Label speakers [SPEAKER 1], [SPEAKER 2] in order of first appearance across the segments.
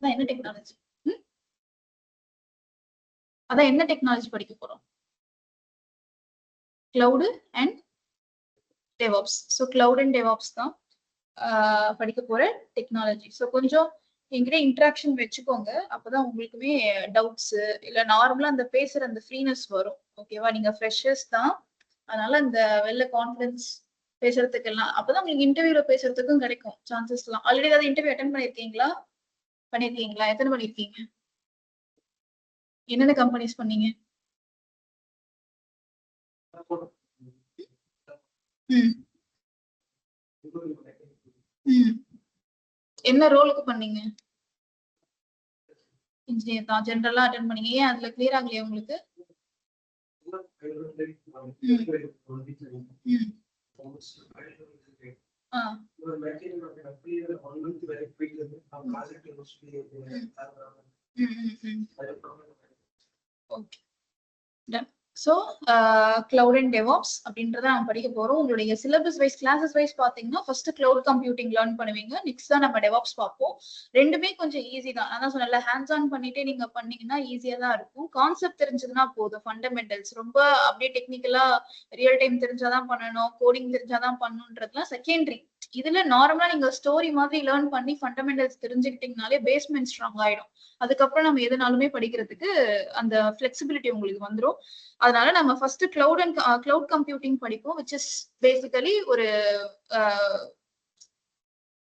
[SPEAKER 1] அதான் என்ன டெக்னாலஜி? அதான் என்ன டெக்னாலஜி படிக்க போறோம்? Cloud and DevOps. So cloud and DevOps தான் படிக்க போற டெக்னாலஜி. ஸோ கொஞ்சம் என்கிட்ட இன்ட்ராக்ஷன் வச்சுக்கோங்க. அப்பதான் உங்களுக்குமே டவுட்ஸ் இல்ல நார்மலா அந்த பேசுற அந்த ஃப்ரீனஸ் வரும். ஓகேவா? நீங்க ஃப்ரெஷர்ஸ் தான், அதனால அந்த வெளில கான்ஃபிடன்ஸ் பேசுறதுக்கு எல்லாம் அப்பதான் உங்களுக்கு இன்டர்வியூல பேசுறதுக்கும் கிடைக்கும் சான்சஸ் எல்லாம். ஆல்ரெடி ஏதாவது இன்டர்வியூ அட்டென்ட் பண்ணிருக்கீங்களா? எத்தனை பண்ணிருக்கீங்க? என்னென்ன கம்பெனிஸ் பண்ணீங்க? என்ன ரோலுக்கு பண்ணீங்க? இன்ஜினியர் தான். ஜெனரலா அட்டென்ட் பண்ணீங்க. ஏன் அதுல கிளியர் ஆகலையா உங்களுக்கு? Okay. So cloud and DevOps அப்படின்றத நம்ம படிக்க போறோம். உங்களுடைய சிலபஸ் வைஸ் கிளாஸஸ் வைஸ் பாத்தீங்கன்னா ஃபர்ஸ்ட் கிளவுட் கம்ப்யூட்டிங் லேர்ன் பண்ணுவீங்க. நெக்ஸ்ட் தான் நம்ம டெவாப்ஸ் பார்ப்போம். ரெண்டுமே கொஞ்சம் ஈஸி தான். அதான் சொன்னல, ஹேண்ட்ஸ் ஆன் பண்ணிட்டே நீங்க பண்ணீங்கன்னா ஈஸியா தான் இருக்கும். கான்செப்ட் தெரிஞ்சதுன்னா போதும். ஃபண்டமெண்டல்ஸ் ரொம்ப அப்படியே டெக்னிக்கலா ரியல் டைம் தெரிஞ்சாதான் பண்ணணும், கோடிங் தெரிஞ்சாதான் பண்ணணுன்றதுலாம் செகண்டரி. இதுல நார்மலா நீங்க ஸ்டோரி மாதிரி லேர்ன் பண்ணி ஃபண்டமெண்டல்ஸ் தெரிஞ்சுக்கிட்டீங்கனாலே பேஸ்மெண்ட் ஸ்ட்ராங் ஆயிடும். அதுக்கப்புறம் நம்ம எதுனாலுமே படிக்கிறதுக்கு அந்த ஃபிளெக்சிபிலிட்டி உங்களுக்கு வந்துடும். அதனால நம்ம ஃபர்ஸ்ட் கிளவுட் கம்ப்யூட்டிங் படிப்போம், விச் இஸ் பேசிக்கலி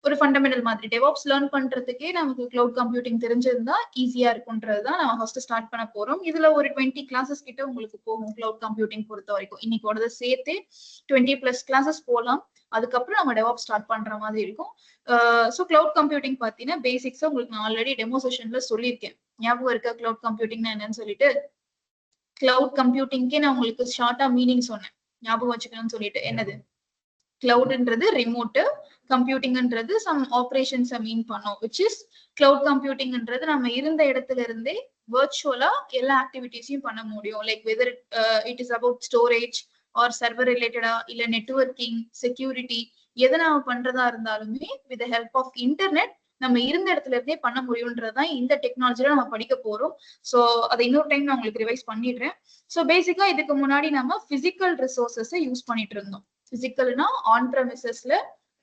[SPEAKER 1] ஒரு ஃபண்டமெண்டல் மாதிரி. டெவாப்ஸ் லேர்ன் பண்றதுக்கே நமக்கு கிளவுட் கம்ப்யூட்டிங் தெரிஞ்சிருந்தா ஈஸியா இருக்கும்ன்றதுதான் நம்ம ஃபர்ஸ்ட் ஸ்டார்ட் பண்ண போறோம். இதுல ஒரு 20 கிளாஸஸ் கிட்ட உங்களுக்கு போகும் கிளவுட் கம்ப்யூட்டிங் பொறுத்த வரைக்கும். இன்னைக்கோட சேர்த்து 20+ கிளாஸஸ் போகலாம். அதுக்கப்புறம் நம்ம டெவாப்ஸ் ஸ்டார்ட் பண்ற மாதிரி இருக்கும். ஸோ கிளவுட் கம்ப்யூட்டிங் பார்த்தீங்கன்னா பேசிக்ஸா உங்களுக்கு நான் ஆல்ரெடி டெமோ செஷன்ல சொல்லியிருக்கேன். ஞாபகம் இருக்கா கிளவுட் கம்ப்யூட்டிங்னா என்னன்னு சொல்லிட்டு? கிளவுட் கம்ப்யூட்டிங்க்கே நான் உங்களுக்கு ஷார்ட்டா மீனிங் சொன்னேன், ஞாபகம் வச்சுக்கணும்னு சொல்லிட்டு. என்னது? கிளவுட்ன்றது ரிமோட்டு, கம்ப்யூட்டிங்ன்றது சம் ஆப்ரேஷன்ஸை மீன் பண்ணும். விச் இஸ் கிளவுட் கம்ப்யூட்டிங்ன்றது நம்ம இருந்த இடத்துல இருந்தே வர்ச்சுவலா எல்லா ஆக்டிவிட்டிஸையும் பண்ண முடியும். Like whether it is about storage or server ரிலேட்டடா இல்ல நெட்வொர்க்கிங், செக்யூரிட்டி, எதை நாம பண்றதா இருந்தாலுமே வித் ஹெல்ப் ஆஃப் இன்டர்நெட் நம்ம இருந்த இடத்துல இருந்தே பண்ண முடியும்ன்றதுதான் இந்த டெக்னாலஜில நம்ம படிக்க போறோம். ஸோ அதை இன்னொரு டைம் நான் உங்களுக்கு ரிவைஸ் பண்ணிடுறேன். ஸோ பேசிக்கா இதுக்கு முன்னாடி நம்ம பிசிக்கல் ரிசோர்சஸை யூஸ் பண்ணிட்டு இருந்தோம். பிசிக்கல்னா ஆன் பிரமிசஸ்ல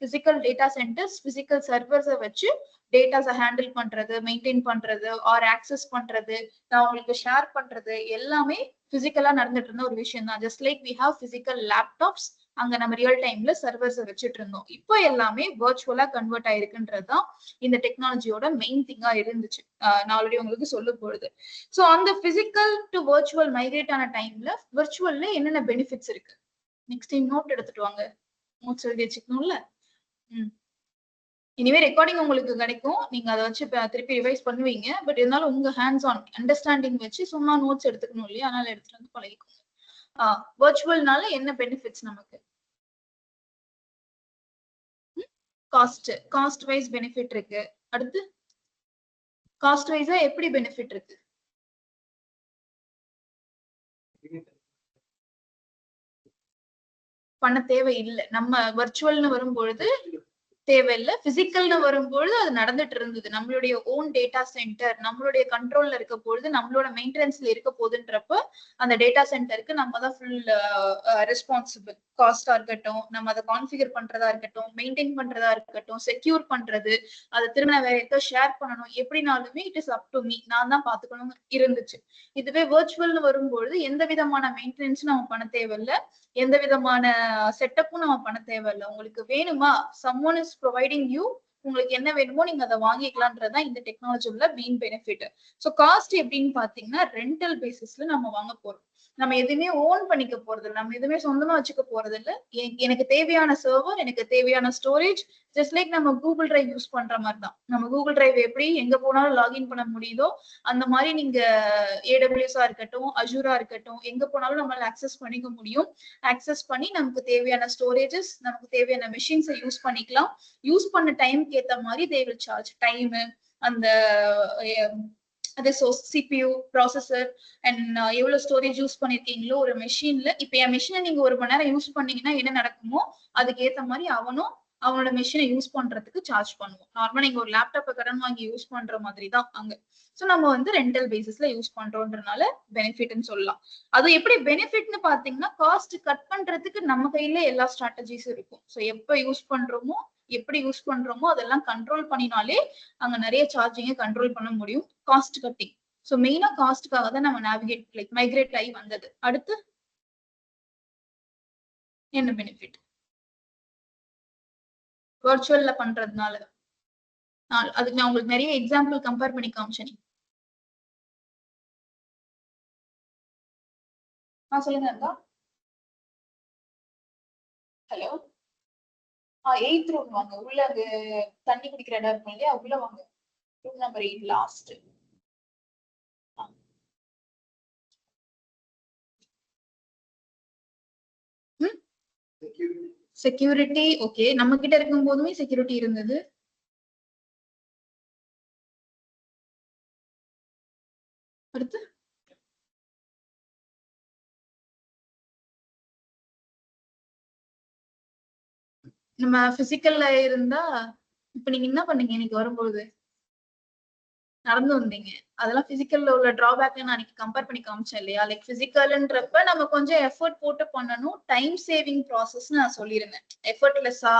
[SPEAKER 1] பிசிக்கல் டேட்டா சென்டர்ஸ், பிசிக்கல் சர்வர்ஸை வச்சு டேட்டாஸை ஹேண்டில் பண்றது, மெயின்டைன் பண்றது ஆர் ஆக்சஸ் பண்றது, நான் உங்களுக்கு ஷேர் பண்றது எல்லாமே பிசிக்கலா நடந்துட்டு இருந்த ஒரு விஷயம் தான். Just like we have physical laptops, அங்க நம்ம ரியல் டைம்ல சர்வர்ஸை வச்சுட்டு இருந்தோம். இப்போ எல்லாமே வர்ச்சுவலா கன்வெர்ட் ஆயிருக்குன்றதுதான் இந்த டெக்னாலஜியோட மெயின் திங்கா இருந்துச்சு. நான் ஆல்ரெடி உங்களுக்கு சொல்ல போறது. ஸோ அந்த பிசிக்கல் டு வர்ச்சுவல் மைக்ரேட் ஆன டைம்ல வர்ச்சுவல்ல என்னென்ன பெனிஃபிட்ஸ் இருக்கு? நெக்ஸ்ட் டைம் நோட் எடுத்துட்டு வாங்க, நோட்ஸ் எழுதி வச்சுக்கணும்ல. இனிமே ரெக்கார்டிங் உங்களுக்கு கிடைக்கும், நீங்க அதை வச்சு திருப்பி ரிவைஸ் பண்ணுவீங்க. பட் இருந்தாலும் உங்க ஹேண்ட்ஸ் ஆன் அண்டர்ஸ்டாண்டிங் வச்சு சும்மா நோட்ஸ் எடுத்துக்கணும் இல்லையா? அதனால எடுத்துட்டு வந்து பழகிக்கோங்க. வர்ச்சுவல்னால என்ன பெனிஃபிட்ஸ் நமக்கு? காஸ்ட் வைஸ் பெனிஃபிட் இருக்கு. அடுத்து காஸ்ட் வைஸா எப்படி பெனிஃபிட் இருக்கு? பண்ண தேவையில்லை. நம்ம வர்ச்சுவல்னு வரும்பொழுது தேவையில்லை. பிசிக்கல்னு வரும்பொழுது அது நடந்துட்டு இருந்தது. நம்மளுடைய ஓன் டேட்டா சென்டர் நம்மளுடைய கண்ட்ரோல்ல இருக்க பொழுது, நம்மளோட மெயின்டெனன்ஸ்ல இருக்க போகுதுன்றப்ப அந்த டேட்டா சென்டருக்கு நம்ம தான் ஃபுல் ரெஸ்பான்சிபிள். காஸ்டா இருக்கட்டும், நம்ம அதை கான்ஃபிகர் பண்றதா இருக்கட்டும், மெயின்டைன் பண்றதா இருக்கட்டும், செக்யூர் பண்றது, அதை திரும்ப வேற ஏதோ ஷேர் பண்ணணும், எப்படினாலுமே it is up to me, நான் தான் பாத்துக்கணும் இருந்துச்சு. இதுவே வர்ச்சுவல்னு வரும்பொழுது எந்த விதமான மெயின்டெனன்ஸும் நம்ம பண்ண தேவையில்லை, எந்த விதமான செட்டப்பும் நம்ம பண்ண தேவையில்லை. உங்களுக்கு வேணுமா, someone is providing you, உங்களுக்கு என்ன வேணுமோ நீங்க அதை வாங்கிக்கலாம்ன்றதுதான் இந்த டெக்னாலஜியோட மெயின் பெனிஃபிட். ஸோ காஸ்ட் எப்படின்னு பாத்தீங்கன்னா ரெண்டல் பேசிஸ்ல நம்ம வாங்க போறோம். நம்ம எதுவுமே ஓன் பண்ணிக்க போறது இல்லை, நம்ம எதுவுமே சொந்தமா வச்சுக்க போறது இல்லை. எனக்கு தேவையான சர்வர், எனக்கு தேவையான ஸ்டோரேஜ், ஜஸ்ட் லைக் நம்ம கூகுள் டிரைவ் யூஸ் பண்ற மாதிரி தான். நம்ம கூகுள் டிரைவ் எப்படி எங்க போனாலும் லாகின் பண்ண முடியுதோ அந்த மாதிரி நீங்க AWS இருக்கட்டும், அஜூரா இருக்கட்டும், எங்க போனாலும் நம்மளால ஆக்சஸ் பண்ணிக்க முடியும். ஆக்சஸ் பண்ணி நமக்கு தேவையான ஸ்டோரேஜஸ், நமக்கு தேவையான மெஷின்ஸை யூஸ் பண்ணிக்கலாம். யூஸ் பண்ண டைம்க்கு ஏத்த மாதிரி தே வில் சார்ஜ். டைம், அந்த CPU, ப்ராசஸர் அண்ட் எவ்வளவு ஸ்டோரேஜ் யூஸ் பண்ணிருக்கீங்களோ ஒரு மெஷின்ல. இப்ப என் மெஷினை நீங்க 1 மணி நேரம் யூஸ் பண்ணீங்கன்னா என்ன நடக்குமோ அதுக்கு ஏத்த மாதிரி அவனும் அவனோட மெஷினை யூஸ் பண்றதுக்கு சார்ஜ் பண்ணுவோம். நார்மலா நீங்க ஒரு லேப்டாப்பை கடன் வாங்கி யூஸ் பண்ற மாதிரி தான் அங்க. சோ நம்ம வந்து ரெண்டல் பேசிஸ்ல யூஸ் பண்றோம்ன்றனால பெனிஃபிட்னு சொல்லலாம். அது எப்படி பெனிஃபிட்னு பாத்தீங்கன்னா, காஸ்ட் கட் பண்றதுக்கு நம்ம கையில எல்லா ஸ்ட்ராட்டஜிஸும் இருக்கும். சோ எப்ப யூஸ் பண்றோமோ, எப்படி யூஸ் பண்றோமோ அதெல்லாம் கண்ட்ரோல் பண்ணினாலே அங்க நிறைய சார்ஜிங்க கண்ட்ரோல் பண்ண முடியும். Cost cutting. சோ மெயினா காஸ்ட்காக தான் நம்ம நேவிகேட் லைக் மைக்ரேட் ஆகி வந்தது. அடுத்து என்ன பெனிஃபிட்? வர்ச்சுவல்ல பண்றதுனால அதுக்கு நான் உங்களுக்கு நிறைய எக்ஸாம்பிள் கம்பேர் பண்ணி காமிச்சேன். சொல்லுங்க அக்கா. ஹலோ. 8th ரூம் வாங்க. உள்ள அங்க தண்ணி குடிக்கிற இடம் இருக்கும் இல்லையா, உள்ள வாங்க. Room number 8 last. Security okay, நம்ம கிட்ட இருக்கும் போதுமே செக்யூரிட்டி இருந்தது. அடுத்து நம்ம பிசிக்கல்ல இருந்தா, இப்ப நீங்க என்ன பண்ணீங்க இன்னைக்கு வரும்போது? நடந்து வந்தீங்க. அதெல்லாம் பிசிக்கல்ல உள்ள டிராபேக் நான் அன்னைக்கு கம்பேர் பண்ணி காமிச்சேன் இல்லையா? லைக் பிசிக்கல்ன்றப்ப நம்ம கொஞ்சம் எஃபர்ட் போட்டு பண்ணணும். டைம் சேவிங் ப்ராசஸ் நான் சொல்லியிருந்தேன். எஃபர்ட்லெஸ்ஸா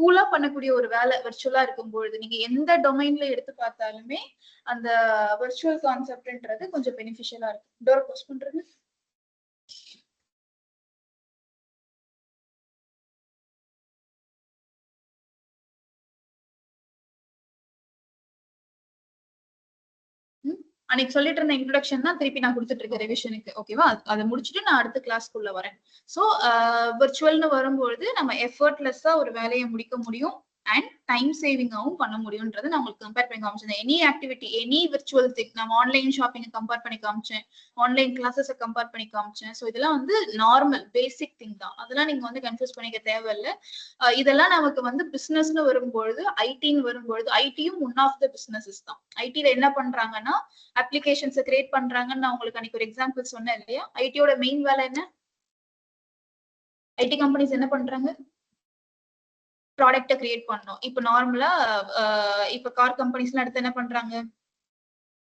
[SPEAKER 1] கூலா பண்ணக்கூடிய ஒரு வேலை விர்ச்சுவலா இருக்கும்பொழுது நீங்க எந்த டொமைன்ல எடுத்து பார்த்தாலுமே அந்த விர்ச்சுவல் கான்செப்ட்ன்றது கொஞ்சம் பெனிஃபிஷியலா இருக்கும். டோர் க்ளோஸ் பண்றது. அன்னைக்கு சொல்லிட்டு இருந்த இன்ட்ரோடக்ஷன் தான் திருப்பி நான் கொடுத்துட்டு இருக்கேன் ரிவிஷனுக்கு. ஓகேவா? அதை முடிச்சுட்டு நான் அடுத்த கிளாஸ்க்குள்ள வரேன். சோ விர்ச்சுவல்னு வரும்பொழுது நம்ம எஃபர்ட்லெஸ்ஸா ஒரு வேலையை முடிக்க முடியும் அண்ட் டைம் சேவிங்காவும் பண்ண முடியும்ன்றது நான் உங்களுக்கு கம்பேர் பண்ணி காமிச்சேன். Any activity, any virtual thing, நம்ம ஆன்லைன் ஷாப்பிங் கம்பேர் பண்ணி காமிச்சேன், ஆன்லைன் கிளாஸஸ் கம்பேர் பண்ணி காமிச்சேன். சோ இதெல்லாம் வந்து நார்மல் பேசிக் திங் தான். அதெல்லாம் நீங்க வந்து கன்ஃபியூஸ் பண்ணிக்க தேவையில்லை. இதெல்லாம் நமக்கு வந்து பிசினஸ்னு வரும்பொழுது, ஐடின்னு வரும்பொழுது, ஐடியும் ஒன் ஆஃப் த பிசினஸஸ் தான். ஐடில என்ன பண்றாங்கன்னா அப்ளிகேஷன்ஸ் கிரியேட் பண்றாங்கன்னு நான் உங்களுக்கு அன்னைக்கு ஒரு எக்ஸாம்பிள் சொன்னேன் இல்லையா? ஐடியோட மெயின் வேலை என்ன? ஐடி கம்பெனிஸ் என்ன பண்றாங்க? ப்ராடக்ட கிரியேட் பண்ணோம். இப்ப நார்மலா இப்ப கார் கம்பெனிஸ் எல்லாம் எடுத்து என்ன பண்றாங்க?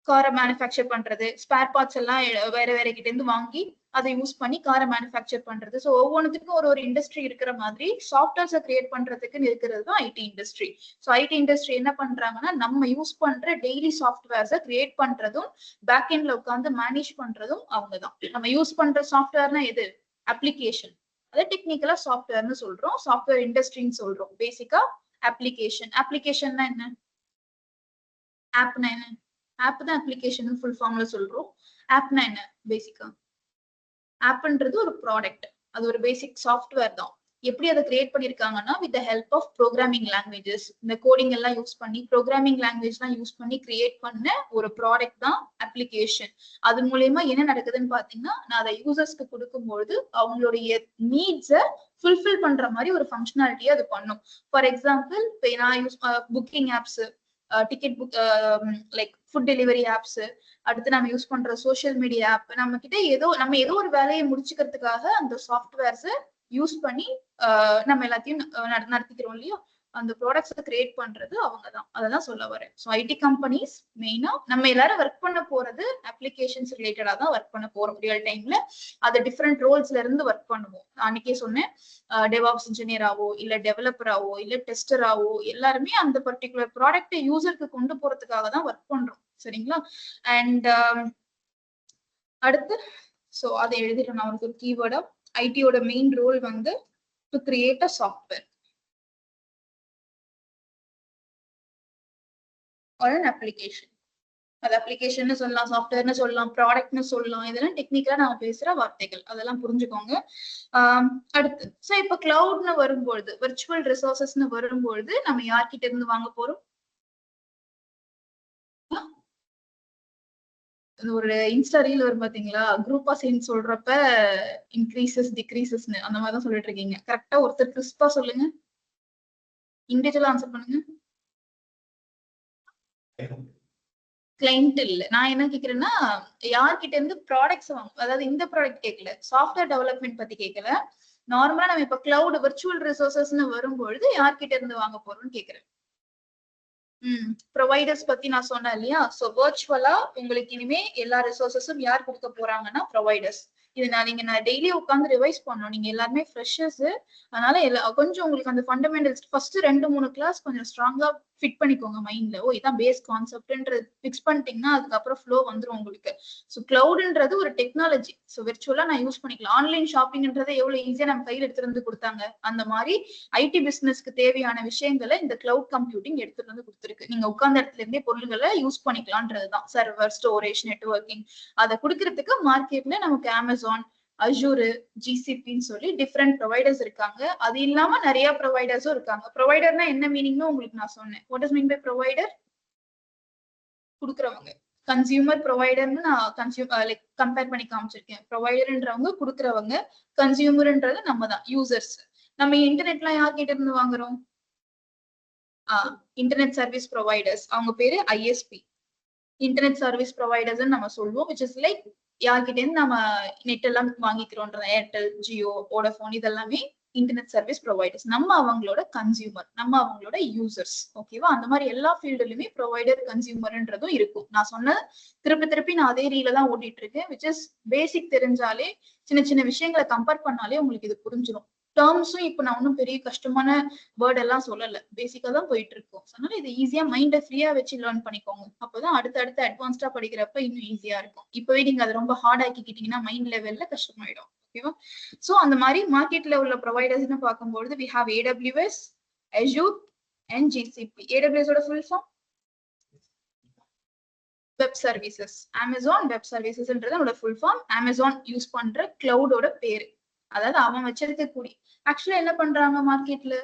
[SPEAKER 1] காரை மேனுஃபேக்சர் பண்றது, ஸ்பேர் பார்ட்ஸ் எல்லாம் வேற வேற கிட்ட இருந்து வாங்கி அதை யூஸ் பண்ணி காரை மேனுஃபேக்சர் பண்றது. ஸோ ஒவ்வொன்றுத்துக்கும் ஒரு இண்டஸ்ட்ரி இருக்கிற மாதிரி சாஃப்ட்வேர்ஸை கிரியேட் பண்றதுக்குன்னு இருக்கிறது தான் IT industry. So IT industry என்ன பண்றாங்கன்னா, நம்ம யூஸ் பண்ற டெய்லி சாஃப்ட்வேர்ஸை கிரியேட் பண்றதும் பேக் எண்ட்ல உட்காந்து மேனேஜ் பண்றதும் அவங்க தான். நம்ம யூஸ் பண்ற சாஃப்ட்வேர்னா எது? அப்ளிகேஷன். அதை டெக்னிக்கலா சாஃப்ட்வேர்னு சொல்றோம், சாஃப்ட்வேர் இண்டஸ்ட்ரின்னு சொல்றோம். பேசிக்கா அப்ளிகேஷன். அப்ளிகேஷன்னா என்ன? ஆப்னா என்ன? ஆப் தான் அப்ளிகேஷன் ஃபுல் ஃபார்ம்ல சொல்றோம். ஆப்னா என்ன? பேசிக்கா ஆப்ன்றது ஒரு ப்ராடக்ட், அது ஒரு பேசிக் சாஃப்ட்வேர் தான். எப்படி அதை கிரியேட் பண்ணிருக்காங்கன்னா, with the help of programming languages, இந்த கோடிங் எல்லாம் யூஸ் பண்ணி ப்ரோக்ராமிங் லாங்குவேஜ் எல்லாம் யூஸ் பண்ணி கிரியேட் பண்ண ஒரு ப்ராடக்ட் தான் அப்ளிகேஷன். அது மூலயமா என்ன நடக்குதுன்னு பாத்தீங்கன்னா, நான் அதை யூசர்ஸ்க்கு கொடுக்கும்பொழுது அவங்களுடைய நீட்ஸை ஃபுல்ஃபில் பண்ற மாதிரி ஒரு ஃபங்க்ஷனாலிட்டியை அது பண்ணும். ஃபார் எக்ஸாம்பிள், இப்போ நான் use booking apps, ticket book, like food delivery apps, அடுத்து நம்ம யூஸ் பண்ற சோசியல் மீடியா ஆப், நம்ம கிட்ட நம்ம ஏதோ ஒரு வேலையை முடிச்சுக்கிறதுக்காக அந்த சாஃப்ட்வேர்ஸ் யூஸ் பண்ணி நம்ம எல்லாத்தையும் நடத்திக்கிறோம் இல்லையா? அந்த ப்ராடக்ட்ஸை கிரியேட் பண்றது அவங்க தான். அததான் சொல்ல வரேன். ஸோ ஐடி கம்பெனிஸ் மெயினா நம்ம எல்லாரும் ஒர்க் பண்ண போறது அப்ளிகேஷன்ஸ் ரிலேட்டடா தான் ஒர்க் பண்ண போறோம் ரியல் டைம்ல. அது டிஃப்ரெண்ட் ரோல்ஸ்ல இருந்து ஒர்க் பண்ணுவோம். அன்னைக்கே சொன்னேன், டெவாப்ஸ் இன்ஜினியராவோ இல்ல டெவலப்பராவோ இல்ல டெஸ்டராவோ எல்லாருமே அந்த பர்டிகுலர் ப்ராடக்ட்டை யூசருக்கு கொண்டு போறதுக்காக தான் ஒர்க் பண்றோம். சரிங்களா? அண்ட் அடுத்து சோ அதை எழுதிட்டு நான் ஒரு கீவேர்டா, ஐடியோட மெயின் ரோல் வந்து to create a software or an application. அது அப்ளிகேஷன் சொல்லலாம், சாஃப்ட்வேர்னு சொல்லலாம், ப்ராடக்ட்னு சொல்லலாம். இதெல்லாம் டெக்னிக்கலா நம்ம பேசுற வார்த்தைகள், அதெல்லாம் புரிஞ்சுக்கோங்க. அடுத்து சோ இப்ப கிளவுட்னு வரும்பொழுது, விர்ச்சுவல் ரிசோர்சஸ்னு வரும்பொழுது நம்ம யார்கிட்ட இருந்து வாங்க போறோம்? ஒரு இன்ஸ்டா ரீல் வரும் பாத்தீங்களா, குரூப்பா சேர்ந்து சொல்றப்ப இன்க்ரீசஸ் டிக்ரீசஸ்னு அந்த மாதிரி தான் சொல்லிட்டு இருக்கீங்க. கரெக்டா ஒருத்தர் கிறிஸ்பா சொல்லுங்க, இண்டிவிஜுவலா ஆன்சர் பண்ணுங்க. கிளைண்ட் இல்ல. நான் என்ன கேக்குறேன்னா, யார்கிட்ட இருந்து ப்ராடக்ட்ஸ் வாங்க, அதாவது இந்த ப்ராடக்ட் கேட்கல, சாஃப்ட்வேர் டெவலப்மெண்ட் பத்தி கேட்கல, நார்மலா நம்ம இப்ப கிளவுட் விர்ச்சுவல் ரிசோர்சஸ்ன்னு வரும்பொழுது யார்கிட்ட இருந்து வாங்க போறோம்னு கேக்குறேன். ப்ரொவைடர்ஸ் பத்தி நான் சொன்னேன் இல்லையா? சோ வர்ச்சுவலா உங்களுக்கு இனிமே எல்லா ரிசோர்சஸும் யார் கொடுக்க போறாங்கன்னா ப்ரொவைடர்ஸ். இது நான் டெய்லி உட்காந்து ரிவைஸ் பண்ணணும். நீங்க எல்லாருமே ஃப்ரெஷர்ஸ், அதனால கொஞ்சம் உங்களுக்கு அந்த ஃபண்டமெண்டல்ஸ் ஃபர்ஸ்ட் 2-3 கிளாஸ் கொஞ்சம் ஸ்ட்ராங்கா ஃபிட் பண்ணிக்கோங்க மைண்ட்ல. ஓ இதான் பேஸ் கான்செப்ட்ன்றது ஃபிக்ஸ் பண்ணிட்டீங்கன்னா அதுக்கப்புறம் ஃப்ளோ வந்துரும் உங்களுக்கு. ஸோ கிளவுட்ன்றது ஒரு டெக்னாலஜி. ஸோ விர்ச்சுவலா நான் யூஸ் பண்ணிக்கலாம். ஆன்லைன் ஷாப்பிங்ன்றது எவ்வளவு ஈஸியா நம்ம கையில எடுத்துட்டு வந்து கொடுத்தாங்க. அந்த மாதிரி ஐடி பிசினஸ்க்கு தேவையான விஷயங்களை இந்த கிளவுட் கம்ப்யூட்டிங் எடுத்துட்டு வந்து கொடுத்துருக்கு. நீங்க உட்கார்ந்த இடத்துல இருந்தே பொருள்களை யூஸ் பண்ணிக்கலாம்ன்றதுதான். சர்வர், ஸ்டோரேஜ், நெட்வொர்க்கிங் அதை கொடுக்கறதுக்கு மார்க்கெட்ல நமக்கு அமேசான், அஜூர், ஜிசிபின்னு சொல்லி டிஃப்ரெண்ட் ப்ரொவைடர்ஸ் இருக்காங்க. அது இல்லாம நிறைய ப்ரொவைடர்ஸும் இருக்காங்க. ப்ரொவைடர்னா என்ன மீனிங்னு உங்களுக்கு நான் சொன்னேன். What is mean by provider? குடுக்குறவங்க. கன்சியூமர் ப்ரொவைடர்னு நான் லைக் கம்பேர் பண்ணி காமிச்சிருக்கேன். ப்ரொவைடர்ன்றவங்க குடுக்குறவங்க, கன்சியூமர்ன்றது நம்ம தான் யூசர்ஸ். நம்ம இன்டர்நெட்லாம் யார்கிட்ட இருந்து வாங்குறோம்? Internet service providers. அவங்க பேரு ஐஎஸ்பி, இன்டர்நெட் சர்வீஸ் ப்ரொவைடர்ஸ் நம்ம சொல்லுவோம். விச் இஸ் லைக் யார்கிட்ட இருந்து நம்ம நெட் எல்லாம் வாங்கிக்கிறோம்ன்ற ஏர்டெல், ஜியோ, வோடஃபோன் இதெல்லாமே இன்டர்நெட் சர்வீஸ் ப்ரொவைடர்ஸ். நம்ம அவங்களோட கன்சியூமர், நம்ம அவங்களோட யூசர்ஸ். ஓகேவா? அந்த மாதிரி எல்லா ஃபீல்டுலயுமே ப்ரொவைடர், கன்சியூமர்ன்றதும் இருக்கும். நான் சொன்ன திருப்பி நான் அதே ரீல தான் ஓட்டிட்டு இருக்கேன். விச் இஸ் பேசிக் தெரிஞ்சாலே, சின்ன சின்ன விஷயங்களை கம்பேர் பண்ணாலே உங்களுக்கு இது புரிஞ்சிடும். டேர்ம்ஸும் இப்ப நான் ஒன்னும் பெரிய கஷ்டமான வேர்ட் எல்லாம் சொல்லல, பேசிக்கா தான் போயிட்டு இருக்கோம். அதனால இது ஈஸியா மைண்ட ஃப்ரீயா வச்சு லேர்ன் பண்ணிக்கோங்க. அப்பதான் அடுத்த அட்வான்ஸ்டா படிக்கிறப்ப இன்னும் ஈஸியா இருக்கும். இப்பவே நீங்க அதை ரொம்ப ஹார்ட் ஆக்கிக்கிட்டீங்கன்னா மைண்ட் லெவல்ல கஷ்டமாயிடும். ஓகேவா? சோ அந்த மாதிரி மார்க்கெட்ல உள்ள ப்ரொவைடர்ஸ்னு பார்க்கும்போது we have AWS, Azure and GCP. AWS ஓட full form web services. Amazon web சர்வீசஸ்ன்றது அதோட ஃபுல் ஃபார்ம். அமேசான் யூஸ் பண்ற கிளவுடோட பேரு. அதாவது அவன் வச்சிருக்கக்கூடிய ஆக்சுவலா என்ன பண்றாங்க மார்க்கெட்ல?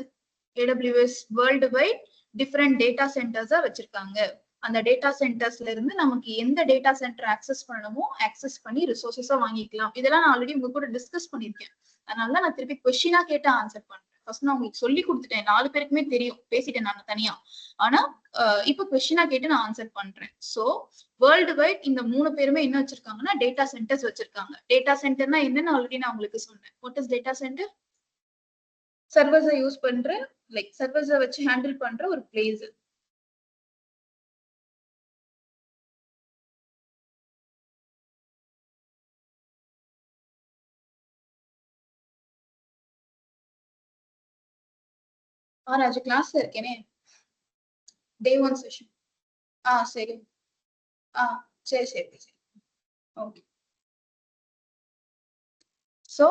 [SPEAKER 1] AWS world wide different data சென்டர்ஸா வச்சிருக்காங்க. அந்த டேட்டா சென்டர்ஸ்ல இருந்து நமக்கு எந்த டேட்டா சென்டர் ஆக்சஸ் பண்ணணுமோ ஆக்சஸ் பண்ணி ரிசோர்சஸா வாங்கிக்கலாம். இதெல்லாம் நான் ஆல்ரெடி உங்க கூட டிஸ்கஸ் பண்ணிருக்கேன். அதனாலதான் நான் திருப்பி கொஸ்டினா கேட்டு ஆன்சர் பண்றேன். ஃபர்ஸ்ட் நான் உங்களுக்கு சொல்லி கொடுத்துட்டேன். 4 பேருக்குமே தெரியும், பேசிட்டேன் நான் தனியா. ஆனா இப்ப கொஸ்டினா கேட்டு நான் ஆன்சர் பண்றேன். சோ வேர்ல்டு வைட் இந்த 3 பேருமே என்ன வச்சிருக்காங்கன்னா டேட்டா சென்டர்ஸ் வச்சிருக்காங்க. டேட்டா சென்டர்னா என்னன்னு ஆல்ரெடி நான் உங்களுக்கு சொன்னேன். What is data centre? சர்வர்ஸை யூஸ் பண்ற, லைக் சர்வர்ஸை வச்சு ஹேண்டில் பண்ற ஒரு பிளேஸ். ராஜு கிளாஸ்ல இருக்கேனே. Day 1 session. சரி. சரி சரி சரி. ஓகே. சோ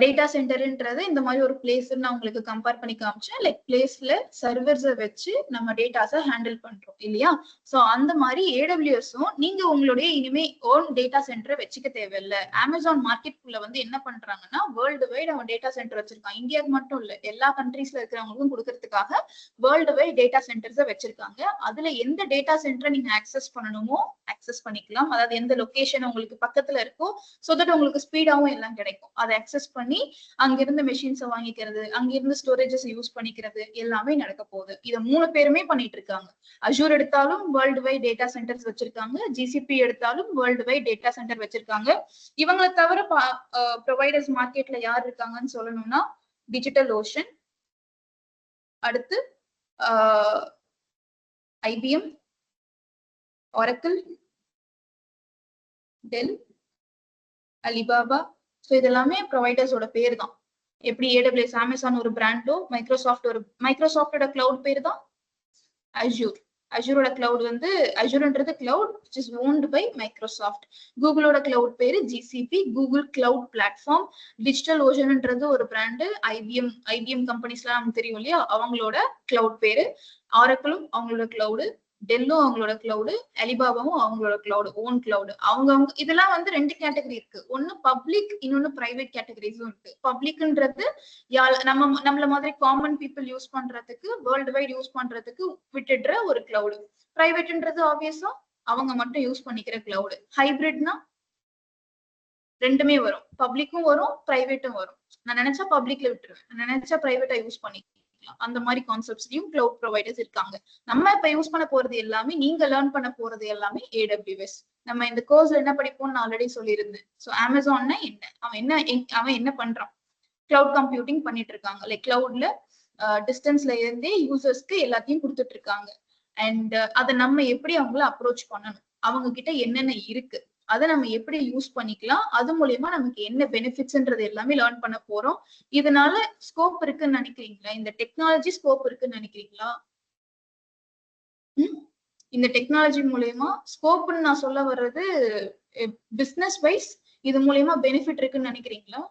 [SPEAKER 1] டேட்டா சென்டர்ன்றது இந்த மாதிரி ஒரு பிளேஸ் நான் உங்களுக்கு கம்பேர் பண்ணி காமிச்சேன். லைக் பிளேஸ்ல சர்வர்ஸை வச்சு நம்ம டேட்டாஸை ஹேண்டில் பண்றோம் இல்லையா? சோ அந்த மாதிரி ஏடபிள்யூஎஸும் நீங்க உங்களுடைய இனிமே ஓன் டேட்டா சென்டரை வச்சுக்க தேவையில்லை. அமேசான் மார்க்கெட்குள்ள வந்து என்ன பண்றாங்கன்னா வேர்ல்டு வைட் அவன் டேட்டா சென்டர் வச்சிருக்கான். இந்தியாவுக்கு மட்டும் இல்ல, எல்லா கண்ட்ரீஸ்ல இருக்கிறவங்களுக்கும் கொடுக்கறதுக்காக வேர்ல்டு வைட் டேட்டா சென்டர்ஸை வச்சிருக்காங்க. அதுல எந்த டேட்டா சென்டரை நீங்க ஆக்சஸ் பண்ணணுமோ ஆக்சஸ் பண்ணிக்கலாம். அதாவது எந்த லொகேஷன் உங்களுக்கு பக்கத்துல இருக்கோ சோ தட் உங்களுக்கு ஸ்பீடாவும் எல்லாம் கிடைக்கும். அதை ஆக்சஸ் பண்ணி அங்கிருந்து மெஷின்ஸை வாங்கிக்கிறது, அங்கிருந்து ஸ்டோரேஜஸ் யூஸ் பண்ணிக்கிறது எல்லாமே நடக்க போகுது. இதை 3 பேருமே பண்ணிட்டு இருக்காங்க. அஜூர் எடுத்தாலும் வேர்ல்டு வைட் டேட்டா சென்டர்ஸ் வச்சிருக்காங்க. ஜிசிபி எடுத்தாலும் வேர்ல்டு வைட் டேட்டா சென்டர் வச்சிருக்காங்க. இவங்களை தவிர ப்ரொவைடர்ஸ் மார்க்கெட்ல யார் இருக்காங்கன்னு சொல்லணும்னா டிஜிட்டல் ஓஷன், அடுத்து IBM, Oracle, Dell, Alibaba. So இதெல்லாமே ப்ரொவைடர்ஸோட பேர் தான். எப்படி AWS அமேசான் ஒரு பிராண்டோ, மைக்ரோசாஃப்டோட கிளவுட் பேர் தான் அஜூர். அஜூரோட கிளவுட் வந்து அஜூர்ன்றது cloud which is owned by Microsoft. கூகுளோட கிளவுட் பேரு GCP, Google Cloud Platform. Digital ஓஷன்ன்றது ஒரு பிராண்டு. ஐபிஎம் கம்பெனிஸ்லாம் நமக்கு தெரியும் இல்லையா, அவங்களோட கிளவுட் பேரு. ஆரக்கிளும் அவங்களோட கிளவுடு, டெல்லும் அவங்களோட கிளவுடு, அலிபாபாவும் அவங்களோட கிளவுடு, ஓன் கிளவுடு. அவங்க இதெல்லாம் வந்து 2 கேட்டகரி இருக்கு. ஒன்னு பப்ளிக், இன்னொன்னு பிரைவேட் கேட்டகரிஸும் இருக்கு. பப்ளிக்ன்றது நம்மள மாதிரி காமன் பீப்புள் யூஸ் பண்றதுக்கு, வேர்ல்டு வைட் யூஸ் பண்றதுக்கு விட்டுடுற ஒரு கிளவுடு. பிரைவேட்ன்றது ஆப்வியஸா அவங்க மட்டும் யூஸ் பண்ணிக்கிற கிளவுடு. ஹைபிரிட்னா ரெண்டுமே வரும், பப்ளிக்கும் வரும் பிரைவேட்டும் வரும். நான் நினைச்சா பப்ளிக்ல விட்டுருவேன், நான் நினைச்சா பிரைவேட்டா யூஸ் பண்ணி அந்த மாதிரி கான்செப்ட்ஸ்லயும் கிளவுட் ப்ரொவைடர்ஸ் இருக்காங்க. நம்ம இப்ப யூஸ் பண்ண போறது எல்லாமே, நீங்க லேர்ன் பண்ண போறது எல்லாமே AWS. நம்ம இந்த கோர்ஸ்ல என்ன படிப்போம்னு நான் ஆல்ரெடி சொல்லியிருந்தேன். சோ அமேசான்னா என்ன, அவன் என்ன பண்றான்? கிளவுட் கம்ப்யூட்டிங் பண்ணிட்டு இருக்காங்க. லைக் கிளவுட்ல டிஸ்டன்ஸ்ல இருந்தே யூசர்ஸ்க்கு எல்லாத்தையும் கொடுத்துட்டு இருக்காங்க. அண்ட் அதை நம்ம எப்படி அவங்கள அப்ரோச் பண்ணணும், அவங்க கிட்ட என்னென்ன இருக்கு, அதை நம்ம எப்படி யூஸ் பண்ணிக்கலாம், அது மூலியமா நமக்கு என்ன பெனிஃபிட்ஸ்ன்றது எல்லாமே லேர்ன் பண்ண போறோம். இதனால ஸ்கோப் இருக்குன்னு நினைக்கிறீங்களா? இந்த டெக்னாலஜி ஸ்கோப் இருக்குன்னு நினைக்கிறீங்களா? இந்த டெக்னாலஜி மூலியமா ஸ்கோப்னு நான் சொல்ல வர்றது பிசினஸ் வைஸ் இது மூலியமா பெனிஃபிட் இருக்குன்னு நினைக்கிறீங்களா?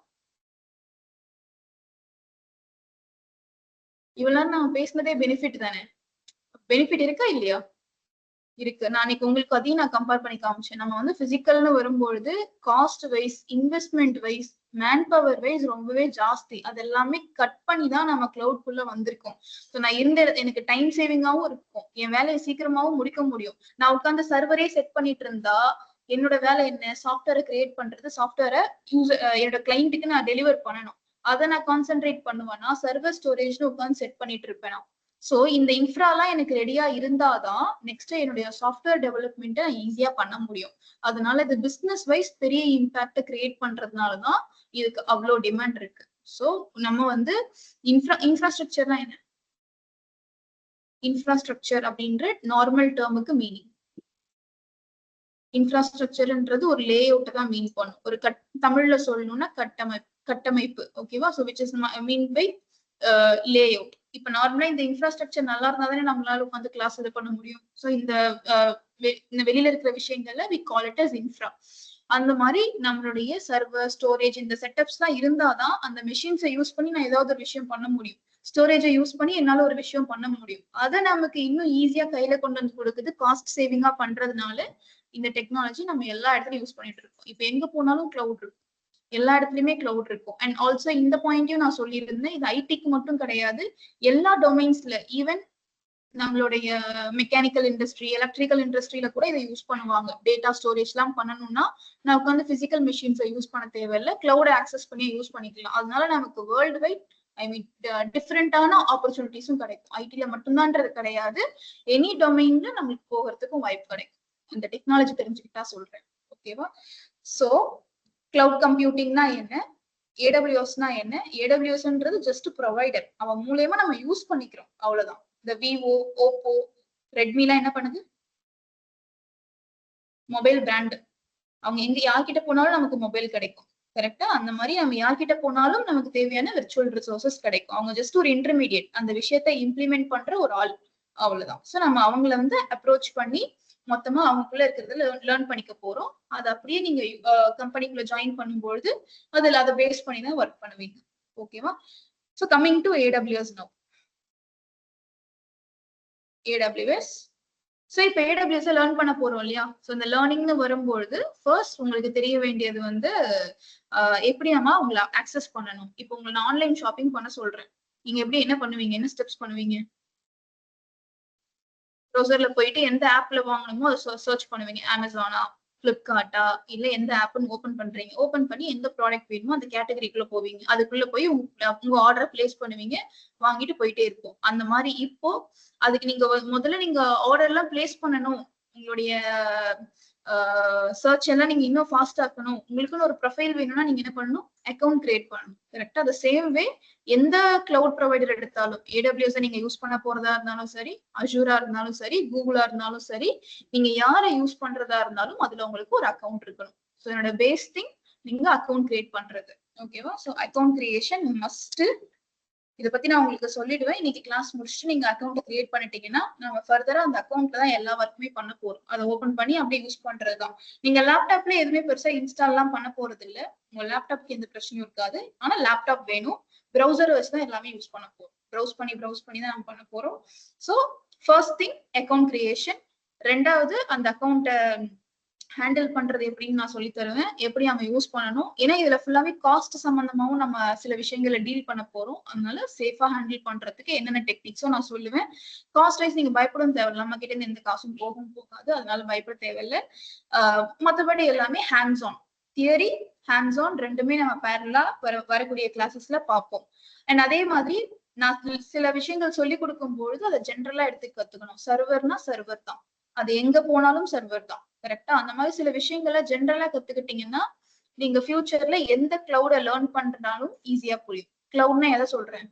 [SPEAKER 1] இவ்வளவு நான் பேசினதே பெனிஃபிட் தானே. பெனிஃபிட் இருக்கா இல்லையா? இருக்கு. நான் உங்களுக்கு அதையும் நான் கம்பேர் பண்ணி காமிச்சேன். நம்ம வந்து பிசிக்கல்னு வரும்பொழுது cost wise, investment wise, man power wise ரொம்பவே ஜாஸ்தி. அது எல்லாமே கட் பண்ணி தான் நம்ம கிளவுட்குள்ள வந்திருக்கோம். ஸோ நான் எனக்கு டைம் சேவிங்காவும் இருக்கும், என் வேலையை சீக்கிரமாவும் முடிக்க முடியும். நான் உட்காந்து சர்வரே செட் பண்ணிட்டு இருந்தா என்னோட வேலை என்ன, சாஃப்ட்வேரை கிரியேட் பண்றது, சாஃப்ட்வேரை என்னோட கிளைண்ட்டுக்கு நான் டெலிவர் பண்ணணும். அதை நான் கான்சென்ட்ரேட் பண்ணுவேன்னா சர்வர் ஸ்டோரேஜ்னு உட்காந்து செட் பண்ணிட்டு இருப்பேன் நான். சோ இந்த இன்ஃப்ராலாம் எனக்கு ரெடியா இருந்தாதான் நெக்ஸ்ட் என்னுடைய சாஃப்ட்வேர் டெவலப்மெண்ட்டை ஈஸியா பண்ண முடியும். அதனால இது பிசினஸ் வைஸ் பெரிய இம்பாக்ட் கிரியேட் பண்றதுனாலதான் இதுக்கு அவ்வளோ டிமாண்ட் இருக்கு. சோ நம்ம வந்து இன்ஃப்ராஸ்ட்ரக்சர்னா என்ன? இன்ஃப்ராஸ்ட்ரக்சர் அப்படின்ற நார்மல் டேர்முக்கு மீனிங், இன்ஃப்ராஸ்ட்ரக்சர்ன்றது ஒரு லே அவுட்டை தான் மீன் பண்ணும். ஒரு தமிழ்ல சொல்லணும்னா கட்டமைப்பு. ஓகேவா? So which is mean by layout. இப்ப நார்மலா இந்த இன்ஃப்ராஸ்ட்ரக்சர் நல்லா இருந்தா தானே நம்மளால உட்காந்து கிளாஸ் இது பண்ண முடியும். ஸோ இந்த வெளியில இருக்கிற விஷயங்கள்ல we call it as infra. அந்த மாதிரி நம்மளுடைய சர்வர், ஸ்டோரேஜ், இந்த செட்டப்ஸ் தான் இருந்தாதான் அந்த மெஷின்ஸை யூஸ் பண்ணி நான் ஏதாவது ஒரு விஷயம் பண்ண முடியும். ஸ்டோரேஜை யூஸ் பண்ணி என்னால ஒரு விஷயம் பண்ண முடியும். அதை நமக்கு இன்னும் ஈஸியா கையில கொண்டு வந்து கொடுக்குது. காஸ்ட் சேவிங்கா பண்றதுனால இந்த டெக்னாலஜி நம்ம எல்லா இடத்துலயும் யூஸ் பண்ணிட்டு இருக்கோம். இப்ப எங்க போனாலும் கிளவுட் இருக்கும், எல்லா இடத்துலயுமே கிளவுட் இருக்கும். அண்ட் ஆல்சோ இந்த பாயிண்டையும் நான் சொல்லியிருந்தேன், இது ஐடிக்கு மட்டும் கிடையாது, எல்லா டொமைன்ஸ்ல, ஈவன் நம்மளுடைய மெக்கானிக்கல் இண்டஸ்ட்ரி, எலக்ட்ரிக்கல் இண்டஸ்ட்ரியில கூட இதை யூஸ் பண்ணுவாங்க. டேட்டா ஸ்டோரேஜ் எல்லாம் பண்ணணும்னா நான் உட்காந்து பிசிக்கல் மிஷின்ஸை யூஸ் பண்ண தேவையில்லை, கிளவுட ஆக்சஸ் பண்ணி யூஸ் பண்ணிக்கலாம். அதனால நமக்கு வேர்ல்டு வைட் டிஃப்ரெண்டான ஆப்பர்ச்சுனிட்டிஸும் கிடைக்கும். ஐடில மட்டும்தான்றது கிடையாது, எனி டொமைன்ல நம்மளுக்கு போகிறதுக்கும் வாய்ப்பு கிடைக்கும். இந்த டெக்னாலஜி தெரிஞ்சுக்கிட்டா சொல்றேன். ஓகேவா? சோ கிளவுட் கம்ப்யூட்டிங்னா என்ன, ஏடபிள்யூஎஸ்னா என்ன? ஏடபிள்யூஎஸ்ன்றது ஜஸ்ட் ப்ரொவைடர், அவன் மூலயமா நம்ம யூஸ் பண்ணிக்கிறோம், அவ்வளவுதான். இந்த விவோ, ஓப்போ, ரெட்மி எல்லாம் என்ன பண்ணுது? Mobile brand. அவங்க எங்க யார்கிட்ட போனாலும் நமக்கு மொபைல் கிடைக்கும். கரெக்டா? அந்த மாதிரி நம்ம யார்கிட்ட போனாலும் நமக்கு தேவையான விர்ச்சுவல் ரிசோர்சஸ் கிடைக்கும். அவங்க ஜஸ்ட் ஒரு இன்டர்மீடியட், அந்த விஷயத்தை இம்ப்ளிமெண்ட் பண்ற ஒரு ஆள், அவ்வளவுதான். சோ நம்ம அவங்கள வந்து அப்ரோச் பண்ணி மொத்தமா அவங்களுக்குள்ள இருக்கிறது லேர்ன் பண்ணிக்க போறோம். அது அப்படியே நீங்க கம்பெனிக்குள்ள ஜாயின் பண்ணும்போது அதுல அதை பேஸ் பண்ணி தான் ஒர்க் பண்ணுவீங்க. ஓகேவா? So coming to AWS now. AWS. So இப்ப ஏடபிள்யூஎஸ் லேர்ன் பண்ண போறோம் இல்லையா? சோ இந்த லேர்னிங்னு வரும்பொழுது ஃபர்ஸ்ட் உங்களுக்கு தெரிய வேண்டியது வந்து எப்படி நம்ம உங்களை ஆக்சஸ் பண்ணணும். இப்போ உங்களை நான் ஆன்லைன் ஷாப்பிங் பண்ண சொல்றேன், நீங்க எப்படி என்ன பண்ணுவீங்க, என்ன ஸ்டெப்ஸ் பண்ணுவீங்க? ப்ரௌசர்ல போயிட்டு எந்த ஆப்ல வாங்கணுமோ அதை சர்ச் பண்ணுவீங்க. அமேசானா, பிளிப்கார்ட்டா, இல்ல எந்த ஆப்னு ஓபன் பண்றீங்க, ஓபன் பண்ணி எந்த ப்ராடக்ட் வேணுமோ அந்த கேட்டகரிக்குள்ள போவீங்க. அதுக்குள்ள போய் உங்க ஆர்டரை பிளேஸ் பண்ணுவீங்க, வாங்கிட்டு போயிட்டே இருக்கும். அந்த மாதிரி இப்போ அதுக்கு நீங்க முதல்ல நீங்க ஆர்டர் எல்லாம் பிளேஸ் பண்ணணும், உங்களுடைய சர்ச் எல்லாம் நீங்க இன்னும் ஃபாஸ்ட் ஆக்கணும், உங்களுக்குன்னு ஒரு ப்ரொஃபைல் வேணும்னா நீங்க என்ன பண்ணணும், அக்கௌண்ட் கிரியேட் பண்ணணும். கரெக்டா? அந்த சேம் வே எந்த கிளவுட் ப்ரொவைடர் எடுத்தாலும், ஏடபிள்யூஎஸ் நீங்க யூஸ் பண்ண போறதா இருந்தாலும் சரி, அஜூரா இருந்தாலும் சரி, கூகுளா இருந்தாலும் சரி, நீங்க யாரை யூஸ் பண்றதா இருந்தாலும் அதுல உங்களுக்கு ஒரு அக்கௌண்ட் இருக்கணும். ஸோ என்னோட பேஸ் திங் நீங்க அக்கௌண்ட் கிரியேட் பண்றது. ஓகேவா? So account creation must. இதை பத்தி நான் உங்களுக்கு சொல்லிடுவேன். இன்னைக்கு கிளாஸ் முடிச்சுட்டு நீங்க அக்கௌண்ட் கிரியேட் பண்ணிட்டீங்கன்னா நம்ம ஃபர்தரா அந்த அக்கௌண்ட்ல தான் எல்லா ஒர்க்குமே பண்ண போறோம். அதை ஓபன் பண்ணி அப்படியே யூஸ் பண்றதுதான். நீங்க லேப்டாப்ல எதுவுமே பெருசா இன்ஸ்டால் எல்லாம் பண்ண போறது இல்ல, உங்க லேப்டாப்க்கு எந்த பிரச்சனையும் இருக்காது. ஆனா லேப்டாப் வேணும், ப்ரௌசர் வச்சுதான் எல்லாமே யூஸ் பண்ண போறோம். ப்ரௌஸ் பண்ணி தான் நம்ம பண்ண போறோம். So first thing account creation. ரெண்டாவது அந்த அக்கௌண்ட்டை ஹேண்டில் பண்றது எப்படின்னு நான் சொல்லி தருவேன், எப்படி நம்ம யூஸ் பண்ணணும். ஏன்னா இதுல ஃபுல்லாவே காஸ்ட் சம்பந்தமாவும் நம்ம சில விஷயங்களை டீல் பண்ண போறோம். அதனால சேஃபா ஹேண்டில் பண்றதுக்கு என்னென்ன டெக்னிக்ஸும் நான் சொல்லுவேன். காஸ்ட் வைஸ் நீங்க பயப்படும் தேவையில்லை, நம்ம கிட்ட இருந்து எந்த காசும் போகாது, அதனால பயப்பட தேவையில்லை. மற்றபடி எல்லாமே hands on theory, hands on ரெண்டுமே நம்ம பேரலா வரக்கூடிய கிளாஸஸ்ல பார்ப்போம். அண்ட் அதே மாதிரி நான் சில விஷயங்கள் சொல்லி கொடுக்கும்பொழுது அதை ஜென்ரலா எடுத்து கத்துக்கணும். சர்வர்னா சர்வர் தான், அது எங்க போனாலும் சர்வர் தான். கரெக்டா? அந்த மாதிரி சில விஷயங்களை ஜென்ரலா கத்துக்கிட்டீங்கன்னா நீங்க ஃபியூச்சர்ல எந்த கிளவுட லேர்ன் பண்றனாலும் ஈஸியா புரியும். கிளவுட்னா எதை சொல்றேன்?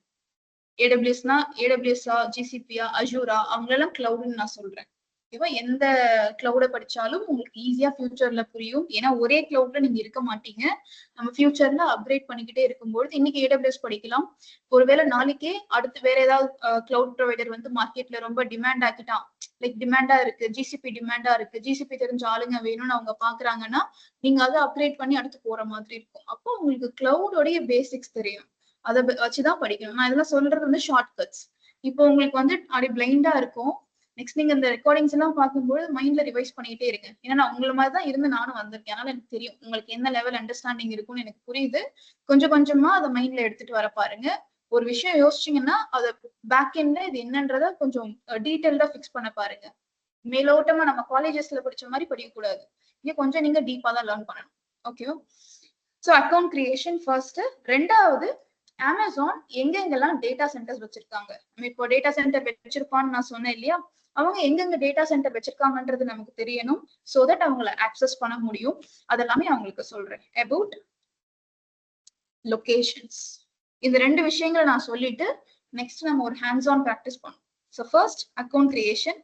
[SPEAKER 1] ஏடபிள்யூஎஸ்னா ஏடபிள்யூஎஸ்ஆ, ஜிசிபியா, அஜூரா, அவங்களெல்லாம் கிளவுட்னு நான் சொல்றேன். ஓகேவா? எந்த கிளவுட படிச்சாலும் உங்களுக்கு ஈஸியா ஃபியூச்சர்ல புரியும். ஏன்னா ஒரே கிளவுட்ல நீங்க இருக்க மாட்டீங்க. நம்ம ஃபியூச்சர்ல அப்கிரேட் பண்ணிக்கிட்டே இருக்கும்போது இன்னைக்கு ஏடபிள்யூஎஸ் படிக்கலாம், ஒருவேளை நாளைக்கே அடுத்து வேற ஏதாவது கிளவுட் ப்ரொவைடர் வந்து மார்க்கெட்ல ரொம்ப டிமாண்ட் ஆக்கிட்டான், லைக் டிமாண்டா இருக்கு, ஜிசிபி டிமாண்டா இருக்கு, ஜிசிபி தெரிஞ்ச ஆளுங்க வேணும்னு அவங்க பாக்குறாங்கன்னா நீங்க அதை அப்கிரேட் பண்ணி அடுத்து போற மாதிரி இருக்கும். அப்போ உங்களுக்கு கிளவுடோடைய பேசிக்ஸ் தெரியும், அதை வச்சுதான் படிக்கணும். நான் இதெல்லாம் சொல்றது வந்து ஷார்ட் கட்ஸ். இப்போ உங்களுக்கு வந்து அப்படி பிளைண்டா இருக்கும். நெக்ஸ்ட் நீங்க இந்த ரெக்கார்டிங்ஸ் எல்லாம் பார்க்கும்போது மைண்ட்ல ரிவைஸ் பண்ணிட்டே இருங்க. ஏன்னா நான் உங்களை மாதிரி தான் இருந்து நானும் வந்திருக்கேன். அதனால எனக்கு தெரியும் உங்களுக்கு என்ன லெவல் அண்டர்ஸ்டாண்டிங் இருக்கும்னு எனக்கு புரியுது. கொஞ்சம் கொஞ்சமா அதை மைண்ட்ல எடுத்துட்டு வர பாருங்க. ஒரு விஷயம் யோசிச்சீங்கன்னா அதை பேக் எண்ட்ல இது என்னன்றத கொஞ்சம் டீட்டெயில்டா ஃபிக்ஸ் பண்ண பாருங்க. மேலோட்டமா நம்ம காலேஜஸ்ல படிச்ச மாதிரி படிக்கக்கூடாது. இங்க கொஞ்சம் நீங்க டீப்பா தான் லேர்ன் பண்ணணும். ஓகேவா? So account creation first. ரெண்டாவது, அமேசான் எங்கெங்கெல்லாம் டேட்டா சென்டர்ஸ் வச்சிருக்காங்க. இப்போ டேட்டா சென்டர் வச்சிருப்பான்னு நான் சொன்னேன் இல்லையா, அவங்க எங்கெங்க டேட்டா சென்டர் வச்சிருக்காங்கன்றது நமக்கு தெரியணும். சோ தட் அவங்களை ஆக்சஸ் பண்ண முடியும். அதெல்லாமே அவங்களுக்கு சொல்றேன். அபவுட் லொகேஷன்ஸ், இந்த ரெண்டு விஷயங்களை நான் சொல்லிட்டு நெக்ஸ்ட் நம்ம ஒரு ஹேண்ட்ஸ் ஆன் ப்ராக்டிஸ் பண்ணுவோம். So first account creation.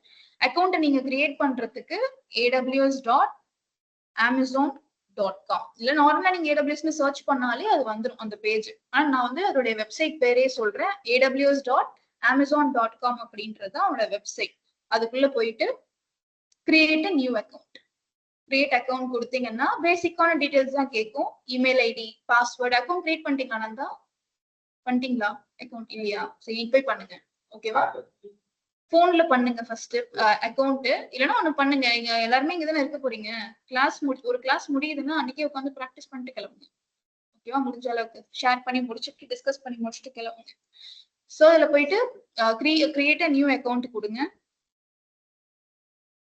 [SPEAKER 1] அக்கௌண்ட்டை நீங்க கிரியேட் பண்றதுக்கு aws.amazon.com இல்ல நார்மலா நீங்க ஏடபிள்யூஎஸ்னு சர்ச் பண்ணாலே அது வந்துடும் அந்த பேஜ். ஆனா நான் வந்து அதோட வெப்சைட் பேரே சொல்றேன், aws.amazon.com அப்படின்றது அவனோட வெப்சைட். அதுக்குள்ள போயிட்டு create new account. Create account கொடுத்தீங்கன்னா பேசிக்கான டீடைல்ஸ் தான் கேட்கும். Email ID, password. Account create பண்ணிட்டீங்களா? பண்ணிட்டீங்களா அக்கௌண்ட்? இல்லையா? சரி, போய் பண்ணுங்க. ஓகேவா? போன்ல பண்ணுங்க ஃபர்ஸ்ட் அக்கௌண்ட். இல்லைன்னா ஒண்ணு பண்ணுங்க, நீங்க எல்லாருமே இங்கதானே இருக்க போறீங்க. ஒரு கிளாஸ் முடியுதுன்னா அன்னைக்கே உட்காந்து ப்ராக்டிஸ் பண்ணிட்டு கிளம்புங்க. ஓகேவா? முடிஞ்ச அளவுக்கு ஷேர் பண்ணி முடிச்சுட்டு டிஸ்கஸ் பண்ணி முடிச்சுட்டு கிளம்புங்க. சோ இதுல போயிட்டு கிரியேட் நியூ அக்கௌண்ட் கொடுங்க.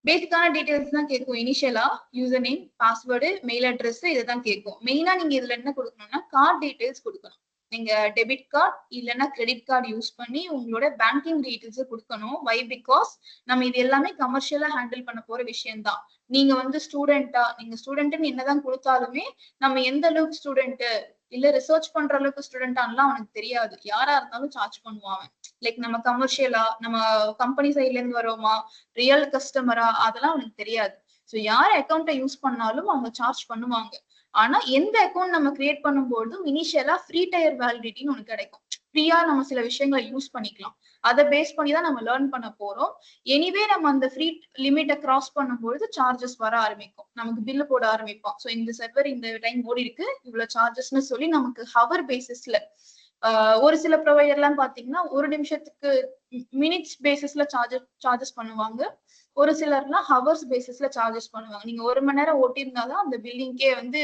[SPEAKER 1] பேசிக்கான டீடைல்ஸ் தான் கேட்கும். இனிஷியலா user name, password, mail address இதுதான் கேட்கும். மெயினா நீங்க இதுல என்ன கொடுக்கணும்னா கார்டு டீடைல்ஸ் கொடுக்கணும். நீங்க டெபிட் கார்டு இல்லைன்னா கிரெடிட் கார்டு யூஸ் பண்ணி உங்களோட பேங்கிங் டீடைல்ஸ் கொடுக்கணும். வை? பிகாஸ் நம்ம இது எல்லாமே கமர்ஷியலா ஹேண்டில் பண்ண போற விஷயம் தான். நீங்க வந்து நீங்க ஸ்டூடெண்ட்னு என்னதான் கொடுத்தாலுமே நம்ம எந்த அளவுக்கு ஸ்டூடெண்ட் இல்ல ரிசர்ச் பண்ற அளவுக்கு ஸ்டூடெண்டான்லாம் அவனுக்கு தெரியாது. யாரா இருந்தாலும் சார்ஜ் பண்ணுவாங்க. லைக் நம்ம கமர்ஷியலா நம்ம கம்பெனி சைட்ல இருந்து வரோமா, ரியல் கஸ்டமரா, அதெல்லாம் அவனுக்கு தெரியாது. ஸோ யார் அக்கௌண்ட்டை யூஸ் பண்ணாலும் அவங்க சார்ஜ் பண்ணுவாங்க. ஆனா எந்த அக்கௌண்ட் நம்ம கிரியேட் பண்ணும்போதும் இனிஷியலா ஃப்ரீ டயர் வேலிடிட்டின்னு ஒண்ணு கிடைக்கும். ஃப்ரீயா நம்ம சில விஷயங்களை யூஸ் பண்ணிக்கலாம். அதை பேஸ் பண்ணி தான் நம்ம லேர்ன் பண்ண போறோம். எனிவே நம்ம அந்த ஃப்ரீ லிமிட்டை கிராஸ் பண்ணும்போது சார்ஜஸ் வர ஆரம்பிக்கும், நமக்கு பில்லு போட ஆரம்பிப்போம். ஸோ இந்த சர்வர் இந்த டைம் ஓடி இருக்கு, இவ்வளவு சார்ஜஸ்ன்னு சொல்லி நமக்கு ஹவர் பேசிஸ்ல ஒரு சில ப்ரொவைடர் எல்லாம் பாத்தீங்கன்னா ஒரு நிமிஷத்துக்கு மினிட்ஸ் பேசிஸ்ல சார்ஜஸ் பண்ணுவாங்க. ஒரு சிலர்லாம் ஹவர்ஸ் பேசிஸ்ல சார்ஜஸ் பண்ணுவாங்க. நீங்க 1 மணி நேரம் ஓட்டியிருந்தாதான் அந்த பில்லிங்கே வந்து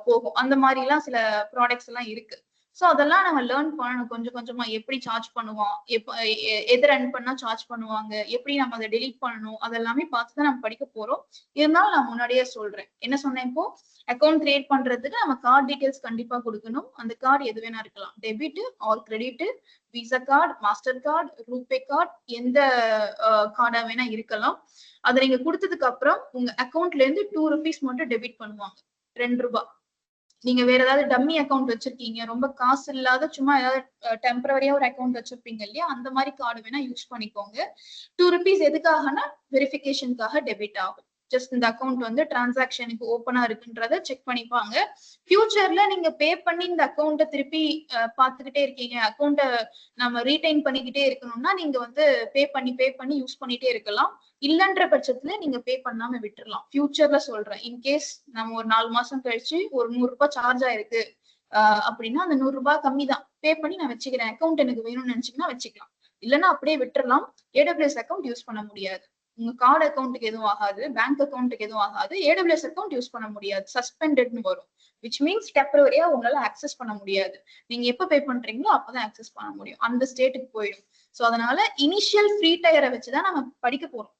[SPEAKER 1] போகும். அந்த மாதிரி எல்லாம் சில ப்ராடக்ட்ஸ் எல்லாம் இருக்கு. சோ அதெல்லாம் நம்ம லேர்ன் பண்ணணும் கொஞ்சம் கொஞ்சமா. எப்படி சார்ஜ் பண்ணுவான், எது ரன் பண்ணா சார்ஜ் பண்ணுவாங்க, எப்படி நம்ம அதை டெலீட் பண்ணணும், அதெல்லாமே பார்த்துதான் நம்ம படிக்க போறோம். இருந்தாலும் நான் முன்னாடியே சொல்றேன். என்ன சொன்னேன்? இப்போ அக்கௌண்ட் கிரியேட் பண்றதுக்கு நம்ம கார்டு டீடைல்ஸ் கண்டிப்பா கொடுக்கணும். அந்த கார்டு எது வேணா இருக்கலாம், debit or credit, visa card, master card, RuPay card, எந்த கார்டா வேணா இருக்கலாம். அதை நீங்க கொடுத்ததுக்கு அப்புறம் உங்க அக்கௌண்ட்ல இருந்து 2 rupees மட்டும் டெபிட் பண்ணுவாங்க. 2 ரூபாய். நீங்க வேற ஏதாவது டம்மி அக்கௌண்ட் வச்சிருக்கீங்க, ரொம்ப காசு இல்லாத சும்மா ஏதாவது டெம்பரரியா ஒரு அக்கௌண்ட் வச்சிருப்பீங்க இல்லையா, அந்த மாதிரி கார்டு வேணா யூஸ் பண்ணிக்கோங்க. 2 rupees எதுக்காகனா வெரிஃபிகேஷனுக்காக டெபிட் ஆகும். ஜஸ்ட் இந்த அக்கௌண்ட் வந்து டிரான்சாக்ஷனுக்கு ஓப்பனா இருக்குன்றத செக் பண்ணிப்பாங்க. ஃபியூச்சர்ல நீங்க பே பண்ணி இந்த அக்கௌண்ட்டை திருப்பி பார்த்துக்கிட்டே இருக்கீங்க, அக்கௌண்ட்டை நம்ம ரீடைன் பண்ணிக்கிட்டே இருக்கணும்னா நீங்க வந்து பே பண்ணி யூஸ் பண்ணிட்டே இருக்கலாம். இல்லன்ற பட்சத்துல நீங்க பே பண்ணாம விட்டுறலாம். ஃபியூச்சர்ல சொல்றேன், இன்கேஸ் நம்ம ஒரு 4 மாசம் கழிச்சு ஒரு 100 ரூபாய் சார்ஜ் ஆயிருக்கு அப்படின்னா அந்த 100 ரூபாய் கம்மி தான், பே பண்ணி நான் வச்சுக்கிறேன், அக்கௌண்ட் எனக்கு வேணும்னு நினைச்சீங்கன்னா வச்சுக்கலாம். இல்லைன்னா அப்படியே விட்டுறலாம். ஏடபிள்யூஎஸ் அக்கௌண்ட் யூஸ் பண்ண முடியாது. உங்க கார்டு அக்கௌண்ட்டுக்கு எதுவும் ஆகாது, பேங்க் அக்கௌண்ட்டுக்கு எதுவும் ஆகாது. ஏடபிள்யூஎஸ் அக்கௌண்ட் யூஸ் பண்ண முடியாது, சஸ்பெண்டட்னு வரும். விச் மீன்ஸ் டெம்பரரியா உங்களால ஆக்சஸ் பண்ண முடியாது. நீங்க எப்ப பே பண்றீங்களோ அப்பதான் ஆக்சஸ் பண்ண முடியும். அந்த ஸ்டேட்டுக்கு போயிடும். சோ அதனால இனிஷியல் ஃப்ரீ டயரை வச்சுதான் நம்ம படிக்க போறோம்.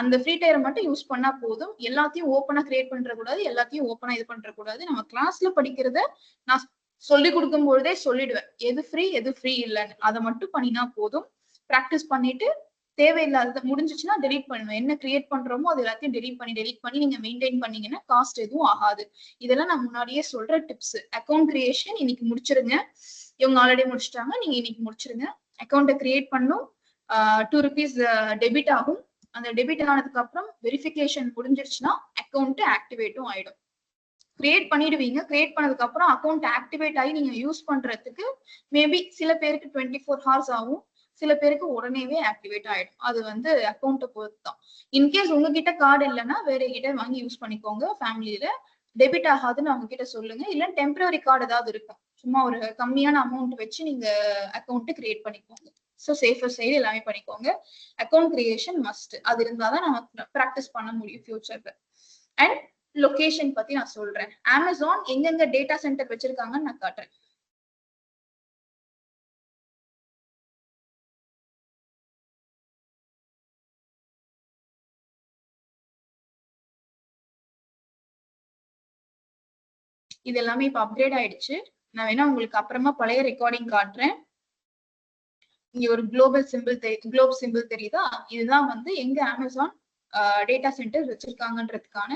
[SPEAKER 1] அந்த ஃப்ரீ டயரை மட்டும் யூஸ் பண்ணா போதும். எல்லாத்தையும் ஓப்பனா கிரியேட் பண்ற கூடாது, எல்லாத்தையும் ஓப்பனா இது பண்ற கூடாது. நம்ம கிளாஸ்ல படிக்கிறத நான் சொல்லி கொடுக்கும் பொழுதே சொல்லிடுவேன், எது ஃப்ரீ இல்லைன்னு. அதை மட்டும் பண்ணினா போதும். பிராக்டிஸ் பண்ணிட்டு தேவையில்லாத முடிஞ்சிச்சுன்னா டெலீட் பண்ணுவேன். என்ன கிரியேட் பண்றோமோ அது எல்லாத்தையும் டெலீட் பண்ணி நீங்க மெயின்டைன் பண்ணீங்கன்னா காஸ்ட் எதுவும் ஆகாது. இதெல்லாம் நான் முன்னாடியே சொல்ற டிப்ஸ். அக்கௌண்ட் கிரியேஷன் இன்னைக்கு முடிச்சிருங்க. இவங்க ஆல்ரெடி முடிச்சிட்டாங்க, நீங்க இன்னைக்கு முடிச்சிருங்க. அக்கௌண்ட்டை கிரியேட் பண்ணும், 2 rupees டெபிட் ஆகும். அந்த டெபிட் ஆனதுக்கு அப்புறம் வெரிஃபிகேஷன் முடிஞ்சிருச்சுன்னா அக்கௌண்ட் ஆக்டிவேட்டும் ஆயிடும். கிரியேட் பண்ணிடுவீங்க. கிரியேட் பண்ணதுக்கு அப்புறம் அக்கௌண்ட் ஆக்டிவேட் ஆகி நீங்க யூஸ் பண்றதுக்கு மேபி சில பேருக்கு 24 hours ஆகும், சில பேருக்கு உடனேவே ஆக்டிவேட் ஆயிடும். அது வந்து அக்கௌண்ட்டை பொறுத்து தான். இன்கேஸ் உங்ககிட்ட கார்டு இல்லைன்னா வேற கிட்ட வாங்கி யூஸ் பண்ணிக்கோங்க. ஃபேமிலியில டெபிட் ஆகாதுன்னு அவங்க கிட்ட சொல்லுங்க. இல்ல டெம்பரரி கார்டு ஏதாவது இருக்கும், சும்மா ஒரு கம்மியான அமௌண்ட் வச்சு நீங்க அக்கௌண்ட் கிரியேட் பண்ணிக்கோங்க. ஸோ சேஃபர் சைடு எல்லாமே பண்ணிக்கோங்க. Account creation must. அது இருந்தாதான் நம்ம ப்ராக்டிஸ் பண்ண முடியும் ஃபியூச்சர்ல. அண்ட் லொகேஷன் பத்தி நான் சொல்றேன். அமேசான் எங்கெங்க டேட்டா சென்டர் வச்சிருக்காங்கன்னு நான் காட்டுறேன். இது எல்லாமே இப்ப அப்கிரேட் ஆயிடுச்சு. நான் வேணா உங்களுக்கு அப்புறமா பழைய ரெக்கார்டிங் காட்டுறேன். இங்க ஒரு குளோப் சிம்பிள் தெரியுதா? இதுதான் வந்து எங்க அமேசான் டேட்டா சென்டர் வச்சிருக்காங்கன்றதுக்கான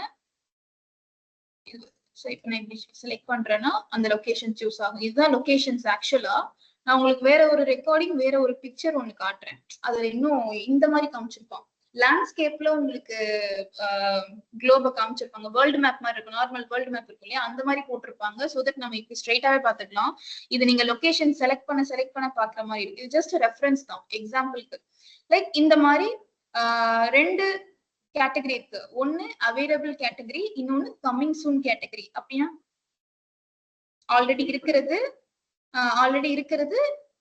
[SPEAKER 1] இது. ஸோ இப்போ நான் இப்படி செலக்ட் பண்றேன்னா அந்த லொகேஷன் சூஸ் ஆகும். இதுதான் லொகேஷன்ஸ். ஆக்சுவலா நான் உங்களுக்கு வேற ஒரு ரெக்கார்டிங் வேற ஒரு பிக்சர் ஒண்ணு காட்டுறேன். அதுல இன்னும் இந்த மாதிரி காமிச்சிருப்பான். லேண்ட்ஸ்கேப்ல உங்களுக்கு குளோப காமிச்சிருப்பாங்க. வேர்ல்டு மேப் மாதிரி இருக்கும். நார்மல் வேர்ல்டு மேப் இருக்கும் இல்லையா, அந்த மாதிரி போட்டிருப்பாங்க. ஸோ தட் நம்ம இப்படி ஸ்ட்ரைட்டாவே பார்த்துக்கலாம். இது நீங்க லொகேஷன் செலக்ட் பண்ண பாக்குற மாதிரி இருக்கு. இது ஜஸ்ட் ரெஃபரன்ஸ் தான், எக்ஸாம்பிளுக்கு. லைக் இந்த மாதிரி 2 கேட்டகரி இருக்கு. ஒன்னு அவைலபிள் கேட்டகரி, இன்னொன்னு கம்மிங் சூன் கேட்டகரி. அப்படின்னா ஆல்ரெடி இருக்கிறது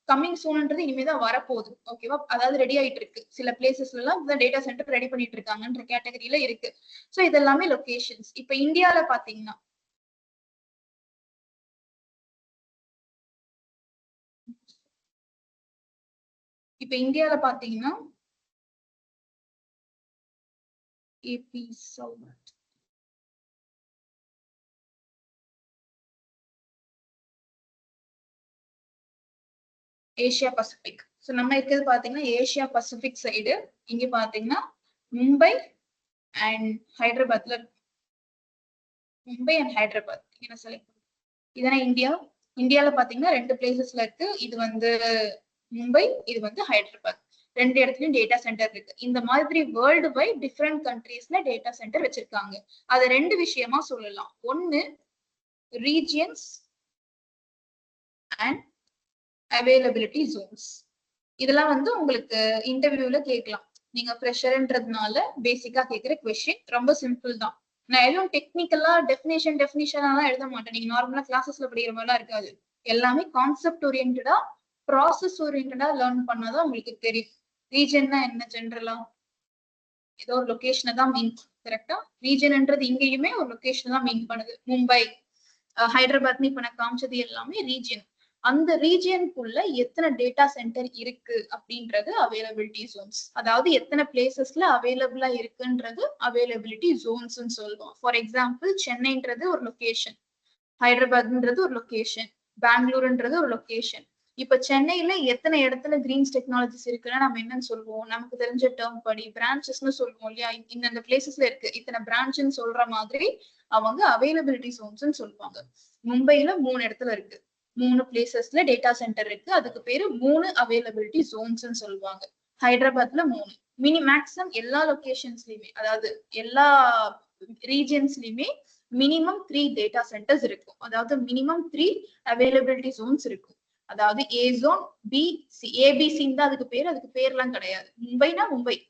[SPEAKER 1] கம்மிங் சூன்ன்றது இனிமேதான் வரப்போகுது. ஓகேவா? அதாவது ரெடி ஆயிட்டு இருக்கு. சில பிளேசஸ்ல எல்லாம் டேட்டா சென்டர் ரெடி பண்ணிட்டு இருக்காங்கன்ற கேட்டகரியில இருக்கு. சோ இதெல்லாமே லொகேஷன்ஸ். இப்ப இந்தியால பாத்தீங்கன்னா AP south, Asia Pacific. So நம்ம இருக்கிறது பாத்தீங்கன்னா ஏசியா பசிபிக் சைடு. இங்க பாத்தீங்கன்னா மும்பை அண்ட் ஹைதராபாத்ல, மும்பை அண்ட் ஹைதராபாத் என்ன செலக்ட் பண்ணுங்க. இதெல்லாம் இந்தியால பாத்தீங்கன்னா 2 பிளேசஸ்ல இருக்கு. இது வந்து மும்பை, இது வந்து ஹைதராபாத். 2 இடத்துலயும் டேட்டா சென்டர் இருக்கு. இந்த மாதிரி வேர்ல்டு வைட் டிஃப்ரெண்ட் கண்ட்ரீஸ்ல டேட்டா சென்டர் வச்சிருக்காங்க. அதை 2 விஷயமா சொல்லலாம். ஒன்னு ரீஜியன்ஸ் அண்ட் அவைலபிலிட்டி ஜோன்ஸ். இதெல்லாம் வந்து உங்களுக்கு இன்டர்வியூல கேட்கலாம். நீங்க ஃப்ரெஷர்ன்றதுனால பேசிக்கா கேட்கிற கொஸ்டின். ரொம்ப சிம்பிள் தான். நான் எதுவும் டெக்னிக்கலா டெஃபினிஷன்லாம் எழுத மாட்டேன். நீங்க நார்மலா கிளாஸஸ்ல படிக்கிற மாதிரிலாம் இருக்காது. எல்லாமே கான்செப்ட் ஓரியன்டா, ப்ராசஸ் ஓரியன்டா லேர்ன் பண்ணாதான் உங்களுக்கு தெரியும். ரீஜன்னா என்ன, ஜென்ரலா ஏதோ ஒரு லொகேஷனை தான் மீன். கரெக்டா? ரீஜன்ன்றது இங்கேயுமே ஒரு லொகேஷன் தான் மீன் பண்ணுது. மும்பை, ஹைதராபாத்னு இப்ப நான் காமிச்சது எல்லாமே ரீஜன். அந்த ரீஜியனுக்குள்ள எத்தனை டேட்டா சென்டர் இருக்கு அப்படின்றது அவைலபிலிட்டி ஜோன்ஸ். அதாவது எத்தனை பிளேசஸ்ல அவைலபிளா இருக்குன்றது அவைலபிலிட்டி ஜோன்ஸ் சொல்லுவோம். ஃபார் எக்ஸாம்பிள் சென்னைன்றது ஒரு லொகேஷன், ஹைதராபாத்ன்றது ஒரு லொகேஷன், பெங்களூருன்றது ஒரு லொகேஷன். இப்ப சென்னையில எத்தனை இடத்துல கிரீன்ஸ் டெக்னாலஜிஸ் இருக்குன்னா நம்ம என்னன்னு சொல்லுவோம்? நமக்கு தெரிஞ்ச டேர்ம் படி பிரான்ச்சஸ்ன்னு சொல்லுவோம் இல்லையா? இந்த பிளேசஸ்ல இருக்கு இத்தனை பிரான்ச்னு சொல்ற மாதிரி அவங்க அவைலபிலிட்டி ஜோன்ஸ் சொல்லுவாங்க. மும்பைல 3 இடத்துல இருக்கு, 3 பிளேசஸ்ல டேட்டா சென்டர் இருக்கு. அதுக்கு பேரு 3 அவைலபிலிட்டி ஜோன்ஸ் சொல்லுவாங்க. ஹைதராபாத்ல 3. மேக்ஸிமம் எல்லா லொகேஷன்ஸ்லயுமே, அதாவது எல்லா ரீஜன்ஸ்லயுமே மினிமம் 3 டேட்டா சென்டர்ஸ் இருக்கும். அதாவது மினிமம் 3 அவைலபிலிட்டி ஜோன்ஸ் இருக்கும். அதாவது ஏ ஜோன், பி, சி. ஏபிசின்னு தான் அதுக்கு பேர். அதுக்கு பேர்லாம் கிடையாது. மும்பைனா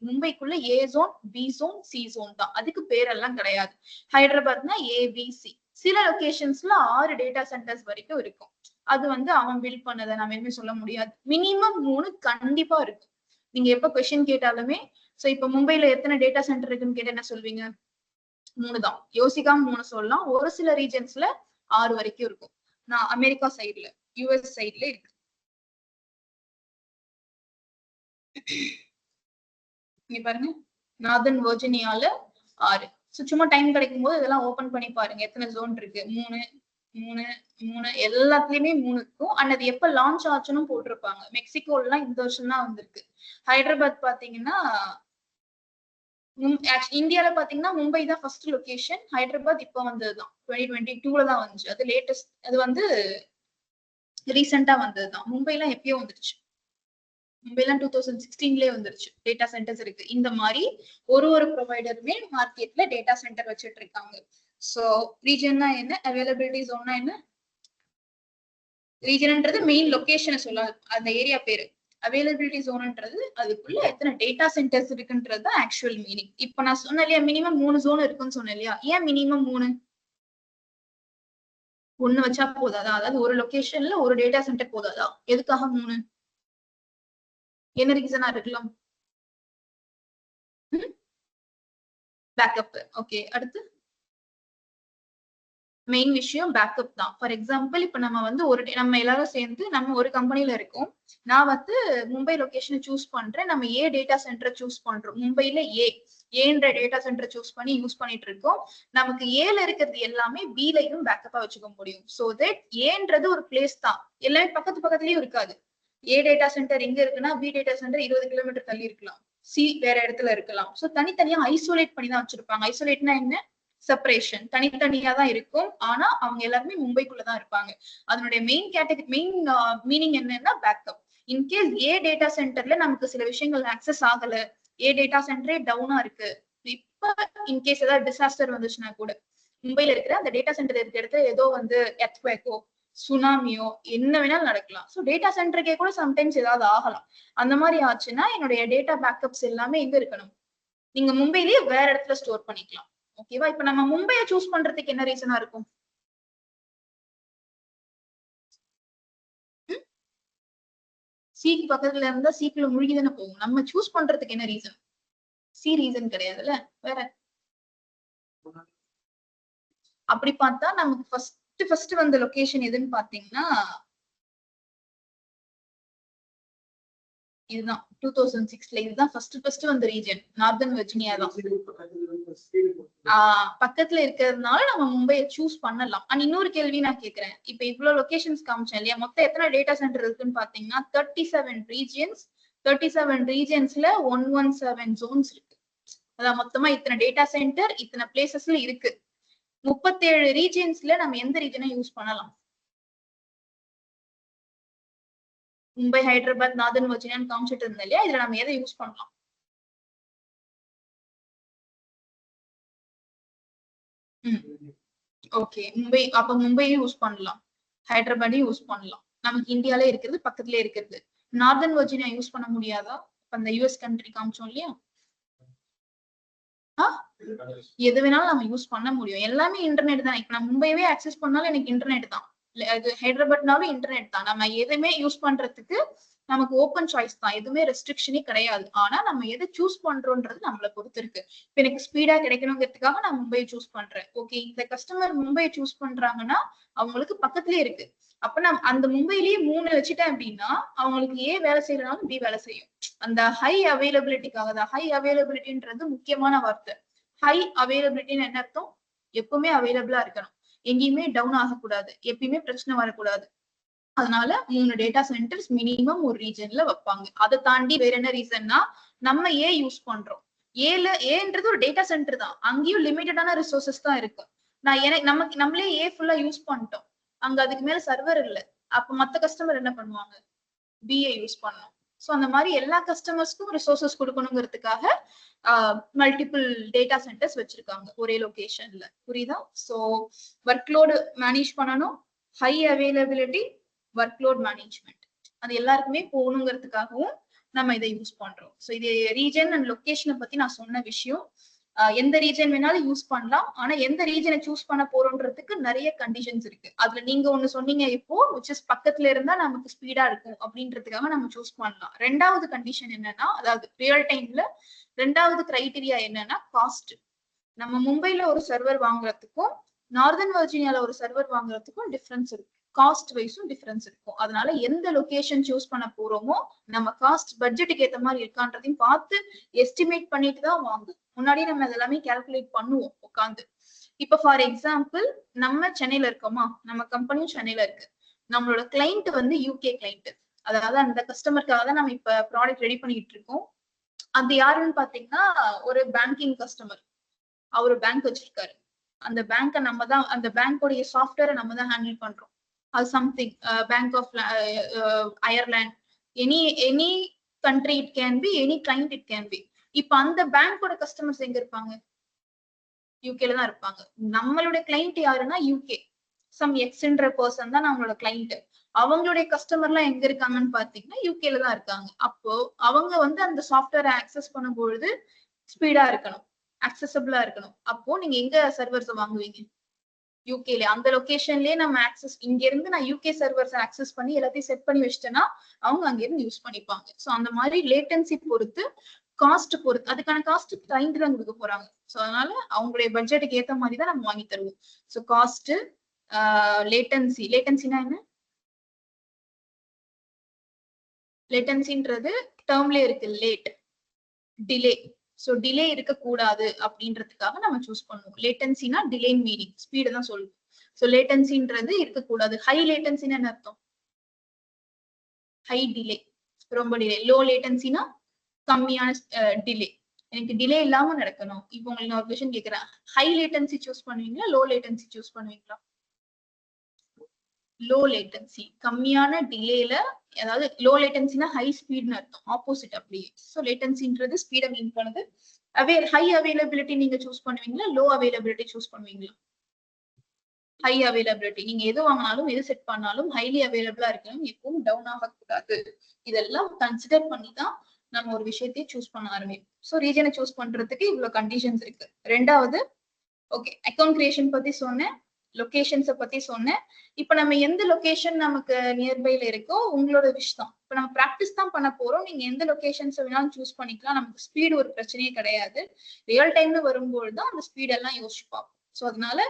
[SPEAKER 1] மும்பைக்குள்ள A zone, B zone, C zone தான். அதுக்கு பேரெல்லாம் கிடையாது. ஹைதராபாத்னா ஏபிசி. சில லொகேஷன்ஸ்ல 6 டேட்டா சென்டர்ஸ் வரைக்கும் இருக்கும். அது வந்து அவன் பில்ட் பண்ணதை நம்ம எதுவுமே சொல்ல முடியாது. மினிமம் 3 கண்டிப்பா இருக்கும். நீங்க எப்ப கொஸ்டின் கேட்டாலுமே, சோ இப்ப மும்பைல எத்தனை டேட்டா சென்டர் இருக்குன்னு கேட்ட என்ன சொல்வீங்க? 3 தான். யோசிக்காம 3 சொல்லலாம். ஒரு சில ரீஜன்ஸ்ல 6 வரைக்கும் இருக்கும். நான் அமெரிக்கா சைட்ல, யுஎஸ் சைட்ல இருக்கு. இங்க பாருங்க, நார்தன் வர்ஜினியால 6. சும்மா டைம் கிடைக்கும் போது இதெல்லாம் ஓபன் பண்ணி பாருங்க எத்தனை ஜோன் இருக்கு. 3, 3 எல்லாத்துலயுமே 3 இருக்கும். அண்ட் அது எப்ப லான்ச் ஆச்சுன்னு போட்டிருப்பாங்க. மெக்சிகோலாம் இந்த வருஷம் தான் வந்திருக்கு. ஹைதராபாத் பாத்தீங்கன்னா இந்தியால பாத்தீங்கன்னா மும்பை தான் ஃபர்ஸ்ட் லொகேஷன். ஹைதராபாத் இப்ப வந்ததுதான் 2022ல தான் வந்துச்சு. அது லேட்டஸ்ட். அது வந்து ரீசெண்டா வந்ததுதான். மும்பைலாம் எப்பயோ வந்துருச்சு. மும்பைலாம் 2016லயே வந்துருச்சு. டேட்டா சென்டர்ஸ் இருக்கு. இந்த மாதிரி ஒரு ப்ரொவைடருமே மார்க்கெட்ல டேட்டா சென்டர் வச்சுட்டு இருக்காங்க. சோ ரீஜன்னா என்ன, அவைலபிலிட்டி ஜோன்னா என்ன? ரீஜன்ன்றது மெயின் லொகேஷனை சொல்லாது, அந்த ஏரியா பேரு. அவைலபிலிட்டி ஜோன்ன்றது அதுக்குள்ள எத்தனை டேட்டா சென்டர்ஸ் இருக்குன்றது தான் ஆக்சுவல் மீனிங். இப்ப நான் சொன்னேன் இல்லையா, மினிமம் 3 ஜோன் இருக்குன்னு சொன்னேன் இல்லையா? ஏன் மினிமம் 3? 1 வச்சா போதாதா? அதாவது ஒரு லொகேஷன்ல ஒரு டேட்டா சென்டர் போதாதா? எதுக்காக 3? என்ன ரீசனா இருக்கலாம்? பேக்கப். ஓகே, அடுத்து மெயின் விஷயம் பேக்கப் தான். ஃபார் எக்ஸாம்பிள் இப்ப நம்ம வந்து நம்ம எல்லாரும் சேர்ந்து நம்ம ஒரு கம்பெனில இருக்கோம். நான் வந்து மும்பை லொகேஷனை சூஸ் பண்றேன். நம்ம ஏ டேட்டா சென்டரை சூஸ் பண்றோம். மும்பைல ஏன்ற டேட்டா சென்டரை சூஸ் பண்ணி யூஸ் பண்ணிட்டு இருக்கோம். நமக்கு ஏல இருக்கிறது எல்லாமே பிலையும் பேக்கப்பா வச்சுக்க முடியும். சோ தட் ஏன்றது ஒரு பிளேஸ் தான், எல்லாமே பக்கத்துலயும் இருக்காது. ஏ டேட்டா சென்டர் எங்க இருக்குன்னா பி டேட்டா சென்டர் 20 கிலோமீட்டர் தள்ளி இருக்கலாம், சி வேற இடத்துல இருக்கலாம். சோ தனித்தனியா ஐசோலேட் பண்ணி தான் வச்சிருப்பாங்க. ஐசோலேட்னா என்ன? செப்பரேஷன். தனித்தனியா தான் இருக்கும். ஆனா அவங்க எல்லாருமே மும்பைக்குள்ளதான் இருப்பாங்க. அதனுடைய மெயின் மீனிங் என்னன்னா பேக்கப். இன்கேஸ் ஏ டேட்டா சென்டர்ல நமக்கு சில விஷயங்கள் ஆக்சஸ் ஆகல, ஏ டேட்டா சென்டரே டவுனா இருக்கு, இப்ப இன்கேஸ் ஏதாவது டிசாஸ்டர் வந்துச்சுன்னா கூட மும்பைல இருக்கிற அந்த டேட்டா சென்டர் இருக்கிற இடத்துல ஏதோ வந்து எர்த்குவேக்கோ சுனாமியோ என்ன வேணாலும் நடக்கலாம். சோ டேட்டா சென்டருக்கே கூட சம்டைம்ஸ் ஏதாவது ஆகலாம். அந்த மாதிரி ஆச்சுன்னா என்னுடைய டேட்டா பேக்கப்ஸ் எல்லாமே எங்க இருக்கணும்? நீங்க மும்பைலயே வேற இடத்துல ஸ்டோர் பண்ணிக்கலாம். ஓகேவா? இப்ப நம்ம மும்பையை சூஸ் பண்றதுக்கு என்ன ரீசனா இருக்கும்? சீக்கு பக்கத்துல இருந்தா சீக்குல முழுகிதானே போகும். நம்ம சூஸ் பண்றதுக்கு என்ன ரீசன்? சி ரீசன் கிடையாதுல்ல, வேற. அப்படி பார்த்தா நமக்கு ஃபர்ஸ்ட் வந்த லொகேஷன் எதுன்னு பாத்தீங்கன்னா இதுதான். 2006ல இதுதான் ஃபர்ஸ்ட் வந்த ரீஜன். நார்தர்ன் வெர்ஜினியா தான். பக்கத்துல இருக்கிறதுனால நம்ம மும்பையை சூஸ் பண்ணலாம். அண்ட் இன்னொரு கேள்வி நான் கேக்குறேன். இப்ப இவ்வளவு லொகேஷன்ஸ் காமிச்சேன் இல்லையா, மொத்தம் எத்தனை டேட்டா சென்டர் இருக்குன்னு பாத்தீங்கன்னா 37 ரீஜியன்ஸ். 37 ரீஜியன்ஸ்ல 117 ஜோன்ஸ் இருக்கு. அதான் மொத்தமா இத்தனை டேட்டா சென்டர் இத்தனை பிளேசஸ்ல இருக்கு. 37 ரீஜியன்ஸ்ல நம்ம எந்த ரீஜனை யூஸ் பண்ணலாம்? மும்பை, ஹைதராபாத், நார்தர்ன் வெர்ஜினியான்னு காமிச்சிட்டு இருந்தேன் இல்லையா, இதுல நம்ம எதை யூஸ் பண்ணலாம்? ஓகே, மும்பையும் யூஸ் பண்ணலாம், ஹைதராபாத்தையும் யூஸ் பண்ணலாம். நமக்கு இந்தியாலே இருக்கிறது, பக்கத்துலயே இருக்கிறது. நார்தர்ன் வெர்ஜினியா யூஸ் பண்ண முடியாதா? அந்த யூஎஸ் கண்ட்ரி காமிச்சோம் இல்லையா, எது வேணாலும் நம்ம யூஸ் பண்ண முடியும். எல்லாமே இன்டர்நெட் தான். இப்ப நான் மும்பையவே ஆக்சஸ் பண்ணாலும் எனக்கு இன்டர்நெட் தான். அது ஹைதராபாத்னாலும் இன்டர்நெட் தான். நம்ம எதுவுமே யூஸ் பண்றதுக்கு நமக்கு ஓப்பன் சாய்ஸ் தான், எதுவுமே ரெஸ்ட்ரிக்ஷனே கிடையாது. ஆனா நம்ம எதை சூஸ் பண்றோம்ன்றது நம்மளை பொறுத்து இருக்கு. இப்ப எனக்கு ஸ்பீடா கிடைக்கணுங்கிறதுக்காக நான் மும்பையை சூஸ் பண்றேன். ஓகே, இந்த கஸ்டமர் மும்பையை சூஸ் பண்றாங்கன்னா அவங்களுக்கு பக்கத்துலயே இருக்கு. அப்ப நான் அந்த மும்பையிலேயே 3 வச்சுட்டேன் அப்படின்னா அவங்களுக்கு ஏ வேலை செய்யறதுனாலும் பி வேலை செய்யும். அந்த ஹை அவைலபிலிட்டிக்காக தான். ஹை அவைலபிலிட்டின்றது முக்கியமான வார்த்தை. ஹை அவைலபிலிட்டின்னு என்ன அர்த்தம்? எப்பவுமே அவைலபிளா இருக்கணும், எங்கேயுமே டவுன் ஆகக்கூடாது, எப்பயுமே பிரச்சனை வரக்கூடாது. அதனால 3 டேட்டா சென்டர்ஸ் மினிமம் ஒரு ரீஜன்ல வைப்பாங்க. அதை தாண்டி வேற என்ன ரீசன்னா, நம்ம ஏ யூஸ் பண்றோம். ஏன்றது ஒரு டேட்டா சென்டர் தான், அங்கேயும் லிமிட்டடான ரிசோர்சஸ் தான் இருக்கு. நம்மளே ஏ ஃபுல்லா யூஸ் பண்ணிட்டோம், அங்க அதுக்கு மேல சர்வர் இல்ல. அப்ப மத்த கஸ்டமர் என்ன பண்ணுவாங்க? பிஏ யூஸ் பண்ணணும். சோ அந்த மாதிரி எல்லா கஸ்டமர்ஸ்க்கும் ரிசோர்சஸ் கொடுக்கணுங்கிறதுக்காக மல்டிபிள் டேட்டா சென்டர்ஸ் வச்சிருக்காங்க ஒரே லொகேஷன்ல. புரியுதா? சோ ஒர்க்லோடு மேனேஜ் பண்ணணும், ஹை அவைலபிலிட்டி, ஒர்க்லோட் மேனேஜ்மெண்ட், அது எல்லாருக்குமே போகணுங்கிறதுக்காகவும் நம்ம இதை யூஸ் பண்றோம். சோ இது ரீஜன் அண்ட் லொகேஷனை பத்தி நான் சொன்ன விஷயம். எந்த ரீஜன் வேணாலும் யூஸ் பண்ணலாம். ஆனா எந்த ரீஜனை சூஸ் பண்ண போறோம்ன்றதுக்கு நிறைய கண்டிஷன்ஸ் இருக்கு. அதுல நீங்க ஒண்ணு சொன்னீங்க இப்போ, which is பக்கத்துல இருந்தா நமக்கு ஸ்பீடா இருக்கும் அப்படின்றதுக்காக நம்ம சூஸ் பண்ணலாம். ரெண்டாவது கண்டிஷன் என்னன்னா, அதாவது ரியல் டைம்ல ரெண்டாவது கிரைட்டீரியா என்னன்னா காஸ்ட். நம்ம மும்பைல ஒரு சர்வர் வாங்குறதுக்கும் நார்தர்ன் வெர்ஜினியால ஒரு சர்வர் வாங்குறதுக்கும் டிஃபரன்ஸ் இருக்கு. காஸ்ட் வைஸும் டிஃபரன்ஸ் இருக்கும். அதனால எந்த லொகேஷன் சூஸ் பண்ண போறோமோ நம்ம காஸ்ட் பட்ஜெட்டுக்கு ஏத்த மாதிரி இருக்கான்றதையும் பார்த்து எஸ்டிமேட் பண்ணிட்டு தான் வாங்குவோம். முன்னாடியே நம்ம இதெல்லாமே கால்குலேட் பண்ணுவோம் உட்காந்து. இப்ப ஃபார் எக்ஸாம்பிள் நம்ம சென்னையில இருக்கோமா, நம்ம கம்பெனியும் சென்னையில இருக்கு, நம்மளோட கிளைண்ட் வந்து யூகே கிளைண்ட். அதாவது அந்த கஸ்டமருக்காக தான் நம்ம இப்ப ப்ராடக்ட் ரெடி பண்ணிட்டு இருக்கோம். அது யாருன்னு பாத்தீங்கன்னா ஒரு பேங்கிங் கஸ்டமர். அவரு பேங்க் வச்சிருக்காரு. அந்த பேங்க நம்ம தான், அந்த பேங்கோடைய சாஃப்ட்வேரை நம்ம தான் ஹேண்டில் பண்றோம். அது something bank of Ireland, any country it can be, any client it can be. இப்ப அந்த பேங்கோட கஸ்டமர்ஸ் எங்க இருப்பாங்க? யூகேல தான் இருப்பாங்க. நம்மளுடைய கிளைண்ட் யாருன்னா யூகே, சம் எக்ஸ்ன்ற பர்சன் தான் நம்மளோட கிளைண்ட். அவங்களுடைய கஸ்டமர் எல்லாம் எங்க இருக்காங்கன்னு பாத்தீங்கன்னா யூகேல தான் இருக்காங்க. அப்போ அவங்க வந்து அந்த சாஃப்ட்வேரை ஆக்சஸ் பண்ணும்பொழுது ஸ்பீடா இருக்கணும், அக்சசபிளா இருக்கணும். அப்போ நீங்க எங்க சர்வர்ஸ் வாங்குவீங்க? யூகேல. அந்த லொகேஷன்லயே நம்ம ஆக்சஸ், இங்க இருந்து நான் யூகே சர்வர்ஸ் ஆக்சஸ் பண்ணி எல்லாத்தையும் செட் பண்ணி வச்சிட்டேன்னா அவங்க அங்க இருந்து யூஸ் பண்ணிப்பாங்க. சோ அந்த மாதிரி லேட்டன்சி பொறுத்து, காஸ்ட் பொறுத்து, அதுக்கான காஸ்ட் கிளைண்ட் தான் கொடுக்க போறாங்க. சோ அதனால அவங்களுடைய பட்ஜெட்டுக்கு ஏத்த மாதிரி தான் நம்ம வாங்கி தருவோம். So cost, latency. லேட்டன்சினா என்ன? லேட்டன்சின்றது டேர்ம்லயே இருக்கு, லேட், டிலே. சோ டிலே இருக்கக்கூடாது அப்படின்றதுக்காக நம்ம சூஸ் பண்ணுவோம். லேட்டன்சினா டிலே மீனிங், ஸ்பீடு தான் சொல்லுவோம். சோ லேட்டன்சின்றது இருக்கக்கூடாது. ஹை லேட்டன்சின்னு என்ன அர்த்தம்? ஹை டிலே, ரொம்ப டிலே. லோ லேட்டன்சினா கம்மியான டிலே, எனக்கு டிலே இல்லாம நடக்கணும். இப்போ உங்களுக்கு நான் ஒரு கொஸ்டின் கேக்குறேன், ஹை லேட்டன்சி சூஸ் பண்ணுவீங்களா, லோ லேட்டன்சி சூஸ் பண்ணுவீங்களா? லோ லேட்டன்சி, கம்மியான டிலேல, அதாவது லோ லேட்டன்சினா ஹை ஸ்பீட்னு அர்த்தம், ஆப்போசிட் அப்படியே. சோ லேட்டன்சின்றது ஸ்பீட மீன் பண்ணுது. ஹை அவைலபிலிட்டி நீங்க சூஸ் பண்ணுவீங்களா, லோ அவைலபிலிட்டி சூஸ் பண்ணுவீங்களா? High availability. நீங்க எது வாங்கினாலும், எது செட் பண்ணாலும் ஹைலி அவைலபிளா இருக்கணும், எப்பவும் டவுன் ஆகக்கூடாது. இதெல்லாம் கன்சிடர் பண்ணி தான் நம்ம ஒரு விஷயத்தையே சூஸ் பண்ண ஆரம்பிப்போம். சோ ரீஜனை சூஸ் பண்றதுக்கு இவ்வளவு கண்டிஷன்ஸ் இருக்கு. ரெண்டாவது, ஓகே, அக்கௌண்ட் கிரியேஷன் பத்தி சொன்னேன், லொகேஷன்ஸை பத்தி சொன்னேன். இப்ப நம்ம எந்த லொகேஷன் நமக்கு நியர்பைல இருக்கோ உங்களோட விஷ் தான். இப்ப நம்ம பிராக்டிஸ் தான் பண்ண போறோம். நீங்க எந்த லொகேஷன்ஸ் வேணாலும் சூஸ் பண்ணிக்கலாம். நமக்கு ஸ்பீடு ஒரு பிரச்சனையே கிடையாது. ரியல் டைம்னு வரும்போது தான் அந்த ஸ்பீட் எல்லாம் யோசிச்சு பார்ப்போம். சோ அதனால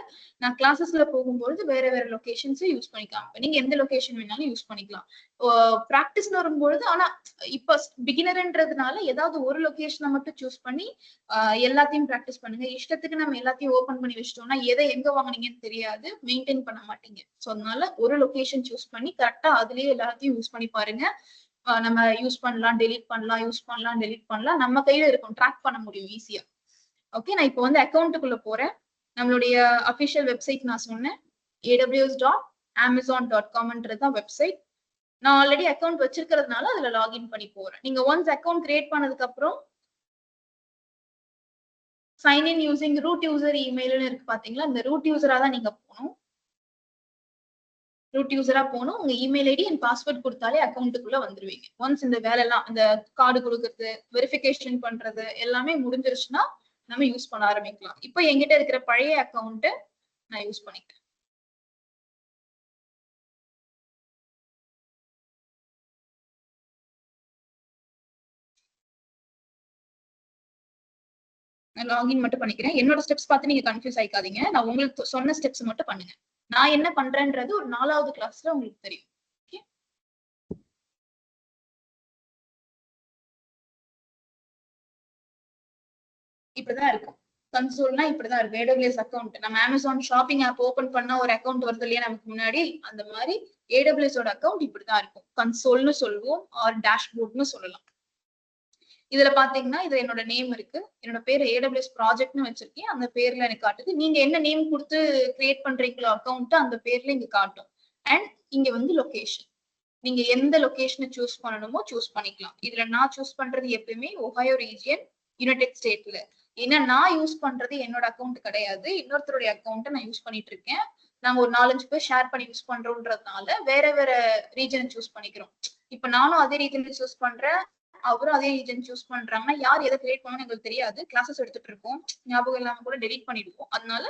[SPEAKER 1] நான் கிளாஸஸ்ல போகும்போது வேற வேற லொகேஷன்ஸ் யூஸ் பண்ணிக்கலாம். நீங்க எந்த லொகேஷன் வேணாலும் யூஸ் பண்ணிக்கலாம். பிராக்டிஸ்னு வரும்பொழுது, ஆனா இப்ப பிகினர்ன்றதுனால ஏதாவது ஒரு லொகேஷனை மட்டும் சூஸ் பண்ணி எல்லாத்தையும் பிராக்டிஸ் பண்ணுங்க. இஷ்டத்துக்கு நம்ம எல்லாத்தையும் ஓபன் பண்ணி வச்சிட்டோம்னா எதை எங்க வாங்குனீங்கன்னு தெரியாது, மெயின்டைன் பண்ண மாட்டீங்க. சோ அதனால ஒரு லொகேஷன் சூஸ் பண்ணி கரெக்டா அதுலயே எல்லாத்தையும் யூஸ் பண்ணி பாருங்க. நம்ம யூஸ் பண்ணலாம், டெலிட் பண்ணலாம், யூஸ் பண்ணலாம், டெலிட் பண்ணலாம், நம்ம கையில இருக்கும், ட்ராக் பண்ண முடியும் ஈஸியா. ஓகே, நான் இப்போ வந்து அக்கௌண்ட்டுக்குள்ள போறேன். நம்மளுடைய அபிஷியல் வெப்சைட் நான் சொன்னேன், aws.amazon.com வெப்சைட். நான் ஆல்ரெடி அக்கௌண்ட் வச்சிருக்கிறதுனால அதுல லாகின் பண்ணி போறேன். நீங்க ஒன்ஸ் அக்கௌண்ட் கிரியேட் பண்ணதுக்கு அப்புறம் sign in using root user இமெயில்னு இருக்கு பாத்தீங்களா, இந்த ரூட் யூசரா தான் நீங்க போகணும். ரூட் யூசரா போகணும். உங்க இமெயில் ஐடி அண்ட் பாஸ்வேர்ட் கொடுத்தாலே அக்கௌண்ட்டுக்குள்ள வந்துருவீங்க. ஒன்ஸ் இந்த வேலை எல்லாம், இந்த கார்டு கொடுக்கறது, வெரிஃபிகேஷன் பண்றது எல்லாமே முடிஞ்சிருச்சுன்னா நம்ம யூஸ் பண்ண ஆரம்பிக்கலாம். இப்போ என்கிட்ட இருக்கிற பழைய அக்கௌண்ட் நான் யூஸ் பண்ணிக்கிறேன். நான் லாகின் மட்டும் பண்ணிக்கிறேன். என்னோட ஸ்டெப்ஸ் பார்த்து நீங்க கன்ஃபியூஸ் ஆயிக்காதீங்க. நான் உங்களுக்கு சொன்ன ஸ்டெப்ஸ் மட்டும் பண்ணுங்க. நான் என்ன பண்றேன்றது ஒரு 4வது கிளாஸ்ல உங்களுக்கு தெரியும். இப்படிதான் இருக்கும். கன்சோல்னா இப்படிதான் இருக்கும். AWS அக்கௌண்ட், நம்ம Amazon ஷாப்பிங் ஆப் ஓபன் பண்ணா ஒரு அக்கௌண்ட் வருது இல்லையா நமக்கு முன்னாடி, அந்த மாதிரி AWS ஓட அக்கௌண்ட் இப்படிதான் இருக்கும். கன்சோல்னு சொல்லுவோம், ஆர் டேஷ்போர்ட்னு சொல்லலாம். இதுல பாத்தீங்கன்னா இது என்னோட நேம் இருக்கு, என்னோட பேர் AWS ப்ராஜெக்ட்னு வச்சிருக்கேன், அந்த பேர்ல எனக்கு காட்டுது. நீங்க என்ன நேம் கொடுத்து கிரியேட் பண்றீங்களோ அக்கௌண்ட், அந்த பேர்ல இங்க காட்டும். அண்ட் இங்க வந்து லொகேஷன், நீங்க எந்த லொகேஷனை சூஸ் பண்ணணுமோ சூஸ் பண்ணிக்கலாம். இதுல நான் சூஸ் பண்றது எப்பயுமே ஒஹாயோ ரீஜியன், யுனைடெட் ஸ்டேட்ல. ஏன்னா நான் யூஸ் பண்றது என்னோட அக்கௌண்ட் கிடையாது, இன்னொருத்தருடைய அக்கௌண்ட்டை நான் யூஸ் பண்ணிட்டு இருக்கேன். நாங்க ஒரு 4-5 பேர் ஷேர் பண்ணி யூஸ் பண்றோம்ன்றதுனால வேற வேற ரீஜன் சூஸ் பண்ணிக்கிறோம். இப்ப நானும் அதே ரீஜன் சூஸ் பண்றேன், அவரும் அதே ரீஜன் சூஸ் பண்றாங்கன்னா யார் எதை கிரியேட் பண்ணணும்னு எங்களுக்கு தெரியாது. கிளாஸஸ் எடுத்துட்டு இருக்கோம், ஞாபகம் இல்லாம கூட டெலிட் பண்ணிடுவோம். அதனால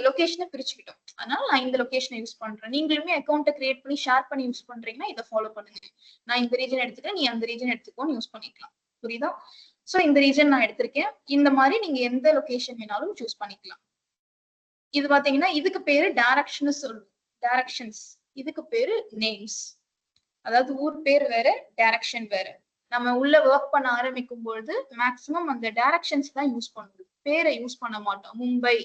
[SPEAKER 1] லொகேஷனை பிரிச்சுக்கிட்டோம். அதனால நான் இந்த லொகேஷனை யூஸ் பண்றேன். நீங்களுமே அக்கௌண்ட்டை கிரியேட் பண்ணி ஷேர் பண்ணி யூஸ் பண்றீங்கன்னா இதை ஃபாலோ பண்ணுங்க. நான் இந்த ரீஜன் எடுத்துக்கிறேன், நீ அந்த ரீஜன் எடுத்துக்கோன்னு யூஸ் பண்ணிக்கலாம். புரியுதா? சோ இந்த ரீஜன் நான் எடுத்திருக்கேன். இந்த மாதிரி நீங்க எந்த லொகேஷன் வேணாலும் சூஸ் பண்ணிக்கலாம். இது பாத்தீங்கன்னா இதுக்கு பேரு டைரக்ஷன் சொல்லுவோம். டைரக்ஷன்ஸ், இதுக்கு பேரு நேம்ஸ். அதாவது ஊர் பேர் வேற, டைரக்ஷன் வேற. நம்ம உள்ள ஒர்க் பண்ண ஆரம்பிக்கும் பொழுது மேக்சிமம் அந்த டைரக்ஷன்ஸ் தான் யூஸ் பண்ணுவோம், பேரை யூஸ் பண்ண மாட்டோம். மும்பை,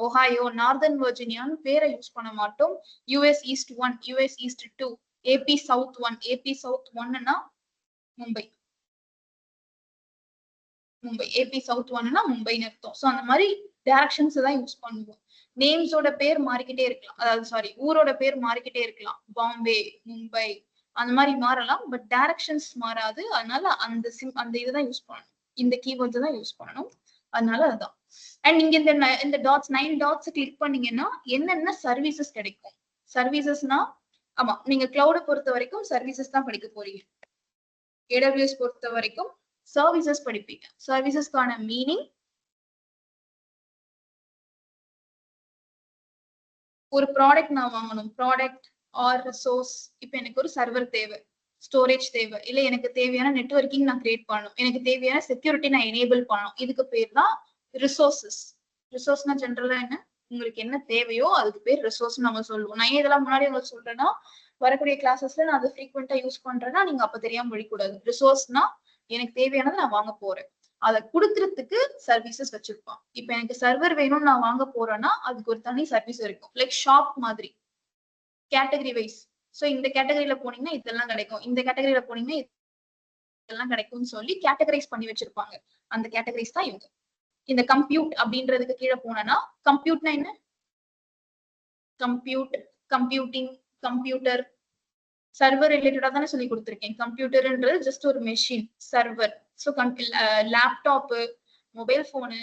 [SPEAKER 1] ஒஹாயோ, நார்தர்ன் வெர்ஜினியான்னு பேரை யூஸ் பண்ண மாட்டோம். US east 1, US east 2, AP south 1. AP south 1ன்னா மும்பை. ஏபி சவுத் 1ன்னா மும்பைன்னு அர்த்தம். ஸோ அந்த மாதிரி டைரக்ஷன்ஸ் தான் யூஸ் பண்ணுவோம். நேம்ஸோட பேர் மாறிக்கிட்டே இருக்கலாம், அதாவது சாரி ஊரோட பேர் மாறிக்கிட்டே இருக்கலாம். பாம்பே, மும்பை அந்த மாதிரி மாறலாம், பட் டைரக்ஷன்ஸ் மாறாது. அதனால அந்த இதுதான் யூஸ் பண்ணணும், இந்த கீவேர்ட்ஸ் தான் யூஸ் பண்ணணும். அதனால அதுதான். அண்ட் நீங்க இந்த டாட்ஸ் 9 டாட்ஸ் கிளிக் பண்ணீங்கன்னா என்னென்ன சர்வீசஸ் கிடைக்கும். சர்வீசஸ்னா ஆமா, நீங்க கிளவுட பொறுத்த வரைக்கும் சர்வீசஸ் தான் படிக்க போறீங்க. AWS பொறுத்த வரைக்கும் சர்வீசஸ் படிப்பீங்க. சர்வீசஸ்க்கான மீனிங், ஒரு ப்ராடக்ட் நான் வாங்கணும், ப்ராடக்ட் ஆர் ரிசோர்ஸ். இப்ப எனக்கு ஒரு சர்வர் தேவை, ஸ்டோரேஜ் தேவை, இல்ல எனக்கு தேவையான நெட்வொர்க்கிங் நான் கிரியேட் பண்ணணும், எனக்கு தேவையான செக்யூரிட்டி நான் எனேபிள் பண்ணணும். இதுக்கு பேர் தான் ரிசோர்சஸ். ரிசோர்ஸ்னா ஜென்ரலா என்ன, உங்களுக்கு என்ன தேவையோ அதுக்கு பேர் ரிசோர்ஸ் நம்ம சொல்லுவோம். நான் இதெல்லாம் முன்னாடி உங்களுக்கு சொல்றேன்னா, வரக்கூடிய கிளாஸஸ்ல நான் அதை ஃப்ரீக்வெண்டா யூஸ் பண்றேன்னா நீங்க அப்ப தெரியாம படிக்கூடாது. ரிசோர்ஸ்னா எனக்கு தேவையானதை நான் வாங்க போறேன், அதை கொடுக்கறதுக்கு சர்வீசஸ் வச்சிருப்பான். இப்ப எனக்கு சர்வர் வேணும்னு நான் வாங்க போறேன்னா அதுக்கு ஒரு தனி சர்வீஸ் இருக்கும், லைக் ஷாப் மாதிரி, கேட்டகரி வைஸ். சோ இந்த கேட்டகரியில போனீங்கன்னா இதெல்லாம் கிடைக்கும், இந்த கேட்டகரியில போனீங்கன்னா இதெல்லாம் கிடைக்கும்னு சொல்லி கேட்டகரைஸ் பண்ணி வச்சிருப்பாங்க. அந்த கேட்டகரைஸ் தான் இவங்க. இந்த கம்ப்யூட் அப்படின்றதுக்கு கீழே போனா, கம்ப்யூட்னா என்ன, கம்ப்யூட், கம்ப்யூட்டிங், கம்ப்யூட்டர், சர்வர் ரிலேட்டடா தானே சொல்லி கொடுத்துருக்கேன். கம்ப்யூட்டர்ன்றது ஜஸ்ட் ஒரு machine, server. So laptop, mobile phone,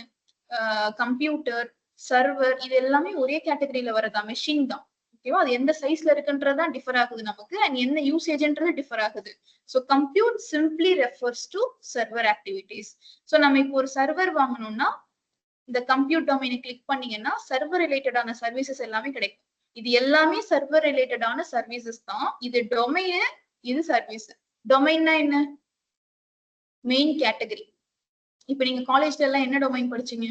[SPEAKER 1] computer, server, இது எல்லாமே ஒரே கேட்டகரியில வரதா, மெஷின் தான். ஓகேவா? அது எந்த சைஸ்ல இருக்குன்றதுதான் டிஃபர் ஆகுது நமக்கு, அண்ட் என்ன யூசேஜ்ன்றது டிஃபர் ஆகுது. So compute simply refers to server activities. So நம்ம இப்போ ஒரு சர்வர் வாங்கணும்னா இந்த கம்ப்யூட் டொமைனை கிளிக் பண்ணீங்கன்னா சர்வர் ரிலேட்டடான சர்வீசஸ் எல்லாமே கிடைக்கும். இது எல்லாமே சர்வர் ரிலேட்டடான சர்வீசஸ் தான். இது டொமைன், இது சர்வீஸ். டொமைன்னா என்ன, மெயின் கேட்டகரி. இப்ப நீங்க காலேஜ்ல எல்லாம் என்ன டொமைன் படிச்சீங்க,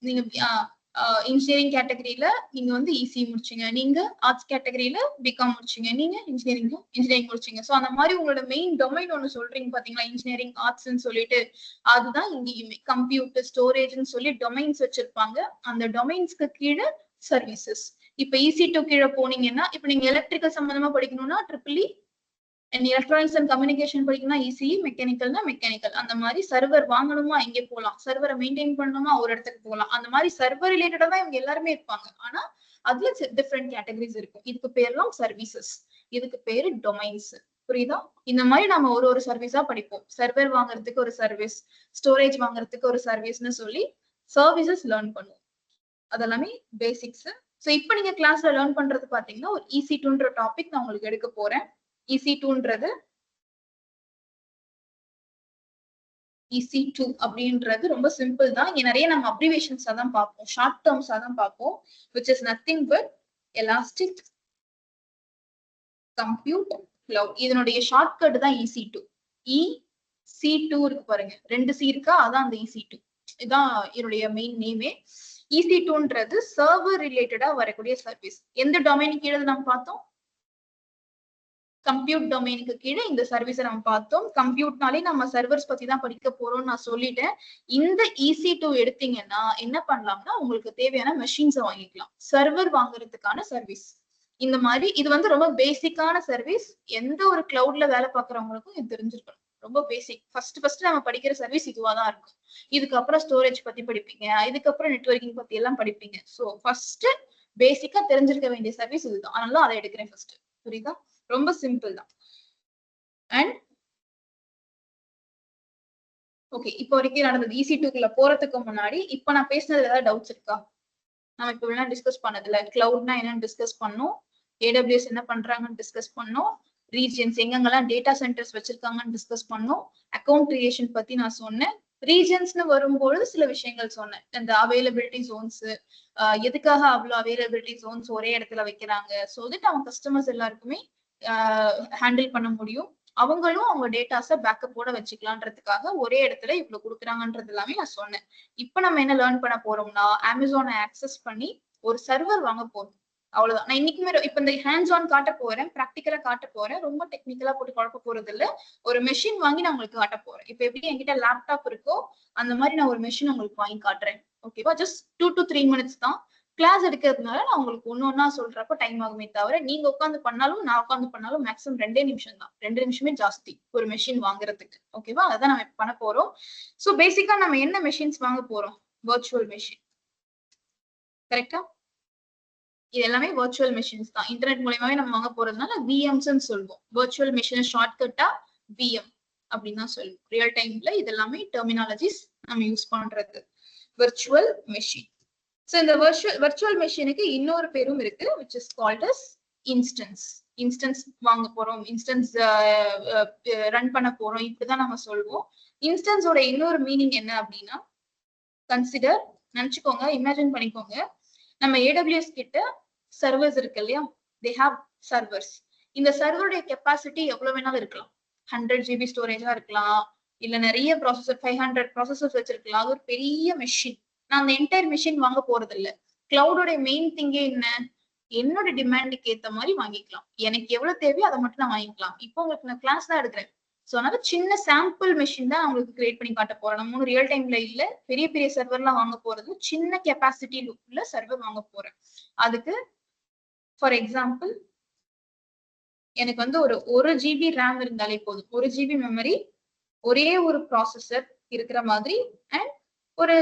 [SPEAKER 1] நீங்க இன்ஜினியரிங் கேட்டகரியில நீங்க வந்து இசி முடிச்சீங்க, நீங்க ஆர்ட்ஸ் கேட்டகரியில பிகாம் முடிச்சீங்க, நீங்க இன்ஜினியரிங் முடிச்சீங்க. சோ அந்த மாதிரி உங்களோட மெயின் டொமைன் ஒண்ணு சொல்றீங்க பாத்தீங்களா, இன்ஜினியரிங் ஆர்ட்ஸ்ன்னு சொல்லிட்டு, அதுதான் இங்கேயுமே கம்ப்யூட்டர் ஸ்டோரேஜ்னு சொல்லி டொமைன்ஸ் வச்சிருப்பாங்க. அந்த டொமைன்ஸ்க்கு கீழே சர்வீசஸ். இப்ப EC2 கீழே போனீங்கன்னா, இப்ப நீங்க எலக்ட்ரிக்கல் சம்பந்தமா படிக்கணும்னா EEE, எலக்ட்ரானிக்ஸ் அண்ட் கம்யூனிகேஷன் படிக்கணும்னா ECE, மெக்கானிக்கல்னா மெக்கானிக்கல். அந்த மாதிரி சர்வர் வாங்கணுமா இங்கே போகலாம், சர்வரை மெயின்டைன் பண்ணணுமா ஒரு இடத்துக்கு போகலாம். அந்த மாதிரி சர்வர் ரிலேட்டடா தான் இவங்க எல்லாருமே இருப்பாங்க. ஆனா அதுல டிஃப்ரெண்ட் கேட்டகரிஸ் இருக்கும். இதுக்கு பேர்லாம் சர்வீசஸ், இதுக்கு பேரு டொமைன்ஸ். புரியுதா? இந்த மாதிரி நம்ம ஒரு சர்வீஸா படிப்போம். சர்வர் வாங்குறதுக்கு ஒரு சர்வீஸ், ஸ்டோரேஜ் வாங்குறதுக்கு ஒரு சர்வீஸ்னு சொல்லி சர்வீசஸ் லேர்ன் பண்ணுவோம். அதெல்லாமே பேசிக்ஸ். ஸோ இப்போ நீங்க கிளாஸ்ல லேர்ன் பண்றது பாத்தீங்கன்னா ஒரு EC2ன்ற டாபிக் நான் உங்களுக்கு எடுக்க போறேன். EC2ன்றது EC2 அப்படின்றது ரொம்ப சிம்பிள் தான். இங்க நிறைய நம்ம அப்ரிவேஷன்ஸா தான் பார்ப்போம், ஷார்ட் டேர்ம்ஸா தான் பார்ப்போம், which is nothing but elastic compute cloud. இதனுடைய ஷார்ட்கட் தான் EC2. EC2 இருக்கு பாருங்க, 2 C இருக்கா, அதான் அந்த EC2. இதான் இதனுடைய மெயின் நேமே. EC2ன்றது சர்வர் ரிலேட்டடா வரக்கூடிய சர்வீஸ். எந்த டொமைன் கீழே நம்ம பார்த்தோம், கம்ப்யூட் டொமைனுக்கு கீழே இந்த சர்வீஸை நம்ம பார்த்தோம். கம்ப்யூட்னாலே நம்ம சர்வர்ஸ் பத்தி தான் படிக்க போறோம்னு நான் சொல்லிட்டேன். இந்த EC2 எடுத்தீங்கன்னா என்ன பண்ணலாம்னா உங்களுக்கு தேவையான மெஷின்ஸை வாங்கிக்கலாம். சர்வர் வாங்குறதுக்கான சர்வீஸ் இந்த மாதிரி. இது வந்து ரொம்ப பேசிக்கான சர்வீஸ். எந்த ஒரு கிளவுட்ல வேலை பார்க்கறவங்களுக்கும் இது தெரிஞ்சிருக்கணும். ரொம்ப பேசிக். ஃபர்ஸ்ட் நம்ம படிக்கிற சர்வீஸ் இதுவா தான் இருக்கும். இதுக்கப்புறம் ஸ்டோரேஜ் பத்தி படிப்பீங்க, இதுக்கப்புறம் நெட்வொர்க்கிங் பத்தி எல்லாம் படிப்பீங்க. ஸோ ஃபர்ஸ்ட் பேசிக்கா தெரிஞ்சிருக்க வேண்டிய சர்வீஸ் இதுதான். அதனால அதை எடுக்கிறேன் ஃபர்ஸ்ட். புரியுதா? ரொம்ப சிம்பிள் தான். அண்ட் ஓகே, இப்போ வரைக்கும் நடந்தது. EC2க்குள்ள போறதுக்கு முன்னாடி இப்ப நான் பேசினதுல ஏதாவது டவுட்ஸ் இருக்கா? நம்ம இப்ப வேணா டிஸ்கஸ் பண்ணதுல கிளவுட்னா என்னன்னு டிஸ்கஸ் பண்ணோம், AWS என்ன பண்றாங்கன்னு டிஸ்கஸ் பண்ணோம், ரீஜியன்ஸ் எங்கெங்கெல்லாம் டேட்டா சென்டர்ஸ் வச்சிருக்காங்கன்னு டிஸ்கஸ் பண்ணோம், அக்கௌண்ட் கிரியேஷன் பத்தி நான் சொன்னேன். ரீஜன்ஸ்னு வரும்போது சில விஷயங்கள் சொன்னேன். இந்த அவைலபிலிட்டி ஜோன்ஸ், எதுக்காக அவ்வளவு அவைலபிலிட்டி ஜோன்ஸ் ஒரே இடத்துல வைக்கிறாங்க, ஸோ தட் அவங்க கஸ்டமர்ஸ் எல்லாருக்குமே ஹேண்டில் பண்ண முடியும், அவங்களும் அவங்க டேட்டாஸை பேக்கப்போட வச்சுக்கலான்றதுக்காக ஒரே இடத்துல இவ்வளவு கொடுக்குறாங்கன்றது எல்லாமே நான் சொன்னேன். இப்ப நம்ம என்ன லேர்ன் பண்ண போறோம்னா, அமேசானை ஆக்சஸ் பண்ணி ஒரு சர்வர் வாங்க போறோம். அவ்வளவுதான். நான் இன்னைக்குமே இப்ப இந்த ஹேண்ட்ஸ் ஆன் காட்ட போறேன், ப்ராக்டிக்கலா காட்ட போறேன். ரொம்ப டெக்னிக்கலா போட்டு குழப்ப போறது இல்ல. ஒரு மெஷின் வாங்கி நான் உங்களுக்கு காட்ட போறேன். இப்ப எப்படி என்கிட்ட லேப்டாப் இருக்கோ அந்த மாதிரி நான் ஒரு மெஷின் உங்களுக்கு வாங்கி காட்டுறேன். ஓகேவா? ஜஸ்ட் 2 to 3 minutes தான். கிளாஸ் எடுக்கிறதுனால நான் உங்களுக்கு ஒண்ணு சொல்றப்ப டைம் ஆகுமே தவிர நீங்க உட்காந்து பண்ணாலும் நான் உட்காந்து பண்ணாலும் மேக்ஸிமம் 2 நிமிஷம் தான். 2 நிமிஷமே ஜாஸ்தி ஒரு மெஷின் வாங்குறதுக்கு. ஓகேவா? அதான் நம்ம பண்ண போறோம். சோ பேசிக்கா நம்ம என்ன மெஷின்ஸ் வாங்க போறோம்? Virtual machine. கரெக்டா? இது எல்லாமே வர்ச்சுவல் மெஷின்ஸ் தான். இன்டர்நெட் மூலமாவே நம்ம வாங்க போறதுனால விஎம்ஸ் சொல்லுவோம். வர்ச்சுவல் மெஷின் ஷார்ட்கட்டா விஎம் அப்படின்னு தான் சொல்லுவோம். ரியல் டைம்ல இது எல்லாமே டெர்மினாலஜிஸ் நம்ம யூஸ் பண்றது. virtual machine. So இந்த virtual machineக்கு இன்னொரு பேரும் இருக்கு, which is called as instance. Instance வாங்க போறோம், instance ரன் பண்ண போறோம், இப்படிதான் நம்ம சொல்லுவோம். Instance ஓட இன்னொரு மீனிங் என்ன அப்படின்னா, கன்சிடர், நினைச்சுக்கோங்க, இமேஜின் பண்ணிக்கோங்க, நம்ம AWS கிட்ட சர்வர்ஸ் இருக்கு இல்லையா, they have servers. இந்த சர்வருடைய கெப்பாசிட்டி எவ்வளவு வேணாலும் இருக்கலாம். 100 GB ஸ்டோரேஜா இருக்கலாம், இல்ல நிறைய ப்ராசஸர் 500 ப்ராசஸர்ஸ் வச்சிருக்கலாம். அது ஒரு பெரிய மெஷின். நான் அந்த என்டையர் மெஷின் வாங்க போறது இல்ல. கிளவுடோட மெயின் திங்கே என்ன, என்னோட டிமாண்டுக்கு ஏத்த மாதிரி வாங்கிக்கலாம். எனக்கு எவ்வளவு தேவையோ அதை மட்டும் நான் வாங்கிக்கலாம். இப்போ உங்களுக்கு நான் கிளாஸ் தான் எடுக்கிறேன். சோ அதனால சின்ன சாம்பிள் மெஷின் தான் உங்களுக்கு கிரியேட் பண்ணி காட்ட போறேன். நம்ம ஒன்னும் ரியல் டைம்ல இல்ல, பெரிய பெரிய சர்வர்லாம் வாங்க போறது, சின்ன கெப்பாசிட்டி உள்ள சர்வர் வாங்க போறேன். அதுக்கு ஃபார் எக்ஸாம்பிள் எனக்கு வந்து ஒரு ஜிபி ரேம் இருந்தாலே போதும், 1 GB மெமரி, ஒரே ஒரு ப்ராசஸர் இருக்கிற மாதிரி, அண்ட் ஒரு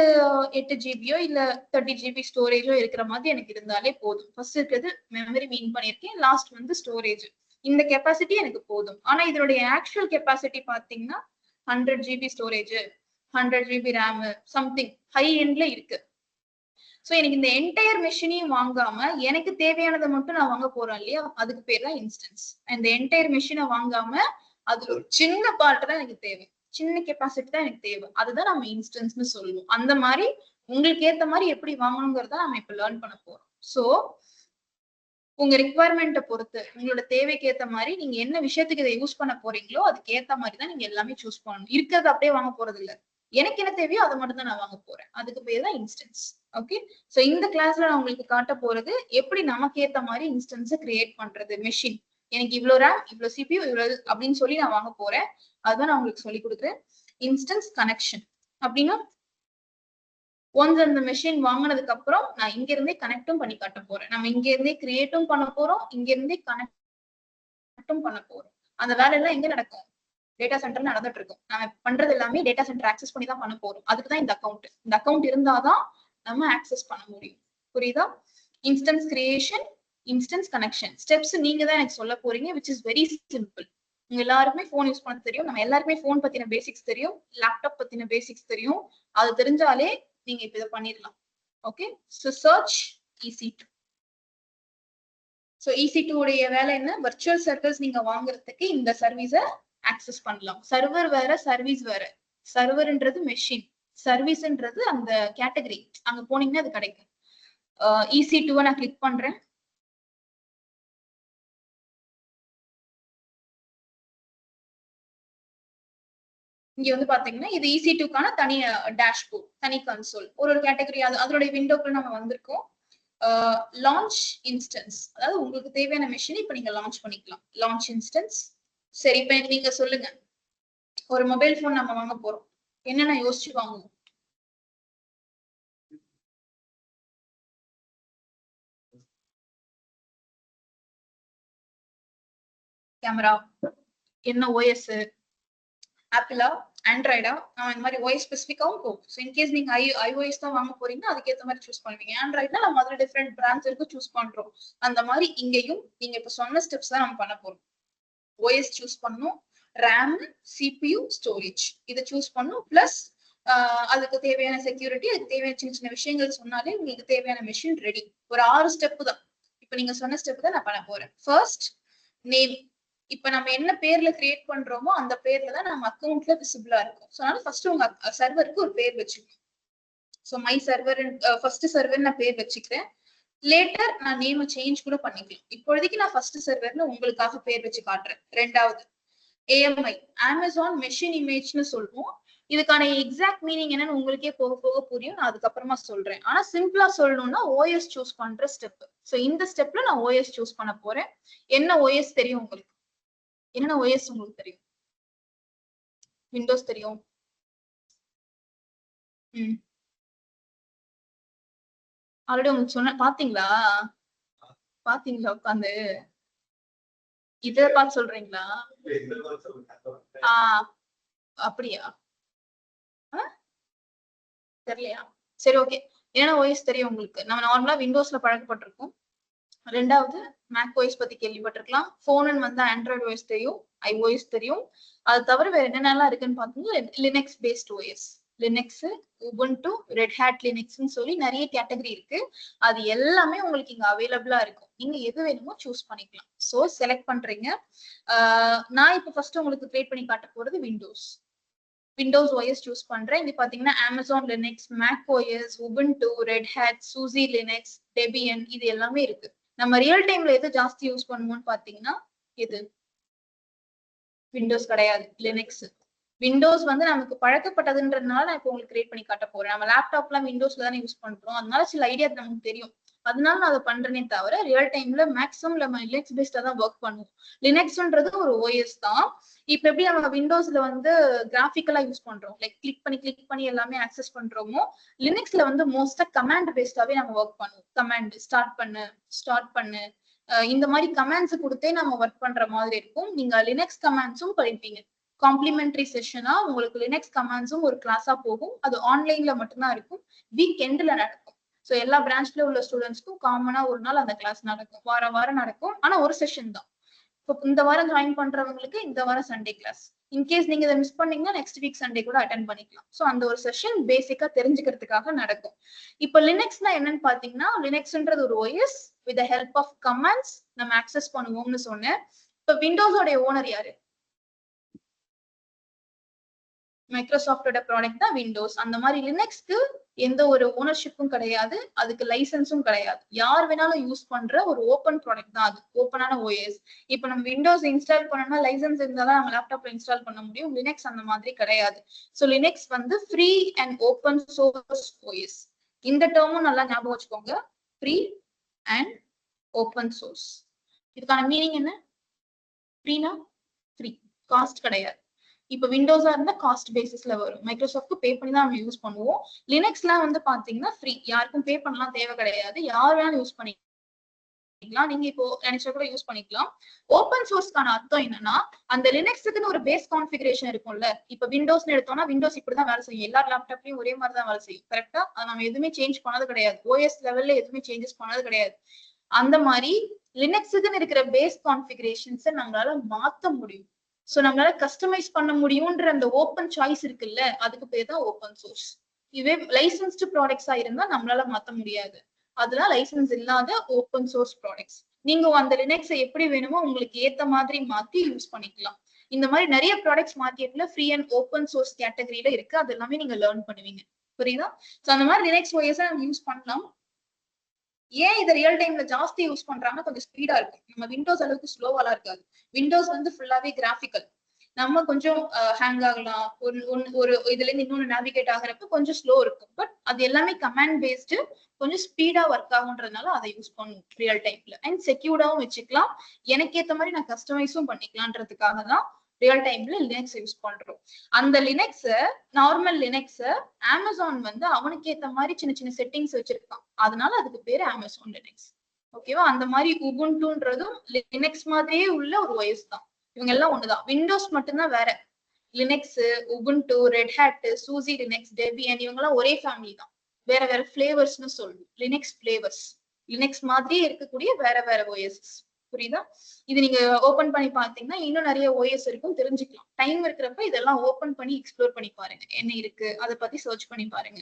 [SPEAKER 1] 8 GBயோ இல்ல 30 GB ஸ்டோரேஜோ இருக்கிற மாதிரி எனக்கு இருந்தாலே போதும். ஃபர்ஸ்ட் இருக்கிறது மெமரி மீன் பண்ணிருக்கேன், லாஸ்ட் வந்து ஸ்டோரேஜ். இந்த கெப்பாசிட்டி எனக்கு போதும். ஆனா இதனுடைய ஆக்சுவல் கெப்பாசிட்டி பாத்தீங்கன்னா 100 GB storage, 100 GB RAM, something high எண்ட்ல இருக்கு. சோ எனக்கு இந்த என்டையர் மெஷினையும் வாங்காம எனக்கு தேவையானதை மட்டும் நான் வாங்க போறேன் இல்லையா, அதுக்கு பேர் தான் இன்ஸ்டன்ஸ். இந்த என்டையர் மெஷினை வாங்காம அதுல ஒரு சின்ன பார்ட் தான் எனக்கு தேவை, சின்ன கெப்பாசிட்டி தான் எனக்கு தேவை, அதுதான் நம்ம இன்ஸ்டன்ஸ்னு சொல்லுவோம். அந்த மாதிரி உங்களுக்கு ஏத்த மாதிரி எப்படி வாங்கணுங்கிறத நம்ம இப்ப லேர்ன் பண்ண போறோம். சோ உங்க ரிக்வயர்மெண்ட்டை பொறுத்து, உங்களோட தேவைக்கு ஏத்த மாதிரி நீங்க என்ன விஷயத்துக்கு இதை யூஸ் பண்ண போறீங்களோ அதுக்கு ஏத்த மாதிரி தான் நீங்க எல்லாமே சூஸ் பண்ணணும். இருக்கிறது அப்படியே வாங்க போறது இல்ல. எனக்கு என்ன தேவையோ அதை மட்டும் தான் நான் வாங்க போறேன். அதுக்கு பேர் தான் இன்ஸ்டன்ஸ். ஓகே, சோ இந்த கிளாஸ்ல நான் உங்களுக்கு காட்ட போறது எப்படி நமக்கு ஏத்த மாதிரி இன்ஸ்டன்ஸை கிரியேட் பண்றது. மெஷின் எனக்கு இவ்வளவு ரேம், இவ்வளவு CPU, இவ்வளவு அப்படின்னு சொல்லி நான் வாங்க போறேன். அதுதான் நான் உங்களுக்கு சொல்லி கொடுக்குறேன். இன்ஸ்டன்ஸ் கனெக்ஷன் அப்படின்னா, ஒன்ஸ் அந்த மெஷின் வாங்கினதுக்கு அப்புறம் நான் இங்க இருந்தே கனெக்டும் பண்ணி காட்ட போறேன். நம்ம இங்க இருந்தே கிரியேட்டும் பண்ண போறோம், இங்க இருந்தே கனெக்டும் பண்ண போறோம். அந்த வேலை எல்லாம் எங்க நடக்கும்? டேட்டா சென்டர் நடந்துட்டு இருக்கும். நம்ம பண்றது எல்லாமே டேட்டா சென்டர் ஆக்சஸ் பண்ணி தான் பண்ண போறோம். அதுக்குதான் இந்த அக்கௌண்ட். இந்த அக்கௌண்ட் இருந்தாதான் நம்ம ஆக்சஸ் பண்ண முடியும். புரியுதா? Instance creation, instance connection steps நீங்க தான் எனக்கு சொல்ல போறீங்க, which is very simple. உங்க எல்லாருக்குமே போன் யூஸ் பண்ண தெரியும், நம்ம எல்லாருக்குமே போன் பத்தின பேசிக்ஸ் தெரியும், லேப்டாப் பத்தின பேசிக்ஸ் தெரியும். அது தெரிஞ்சாலே நீங்க இப்ப இதை பண்ணிடலாம். Okay, so search EC2. So EC2 உடைய வேலை என்ன? வர்ச்சுவல் சர்வர்ஸ் நீங்க வாங்குறதுக்கு இந்த சர்வீஸை ஆக்சஸ் பண்ணலாம். சர்வர் வேற, சர்வீஸ் வேற. சர்வர்ன்றது மெஷின், சர்வீஸ்ன்றது அந்த கேட்டகரி. அங்க போனீங்கன்னா அது கிடைக்கும். EC2 நான் கிளிக் பண்றேன். இங்க வந்து பாத்தீங்கன்னா இது EC2க்கான தனி டேஷ்போர்ட், தனி கன்சோல், ஒரு கேட்டகரி. அதோட விண்டோக்குள்ள நம்ம வந்திருக்கோம். லான்ச் இன்ஸ்டன்ஸ், அதாவது உங்களுக்கு தேவையான மெஷின் இப்ப நீங்க லான்ச் பண்ணிக்கலாம். Launch instance. சரி, இப்ப நீங்க சொல்லுங்க, ஒரு மொபைல் போன் நம்ம வாங்க போறோம், என்னென்ன யோசிச்சு வாங்குவோம்? கேமரா, என்ன OS, ஆப்பிளா, ஆண்ட்ராய்டா, இந்த மாதிரி OS ஸ்பெசிஃபிக்காவும் போகும். ஸோ இன்கேஸ் நீங்க iOS தான் வாங்க போறீங்கன்னா அதுக்கேற்ற மாதிரி சூஸ் பண்ணுவீங்க. ஆண்ட்ராய்ட்னா நம்ம அதுல டிஃப்ரெண்ட் பிராண்ட்ஸ் இருக்கு, சூஸ் பண்றோம். அந்த மாதிரி இங்கேயும் நீங்க இப்ப சொன்ன ஸ்டெப்ஸ் தான் நம்ம பண்ண போறோம். OS சூஸ் பண்ணும், ரேம், CPU, ஸ்டோரேஜ் இதை சூஸ் பண்ணும், பிளஸ் அதுக்கு தேவையான செக்யூரிட்டி, அதுக்கு தேவையான சின்ன சின்ன விஷயங்கள் சொன்னாலே உங்களுக்கு தேவையான மெஷின் ரெடி. ஒரு 6 ஸ்டெப் தான் இப்ப நீங்க சொன்ன ஸ்டெப் தான் நான் பண்ண போறேன். First name. இப்ப நம்ம என்ன பேர்ல கிரியேட் பண்றோமோ அந்த பேர்ல தான் நம்ம அக்கௌண்ட்ல விசிபிளா இருக்கும். சோ அதனால ஃபர்ஸ்ட் உங்க சர்வருக்கு ஒரு பேர் வச்சுக்கணும். So my server, first server நான் பேர் வச்சுக்கிறேன். லேட்டர் நான் நேம் சேஞ்ச் கூட பண்ணிக்கலாம். இப்போதைக்கு நான் ஃபர்ஸ்ட் சர்வர்னு உங்களுக்காக பேர் வச்சு காட்டுறேன். ரெண்டாவது AMI, அமேசான் மெஷின் இமேஜ்னு சொல்லுவோம். இதுக்கான எக்ஸாக்ட் மீனிங் என்னன்னு உங்களுக்கே போக போக புரியும், நான் அதுக்கப்புறமா சொல்றேன். ஆனா சிம்பிளா சொல்லணும்னா OS சூஸ் பண்ற ஸ்டெப். சோ இந்த ஸ்டெப்ல நான் OS சூஸ் பண்ண போறேன். என்ன OS தெரியும் உங்களுக்கு? என்னென்ன OS உங்களுக்கு தெரியும்? விண்டோஸ் தெரியும். ஆல்ரெடி உங்களுக்கு சொன்ன பாத்தீங்களா உட்காந்து இத பார்த்து சொல்றீங்களா? அப்படியா? தெரியலையா? சரி, ஓகே. ஏன்னா ஓஎஸ் தெரியும் உங்களுக்கு. நம்ம நார்மலா விண்டோஸ்ல பழக்கப்பட்டிருக்கோம். ரெண்டாவது மேக் ஓஎஸ் பத்தி கேள்விப்பட்டிருக்கலாம். போன் வந்து ஆண்ட்ராய்டு ஓஎஸ் தெரியும், iOS தெரியும். அது தவிர வேற என்னென்னலாம் இருக்குன்னு பாத்தீங்கன்னா Linux based OS, Linux, Ubuntu, Red Hat லினக்ஸ்ன்னு சொல்லி நிறைய கேட்டகரி இருக்கு. அது எல்லாமே உங்களுக்கு இங்க அவைலபிளா இருக்கும். நீங்க எது வேணுமோ சூஸ் பண்ணிக்கலாம். சோ செலக்ட் பண்றீங்க. நான் இப்ப ஃபர்ஸ்ட் உங்களுக்கு கிரியேட் பண்ணி காட்ட போறது விண்டோஸ் ஓஎஸ் சூஸ் பண்றேன். இங்க பாத்தீங்கன்னா Amazon Linux, Mac OS, Ubuntu, Red Hat, SUSE Linux, Debian இது எல்லாமே இருக்கு. நம்ம ரியல் டைம்ல எது ஜாஸ்தி யூஸ் பண்ணுவோம்னு பாத்தீங்கன்னா இது விண்டோஸ் கிடையாது, லினக்ஸ். விண்டோஸ் வந்து நமக்கு பழக்கப்பட்டதுன்றதுனால நான் இப்போ உங்களுக்கு கிரியேட் பண்ணி காட்ட போறேன். நம்ம லேப்டாப்லாம் விண்டோஸ்ல தானே யூஸ் பண்றோம், அதனால சில ஐடியா நமக்கு தெரியும். அதனால நான் அதை பண்றேனே தவிர ரியல் டைம்ல மேக்ஸிமம் நம்ம லினக்ஸ் பேஸ்டா தான் ஒர்க் பண்ணுவோம். லினக்ஸ்ன்றது ஒரு ஓஎஸ் தான். இப்ப எப்படி நம்ம விண்டோஸ்ல வந்து கிராபிக்கலா யூஸ் பண்றோம், லைக் கிளிக் பண்ணி எல்லாமே ஆக்சஸ் பண்றோமோ, லினக்ஸ்ல வந்து மோஸ்டா கமாண்ட் பேஸ்டாவே நம்ம ஒர்க் பண்ணுவோம். கமாண்ட் ஸ்டார்ட் பண்ணு இந்த மாதிரி கமாண்ட்ஸ் கொடுத்தே நம்ம ஒர்க் பண்ற மாதிரி இருக்கும். நீங்க லினக்ஸ் கமாண்ட்ஸும் படிப்பீங்க. காம்ப்ளிமெண்டரி செஷனா உங்களுக்கு லினக்ஸ் கமாண்ட்ஸும் ஒரு கிளாஸா போகும். அது ஆன்லைன்ல மட்டும்தான் இருக்கும், வீக் எண்ட்ல நடக்கும். ஸோ எல்லா பிரான்ச்ல உள்ள ஸ்டூடெண்ட்ஸ்க்கும் காமனா ஒரு நாள் அந்த கிளாஸ் நடக்கும், வாரம் நடக்கும். ஆனா ஒரு செஷன் தான். இப்போ இந்த வாரம் ஜாயின் பண்றவங்களுக்கு இந்த வாரம் சண்டே கிளாஸ். இன்கேஸ் நீங்க இதை மிஸ் பண்ணீங்கன்னா நெக்ஸ்ட் வீக் சண்டே கூட அட்டென்ட் பண்ணிக்கலாம். ஸோ அந்த ஒரு செஷன் பேசிக்கா தெரிஞ்சுக்கிறதுக்காக நடக்கும். இப்போ லினக்ஸ்னா என்னன்னு பாத்தீங்கன்னா, லினக்ஸ்ன்றது ஒரு OS with help of commands நம்ம ஆக்சஸ் பண்ணுவோம்னு சொன்னேன். இப்போ விண்டோஸோட ஓனர் யாரு? மைக்ரோசாஃப்டோட ப்ராடக்ட் தான் விண்டோஸ். அந்த மாதிரி லினக்ஸ்க்கு எந்த ஒரு ஓனர்ஷிப்பும் கிடையாது, அதுக்கு லைசன்ஸும் கிடையாது. யார் வேணாலும் யூஸ் பண்ற ஒரு ஓப்பன் ப்ராடக்ட் தான் அது, ஓப்பனான ஓஎஸ். இப்ப நம்ம விண்டோஸ் இன்ஸ்டால் பண்ணணும்னா லைசன்ஸ் இருந்தாலும் நம்ம லேப்டாப்ல இன்ஸ்டால் பண்ண முடியும். லினக்ஸ் அந்த மாதிரி கிடையாது. ஸோ லினக்ஸ் வந்து free and open source OS. இந்த டேர்மும் நல்லா ஞாபகம் வச்சுக்கோங்க, ஃப்ரீ அண்ட் ஓப்பன் சோர்ஸ். இதுக்கான மீனிங் என்ன? ஃப்ரீனா ஃப்ரீ, காஸ்ட் கிடையாது. இப்ப விண்டோஸா இருந்தா காஸ்ட் பேசிஸ்ல வரும், மைக்ரோசாஃப்ட் பே பண்ணி தான் நம்ம யூஸ் பண்ணுவோம். லினக்ஸ்லாம் வந்து பாத்தீங்கன்னா ஃப்ரீ, யாருக்கும் பே பண்ணலாம் தேவை கிடையாது, யார் வேணாலும் யூஸ் பண்ணிக்கலாம். நீங்க இப்போ நினைச்சா கூட யூஸ் பண்ணிக்கலாம். ஓப்பன் சோர்ஸ்க்கான அர்த்தம் என்னன்னா, அந்த லினக்ஸுக்குன்னு ஒரு பேஸ் கான்ஃபிகரேஷன் இருக்கும்ல. இப்ப விண்டோஸ்னு எடுத்தோம்னா விண்டோஸ் இப்படிதான் வேலை செய்யும், எல்லா லேப்டாப்லயும் ஒரே மாதிரி தான் வேலை செய்யும், கரெக்டா? அதை நம்ம எதுவுமே சேஞ்ச் பண்ணது கிடையாது, ஓஎஸ் லெவல்ல எதுவுமே சேஞ்சஸ் பண்ணது கிடையாது. அந்த மாதிரி லினக்ஸுக்குன்னு இருக்கிற பேஸ் கான்ஃபிகரேஷன்ஸை நம்மளால மாத்த முடியும். சோ நம்மளால கஸ்டமைஸ் பண்ண முடியும்ன்ற அந்த ஓப்பன் சாய்ஸ் இருக்குல்ல, அதுக்கு பேர் தான் ஓப்பன் சோர்ஸ். இதுவே லைசன்ஸ்டு ப்ராடக்ட்ஸா இருந்தா நம்மளால மாத்த முடியாது, அதெல்லாம் லைசன்ஸ் இல்லாத ஓப்பன் சோர்ஸ் ப்ராடக்ட்ஸ். நீங்க அந்த லினக்ஸை எப்படி வேணுமோ உங்களுக்கு ஏத்த மாதிரி மாத்தி யூஸ் பண்ணிக்கலாம். இந்த மாதிரி நிறைய ப்ராடக்ட்ஸ் மார்க்கெட்ல ஃப்ரீ அண்ட் ஓப்பன் சோர்ஸ் கேட்டகரியில இருக்கு, அது எல்லாமே நீங்க லேர்ன் பண்ணுவீங்க. புரியுதா? சோ அந்த மாதிரி லினக்ஸ் ஓஎஸ் நம்ம யூஸ் பண்ணலாம். ஏன் இதை ரியல் டைம்ல ஜாஸ்தி யூஸ் பண்றாங்கன்னா கொஞ்சம் ஸ்பீடா இருக்கு. நம்ம விண்டோஸ் அளவுக்கு ஸ்லோவாலாம் இருக்காது. விண்டோஸ் வந்து ஃபுல்லாவே கிராபிக்கல், நம்ம கொஞ்சம் ஹேங் ஆகலாம், ஒரு இதுல இருந்து இன்னொன்னு நேவிகேட் ஆகிறப்ப கொஞ்சம் ஸ்லோ இருக்கும். பட் அது எல்லாமே கமாண்ட் பேஸ்டு, கொஞ்சம் ஸ்பீடா ஒர்க் ஆகுன்றதுனால அதை யூஸ் பண்ணுவோம் ரியல் டைம்ல. அண்ட் செக்யூர்டாவும் வச்சுக்கலாம், எனக்கு ஏத்த மாதிரி நான் கஸ்டமைஸும் பண்ணிக்கலான்றதுக்காக தான் ரியல் டைம்ல லினக்ஸ் யூஸ் பண்றோம். அந்த லினக்ஸ, நார்மல் லினக்ஸ அமேசான் வந்து அவனுக்கு ஏத்த மாதிரி சின்ன சின்ன செட்டிங்ஸ் வச்சிருக்கான், அதனால அதுக்கு பேரு அமேசான் லினக்ஸ். ஓகேவா? அந்த மாதிரி உபுண்டுன்றதும் லினக்ஸ் மாதிரியே உள்ள ஒரு ஓஎஸ் தான். இவங்க எல்லாம் ஒண்ணுதான், விண்டோஸ் மட்டும்தான் வேற. Linux, Ubuntu, Red Hat, SUSE Linux, Debian இவங்க எல்லாம் ஒரே ஃபேமிலி தான், வேற வேற ஃபிளேவர்ஸ்னு சொல்லுவோம். லினக்ஸ் ஃபிளேவர்ஸ், லினக்ஸ் மாதிரியே இருக்கக்கூடிய வேற வேற ஓஎஸ். புரியுதா? இது நீங்க ஓபன் பண்ணி பாத்தீங்கன்னா இன்னும் நிறைய ஓஎஸ் இருக்கும், தெரிஞ்சுக்கலாம். டைம் இருக்கிறப்ப இதெல்லாம் ஓபன் பண்ணி எக்ஸ்ப்ளோர் பண்ணி பாருங்க, என்ன இருக்கு அதை பத்தி சர்ச் பண்ணி பாருங்க.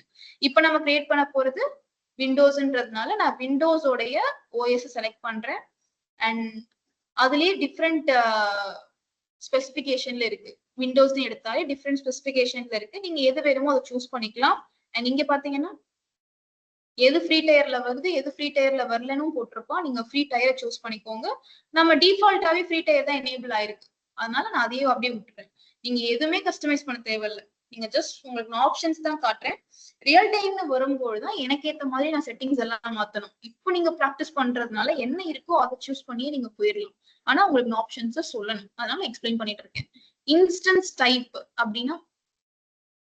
[SPEAKER 1] இப்ப நம்ம கிரியேட் பண்ண போறது விண்டோஸ்ன்றதுனால நான் விண்டோஸோடைய ஓஎஸ் செலக்ட் பண்றேன். அண்ட் அதுலயே டிஃப்ரெண்ட் ஸ்பெசிபிகேஷன்ல இருக்கு. விண்டோஸ் எடுத்தாலே டிஃப்ரெண்ட் ஸ்பெசிபிகேஷன்ல இருக்கு, நீங்க எது வேணுமோ அதை சூஸ் பண்ணிக்கலாம். அண்ட் இங்க பாத்தீங்கன்னா எது ஃப்ரீ டயர்ல வருது, எது ஃப்ரீ டயர்ல வரலன்னு போட்டிருப்போம். நீங்க ஃப்ரீ டயரை சூஸ் பண்ணிக்கோங்க. நம்ம டிஃபால்ட்டாவே ஃப்ரீ டயர் தான் எனேபிள் ஆயிருக்கு, அதனால நான் அதையே அப்படியே விட்டுறேன். நீங்க எதுவுமே கஸ்டமைஸ் பண்ண தேவையில்லை, நீங்க ஜஸ்ட் உங்களுக்கு நான் ஆப்ஷன்ஸ் தான் காட்டுறேன். ரியல் டைம்னு வரும்போதுதான் எனக்கு ஏத்த மாதிரி நான் செட்டிங்ஸ் எல்லாம் மாத்தணும். இப்போ நீங்க ப்ராக்டிஸ் பண்றதுனால என்ன இருக்கோ அதை சூஸ் பண்ணியே நீங்க போயிடலாம். ஆனா உங்களுக்கு நான் ஆப்ஷன்ஸை சொல்லணும், அதனால எக்ஸ்பிளைன் பண்ணிட்டு இருக்கேன். இன்ஸ்டன்ஸ் டைப் அப்படின்னா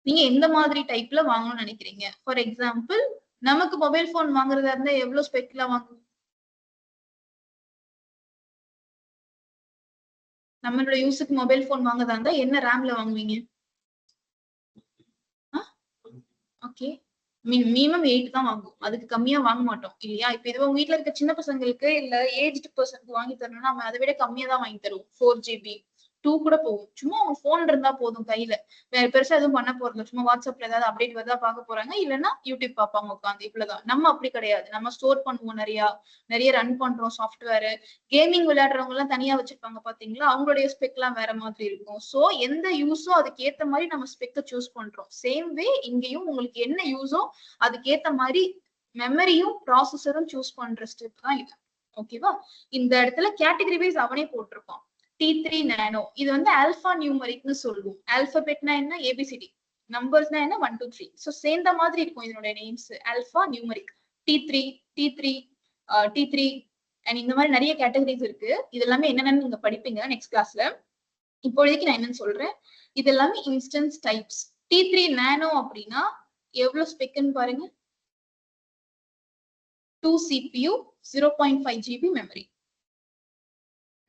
[SPEAKER 1] நீங்க எந்த மாதிரி டைப்ல வாங்கணும்னு நினைக்கிறீங்க? ஃபார் எக்ஸாம்பிள் நமக்கு மொபைல் போன் வாங்குறதா இருந்தா எவ்வளவு ஸ்பெக்ல வாங்குவோம்? நம்மளோட யூஸுக்கு மொபைல் போன் வாங்குறதா இருந்தா என்ன ரேம்ல வாங்குவீங்க? ஓகே, மினிமம் 8 தான் வாங்குவோம். அதுக்கு கம்மியா வாங்க மாட்டோம் இல்லையா? இப்ப இதுவோ வீட்டுல இருக்க சின்ன பசங்களுக்கு இல்ல ஏஜ்டு பர்சனுக்கு வாங்கி தரணும்னா நம்ம அதை விட கம்மியா தான் வாங்கி தருவோம். 4GB 2 கூட போகும். சும்மா அவங்க போன் இருந்தா போதும் கையில. வேற பெருசா எதுவும் பண்ண போறது, சும்மா வாட்ஸ்அப்ல ஏதாவது அப்டேட் வருதா பார்க்க போறாங்க, இல்லன்னா யூடியூப் பார்ப்பாங்க உட்காந்து, இவ்வளவுதான். நம்ம அப்படி கிடையாது. நம்ம ஸ்டோர் பண்ணுவோம், நிறைய ரன் பண்றோம் சாஃப்ட்வேர். கேமிங் விளையாடுறவங்க எல்லாம் தனியா வச்சிருப்பாங்க பாத்தீங்களா, அவங்களுடைய ஸ்பெக் எல்லாம் வேற மாதிரி இருக்கும். சோ எந்த யூஸோ அதுக்கு ஏத்த மாதிரி நம்ம ஸ்பெக்க சூஸ் பண்றோம். சேம் வே இங்கேயும் உங்களுக்கு என்ன யூஸோ அதுக்கு ஏத்த மாதிரி மெமரியும் ப்ராசஸரும் சூஸ் பண்ற ஸ்டெப் தான் இது. ஓகேவா? இந்த இடத்துல கேட்டகரி வைஸ் அவனே போட்டிருப்பான். T3 நானோ இது வந்து ஆல்பா நியூமரிக்னு சொல்லுவோம். ஆல்பபெட்னா என்ன? ஏபிசிடி. நம்பர்ஸ்னா என்ன? 1 2 3. சோ சேர்ந்த மாதிரி இருக்கும் இதனுடைய names. Alpha numeric T3 T3 T3 and இந்த மாதிரி நிறைய கேட்டகரிஸ் இருக்கு. இது எல்லாமே என்னென்னு நீங்க படிப்பீங்க நெக்ஸ்ட் கிளாஸ்ல. இப்போதைக்கு நான் என்னன்னு சொல்றேன். இது எல்லாமே இன்ஸ்டன்ஸ் டைப்ஸ். T3 நானோ அப்படின்னா எவ்வளவு ஸ்பெக்னு பாருங்க. 2 CPU 0.5 GB மெமரி.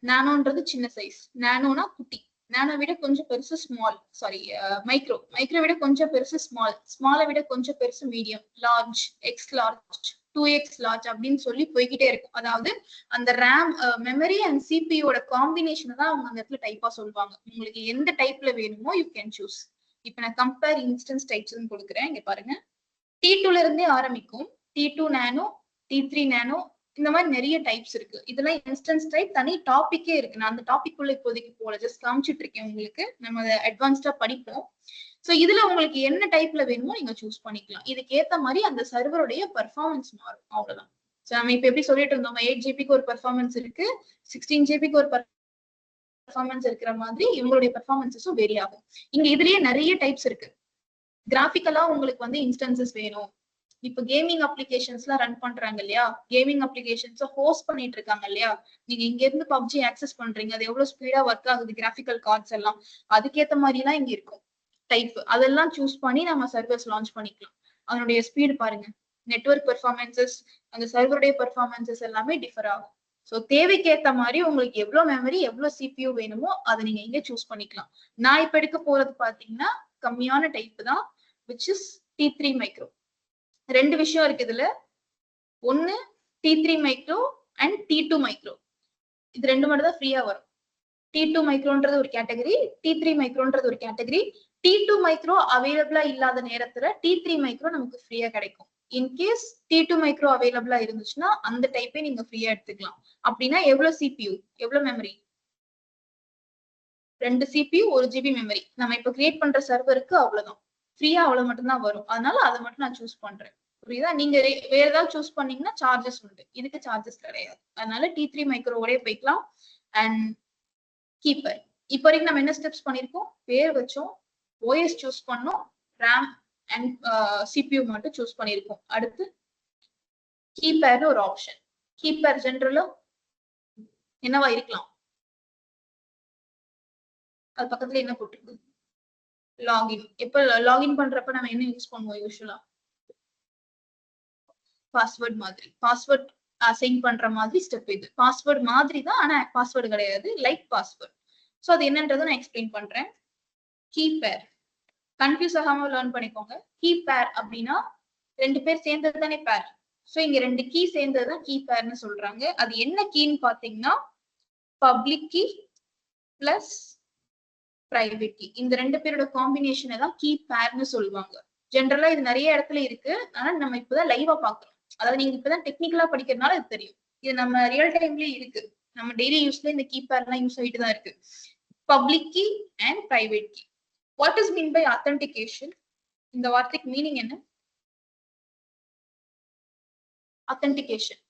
[SPEAKER 1] நானோன்றது சின்ன சைஸ். நானோனா குட்டி. நானோ விட கொஞ்சம் பெருசு ஸ்மால். Sorry, micro. மைக்ரோ விட கொஞ்சம் பெருசு ஸ்மால். ஸ்மாலை விட கொஞ்சம் பெருசு medium. Large, X large, 2x large அப்படின்னு சொல்லி போய்கிட்டே இருக்கும். அதாவது அந்த ரேம், மெமரி அண்ட் சிபியோட காம்பினேஷன் தான் அவங்க அந்த இடத்துல டைப்பா சொல்லுவாங்க. உங்களுக்கு எந்த டைப்ல வேணுமோ யூ கேன் சூஸ். இப்ப நான் கம்பேர் இன்ஸ்டன்ஸ் டைப்ஸ் கொடுக்குறேன். இங்க பாருங்க. T2ல இருந்தே ஆரம்பிக்கும். T2 நானோ, T3 நானோ, இந்த மாதிரி நிறைய டைப்ஸ் இருக்கு. இதெல்லாம் இன்ஸ்டன்ஸ் டைப், தனி டாபிக்கே இருக்கு. நான் அந்த டாபிக் உள்ள இப்போதைக்கு போல, ஜஸ்ட் காமிச்சிட்டு இருக்கேன் உங்களுக்கு. நம்ம அதை அட்வான்ஸ்டா படிப்போம். சோ இதுல உங்களுக்கு என்ன டைப்ல வேணுமோ நீங்க சூஸ் பண்ணிக்கலாம். இதுக்கு ஏத்த மாதிரி அந்த சர்வருடைய பெர்ஃபார்மன்ஸ் மாறும். அவ்வளவுதான். சோ நம்ம இப்ப எப்படி சொல்லிட்டு இருந்தோம், 8GB ஒரு பெர்ஃபார்மன்ஸ் இருக்கு, 16GB ஒரு பெர்ஃபார்மன்ஸ் இருக்கிற மாதிரி இவங்களுடைய பெர்ஃபார்மன்ஸஸும் வேரி ஆகும். இங்க இதுலயே நிறைய டைப்ஸ் இருக்கு. கிராபிக்கலா உங்களுக்கு வந்து இன்ஸ்டன்சஸ் வேணும். இப்ப கேமிங் அப்ளிகேஷன்ஸ் எல்லாம் ரன் பண்றாங்க இல்லையா, கேமிங் அப்ளிகேஷன்ஸ் ஹோஸ்ட் பண்ணிட்டு இருக்காங்க இல்லையா, நீங்க இங்க இருந்து பப்ஜி ஆக்சஸ் பண்றீங்க, அது எவ்வளவு ஸ்பீடா ஒர்க் ஆகுது, கிராபிக்கல் கார்ட்ஸ் எல்லாம் அதுக்கேத்த மாதிரி எல்லாம் இங்க இருக்கும் டைப். அதெல்லாம் சூஸ் பண்ணி நம்ம சர்வர்ஸ் லான்ச் பண்ணிக்கலாம். அதனுடைய ஸ்பீடு பாருங்க, நெட்வொர்க் பெர்ஃபார்மன்சஸ், அந்த சர்வருடைய பெர்ஃபார்மன்சஸ் எல்லாமே டிஃபர் ஆகும். சோ தேவைக்கு ஏத்த மாதிரி உங்களுக்கு எவ்வளவு மெமரி எவ்வளவு சிபியூ வேணுமோ அதை நீங்க இங்க சூஸ் பண்ணிக்கலாம். நான் இப்ப எடுக்க போறது பாத்தீங்கன்னா கம்மியான டைப் தான், which is T3 மைக்ரோ. ரெண்டு விஷயம் இருக்கு இதுல. ஒன்னு T3 micro and T2 micro. இது ரெண்டு மட்டும் தான் ஃப்ரீயா வரும். T2 மைக்ரோன்றது ஒரு கேட்டகரி, T3 மைக்ரோன்றது ஒரு கேட்டகரி. T2 மைக்ரோ அவைலபிளா இல்லாத நேரத்துல T3 மைக்ரோ நமக்கு ஃப்ரீயா கிடைக்கும். இன்கேஸ் T2 மைக்ரோ அவைலபிளா இருந்துச்சுன்னா அந்த டைப்பே நீங்க ஃப்ரீயா எடுத்துக்கலாம். அப்படின்னா எவ்வளவு சிபியூ எவ்வளவு மெமரி? 2 CPU 1GB memory. நம்ம இப்ப கிரியேட் பண்ற சர்வருக்கு அவ்வளவுதான். ஃப்ரீயா அவ்வளவு மட்டும் தான் வரும். அதனால அதை மட்டும் நான் சூஸ் பண்றேன். புரியுதா? நீங்க வேற ஏதாவது சூஸ் பண்ணீங்கன்னா சார்ஜஸ் உண்டு. இதுக்கு சார்ஜஸ் கிடையாது. அதனால T3 மைக்ரோவோடய போய்க்கலாம். And keeper. இப்ப வரைக்கும் நம்ம என்ன ஸ்டெப்ஸ் பண்ணிருக்கோம்? பேர் வச்சோம், ஓஎஸ் சூஸ் பண்ணோம், ரேம் அண்ட் சிபியூ மட்டும் சூஸ் பண்ணிருக்கோம். அடுத்து கீப்பேர்னு ஒரு ஆப்ஷன். கீப்பேர் ஜெனரலா என்னவா இருக்கலாம்? அது பக்கத்துல என்ன போட்டிருக்கு? லாகின். இப்ப லாகின் பண்றப்ப நம்ம என்ன யூஸ் பண்ணுவோம் யூசுவலா? பாஸ்வேர்ட் மாதிரி. பாஸ்வேர்ட் அசைன் பண்ற மாதிரி ஸ்டெப் இது. பாஸ்வேர்ட் மாதிரி தான், ஆனா பாஸ்வேர்டு கிடையாது, லைக் பாஸ்வேர்ட். சோ அது என்னன்றதை நான் எக்ஸ்பிளைன் பண்றேன். கீப்பேர். கன்ஃபியூஸ் ஆகாம லேர்ன் பண்ணிக்கோங்க. கீப்பேர் அப்படின்னா ரெண்டு பேர் சேர்ந்தது தானே பேர். சோ இங்க ரெண்டு கீ சேர்ந்ததுதான் கீ பேர்னு சொல்றாங்க. அது என்ன கீன்னு பாத்தீங்கன்னா public key plus private key. இந்த ரெண்டு பேரோட காம்பினேஷனை தான் கீ பேர்னு சொல்லுவாங்க. ஜென்ரலா இது நிறைய இடத்துல இருக்கு, ஆனா நம்ம இப்பதான் லைவா பாக்குறோம். அதாவது நீங்க இப்பதான் டெக்னிக்கலா படிக்கிறதுனால இது தெரியும். இது நம்ம ரியல் டைம்லயே இருக்கு. நம்ம டெய்லி யூஸ்ல இந்த கீ பேர் எல்லாம் யூஸ் ஆகிட்டு தான் இருக்கு. Public key and private key. What is mean by authentication? இந்த வார்த்தைக்கு மீனிங் என்ன? ஆத்தென்டிகேஷன்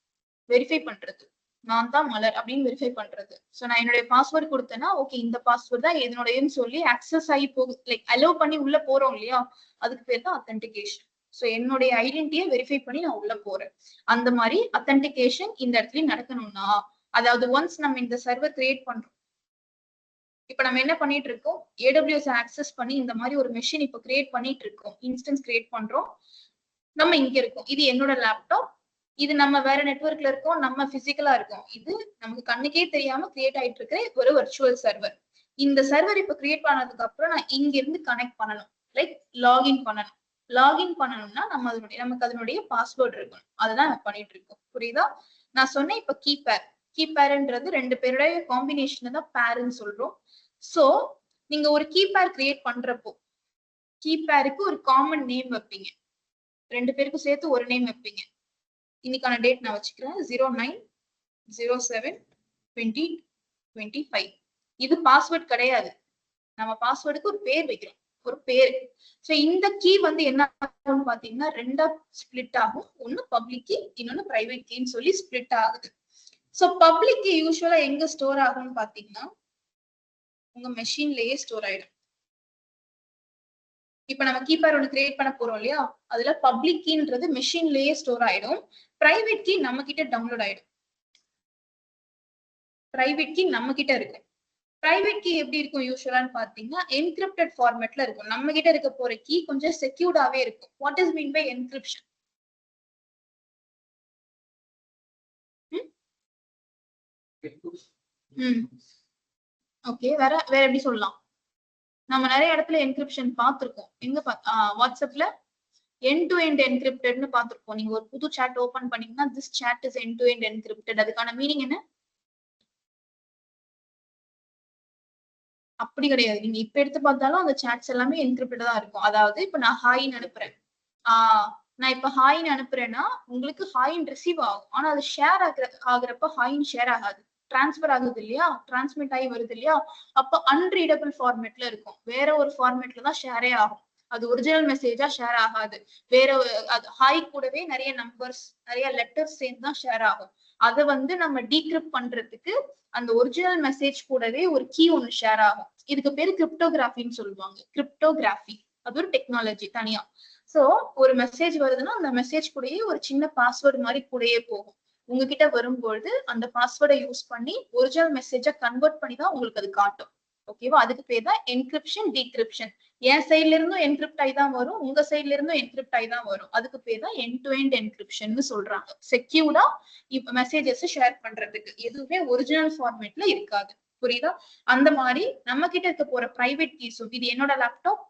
[SPEAKER 1] வெரிஃபை பண்றது. நான் தான் மலர் அப்படின்னு வெரிஃபை பண்றது. சோ நான் என்னுடைய பாஸ்வேர்டு கொடுத்தேன்னா ஓகே இந்த பாஸ்வேர்ட் தான் என்னுடையன்னு சொல்லி அக்சஸ் ஆகி போகுது, லைக் அலோவ் பண்ணி உள்ள போறோம் இல்லையா, அதுக்கு பேர் தான் ஆத்தென்டிகேஷன். சோ என்னுடைய ஐடென்டிட்டியை வெரிஃபை பண்ணி நான் உள்ள போறேன். அந்த மாதிரி ஆத்தென்டிகேஷன் இந்த இடத்துல நடக்கணும்னா, அதாவது ஒன்ஸ் நம்ம இந்த சர்வர் கிரியேட் பண்றோம். இப்ப நம்ம என்ன பண்ணிட்டு இருக்கோம்? AWS ஆக்சஸ் பண்ணி இந்த மாதிரி ஒரு மெஷின் இப்ப கிரியேட் பண்ணிட்டு இருக்கோம். இன்ஸ்டன்ஸ் கிரியேட் பண்றோம். நம்ம இங்க இருக்கோம். இது என்னோட லேப்டாப். இது நம்ம வேற நெட்வொர்க்ல இருக்கோம், நம்ம பிசிக்கலா இருக்கோம். இது நமக்கு கண்ணுக்கே தெரியாம கிரியேட் ஆயிட்டு இருக்கிற ஒரு வர்ச்சுவல் சர்வர். இந்த சர்வர் இப்ப கிரியேட் பண்ணதுக்கு அப்புறம் நான் இங்க இருந்து கனெக்ட் பண்ணணும், லைக் லாகின் பண்ணணும். லாகின் பண்ணணும்னா நமக்கு அதனுடைய பாஸ்வேர்ட் இருக்கணும். அதுதான் நம்ம பண்ணிட்டு இருக்கோம். புரியுதா? நான் சொன்னேன் இப்ப கீபேர்ன்றது ரெண்டு பேருடைய காம்பினேஷன் தான் பேர்ன்னு சொல்றோம். சோ நீங்க ஒரு கீபேர் கிரியேட் பண்றப்போ கீபேருக்கு ஒரு காமன் நேம் வைப்பீங்க. ரெண்டு பேருக்கும் சேர்த்து ஒரு நேம் வைப்பீங்க. இன்னைக்கான டேட் நான் வச்சுக்கிறேன் 09/07/2025. இது பாஸ்வேர்ட் கிடையாது. நம்ம பாஸ்வேர்டுக்கு ஒரு பேர் வைக்கிறோம், ஒரு பேர். சோ இந்த கீ வந்து என்ன ஆகும்னு பாத்தீங்கன்னா ரெண்டா ஸ்பிளிட் ஆகும். ஒன்னு பப்ளிக் கீ, இன்னொன்னு பிரைவேட் கீன்னு சொல்லி ஸ்பிளிட் ஆகுது. சோ பப்ளிக் கீ யூஸ்வலா எங்க ஸ்டோர் ஆகும்னு பாத்தீங்கன்னா உங்க மெஷின்லயே ஸ்டோர் ஆயிடும். இப்ப நம்ம கீபேர் ஒன்று கிரியேட் பண்ண போறோம் இல்லையா, அதுல பப்ளிக் கீன்றது மெஷின்லயே ஸ்டோர் ஆயிடும். பிரைவேட் கீ நம்ம கிட்ட டவுன்லோட் ஆயிடும். பிரைவேட் கீ நம்ம கிட்ட இருக்கு. பிரைவேட் கீ எப்படி இருக்கும் யூஸ்வலான்னு பாத்தீங்கன்னா என்கிரிப்டட் ஃபார்மேட்ல இருக்கும். நம்ம கிட்ட இருக்க போற கீ கொஞ்சம் செக்யூர்டாவே இருக்கும். What is mean by encryption? Okay, வேற எப்படி சொல்லலாம்? நம்ம நிறைய இடத்துல என்கிரிப்ஷன் பார்த்திருக்கோம். எங்க வாட்ஸ்அப்ல எண்ட் டு எண்ட் என்கிரிப்டட்னு பார்த்திருக்கோம். நீங்க ஒரு புது சாட் ஓபன் பண்ணீங்கன்னா this chat is end to end encrypted. அதுக்கான மீனிங் என்ன? அப்படி கிடையாது. நீங்க இப்ப எடுத்து பார்த்தாலும் அந்த சாட்ஸ் எல்லாமே என்கிரிப்டட் தான் இருக்கும். அதாவது இப்ப நான் ஹாய்ன்னு அனுப்புறேன். நான் இப்ப ஹாய்ன்னு அனுப்புறேன்னா உங்களுக்கு ஹாய்ன்னு ரிசீவ் ஆகும். ஆனா அது ஷேர் ஆகுறப்ப ஹாய்ன்னு ஷேர் ஆகாது. டிரான்ஸ்பர் ஆகுது இல்லையா, டிரான்ஸ்மிட் ஆகி வருது இல்லையா, அப்ப அன்ரீடபிள் ஃபார்மேட்ல இருக்கும். வேற ஒரு ஃபார்மேட்ல தான் ஷேரே ஆகும். அது ஒரிஜினல் மெசேஜா ஷேர் ஆகாது. வேற அது ஹாய் கூடவே நிறைய நம்பர்ஸ், நிறைய லெட்டர்ஸ் சேர்ந்து தான் ஷேர் ஆகும். அதை வந்து நம்ம டீக்ரிப்ட் பண்றதுக்கு அந்த ஒரிஜினல் மெசேஜ் கூடவே ஒரு கீ ஒன்னு ஷேர் ஆகும். இதுக்கு பேரு கிரிப்டோகிராஃபின்னு சொல்லுவாங்க. கிரிப்டோகிராஃபி அது ஒரு டெக்னாலஜி தனியா. சோ ஒரு மெசேஜ் வருதுன்னா அந்த மெசேஜ் கூடயே ஒரு சின்ன பாஸ்வேர்டு மாதிரி கூடயே போகும். உங்ககிட்ட வரும்பொழுது அந்த பாஸ்வேர்டை யூஸ் பண்ணி ஒரிஜினல் மெசேஜை கன்வெர்ட் பண்ணி தான் உங்களுக்கு அது காட்டும். ஓகேவா? அதுக்கு பேர் தான் என்கிரிப்ஷன், டீக்ரிப்ஷன். என் சைட்ல இருந்தும் என்கிரிப்ட் ஆகி தான் வரும், உங்க சைட்ல இருந்தும் என்கிரிப்ட் ஆகி தான் வரும். அதுக்கு பேர் தான் எண்ட் டு எண்ட் என்கிரிப்ஷன் சொல்றாங்க. செக்யூர்டா இப்ப மெசேஜஸ் ஷேர் பண்றதுக்கு எதுவுமே ஒரிஜினல் ஃபார்மேட்ல இருக்காது. புரியுதா? அந்த மாதிரி நம்ம கிட்ட இருக்க போற பிரைவேட் கீஸும், இது என்னோட லேப்டாப்,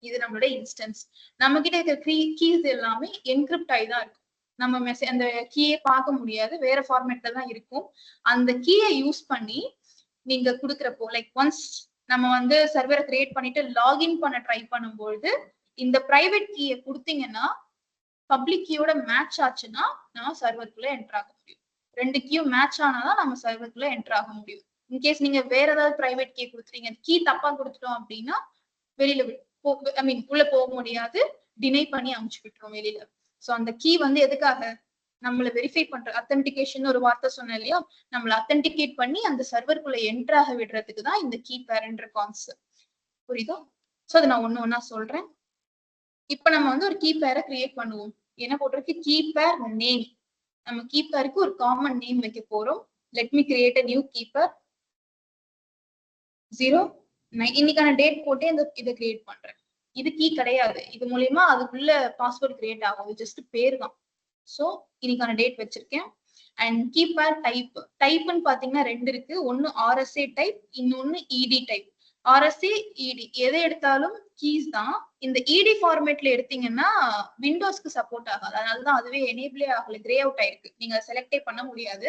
[SPEAKER 1] இது நம்மளோட இன்ஸ்டன்ஸ். நம்ம கிட்ட இருக்கிற கீஸ் எல்லாமே என்கிரிப்ட் ஆகி தான் இருக்கும். நம்ம அந்த கீயை பார்க்க முடியாது, வேற ஃபார்மேட்ல தான் இருக்கும். அந்த கீயை யூஸ் பண்ணி நீங்க குடுக்குறப்போ லைக் ஒன்ஸ் நம்ம வந்து சர்வரை கிரியேட் பண்ணிட்டு லாகின் பண்ண ட்ரை பண்ணும்போது இந்த பிரைவேட் கீயை கொடுத்தீங்கன்னா பப்ளிக் கீயோட மேட்ச் ஆச்சுன்னா நம்ம சர்வருக்குள்ள என்டர் ஆக முடியும். ரெண்டு கீயும் மேட்ச் ஆனாதான் நம்ம சர்வருக்குள்ள என்டர் ஆக முடியும். இன்கேஸ் நீங்க வேற ஏதாவது பிரைவேட் கீ கொடுத்துறீங்க, கீ தப்பா கொடுத்துட்டோம் அப்படின்னா வெளியில உள்ள போக முடியாது, டினை பண்ணி அமுச்சு விட்டுரும் வெளியில. சோ அந்த கீ வந்து எதுக்காக? நம்மள வெரிஃபை பண்ற, அத்தன்டிகேஷன் ஒரு வார்த்தை சொன்னேன் இல்லையா, நம்மள அத்தன்டிகேட் பண்ணி அந்த சர்வருக்குள்ள என்டர் ஆக விடுறதுக்கு தான் இந்த கீ பேர்ன்ற கான்செப்ட். புரியுதா? சோ அதை நான் ஒண்ணா சொல்றேன். இப்ப நம்ம வந்து ஒரு கீ பேரை கிரியேட் பண்ணுவோம். என்ன போட்டிருக்கு? கீ பேர் நேம். நம்ம கீ பேருக்கு ஒரு காமன் நேம் வைக்க போறோம். Let me create a new key pair 09. இன்னைக்கான டேட் போட்டு இதை கிரியேட் பண்றேன். இது கீ கிடையாது. இது மூலியமா அதுக்குள்ள பாஸ்வேர்ட் கிரியேட் ஆகும். இது ஜஸ்ட் பேர் தான். சோ இன்னைக்கான டேட் வச்சிருக்கேன். And கீபேர் type. டைப்னு பாத்தீங்கன்னா ரெண்டு இருக்கு. ஒன்னு RSA டைப், இன்னொன்னு ED டைப். RSA, ED எதை எடுத்தாலும் கீஸ் தான். இந்த ED ஃபார்மேட்ல எடுத்தீங்கன்னா விண்டோஸ்க்கு சப்போர்ட் ஆகாது. அதனாலதான் அதுவே எனேபிளே ஆகல, கிரே அவுட் ஆயிருக்கு. நீங்க செலக்டே பண்ண முடியாது.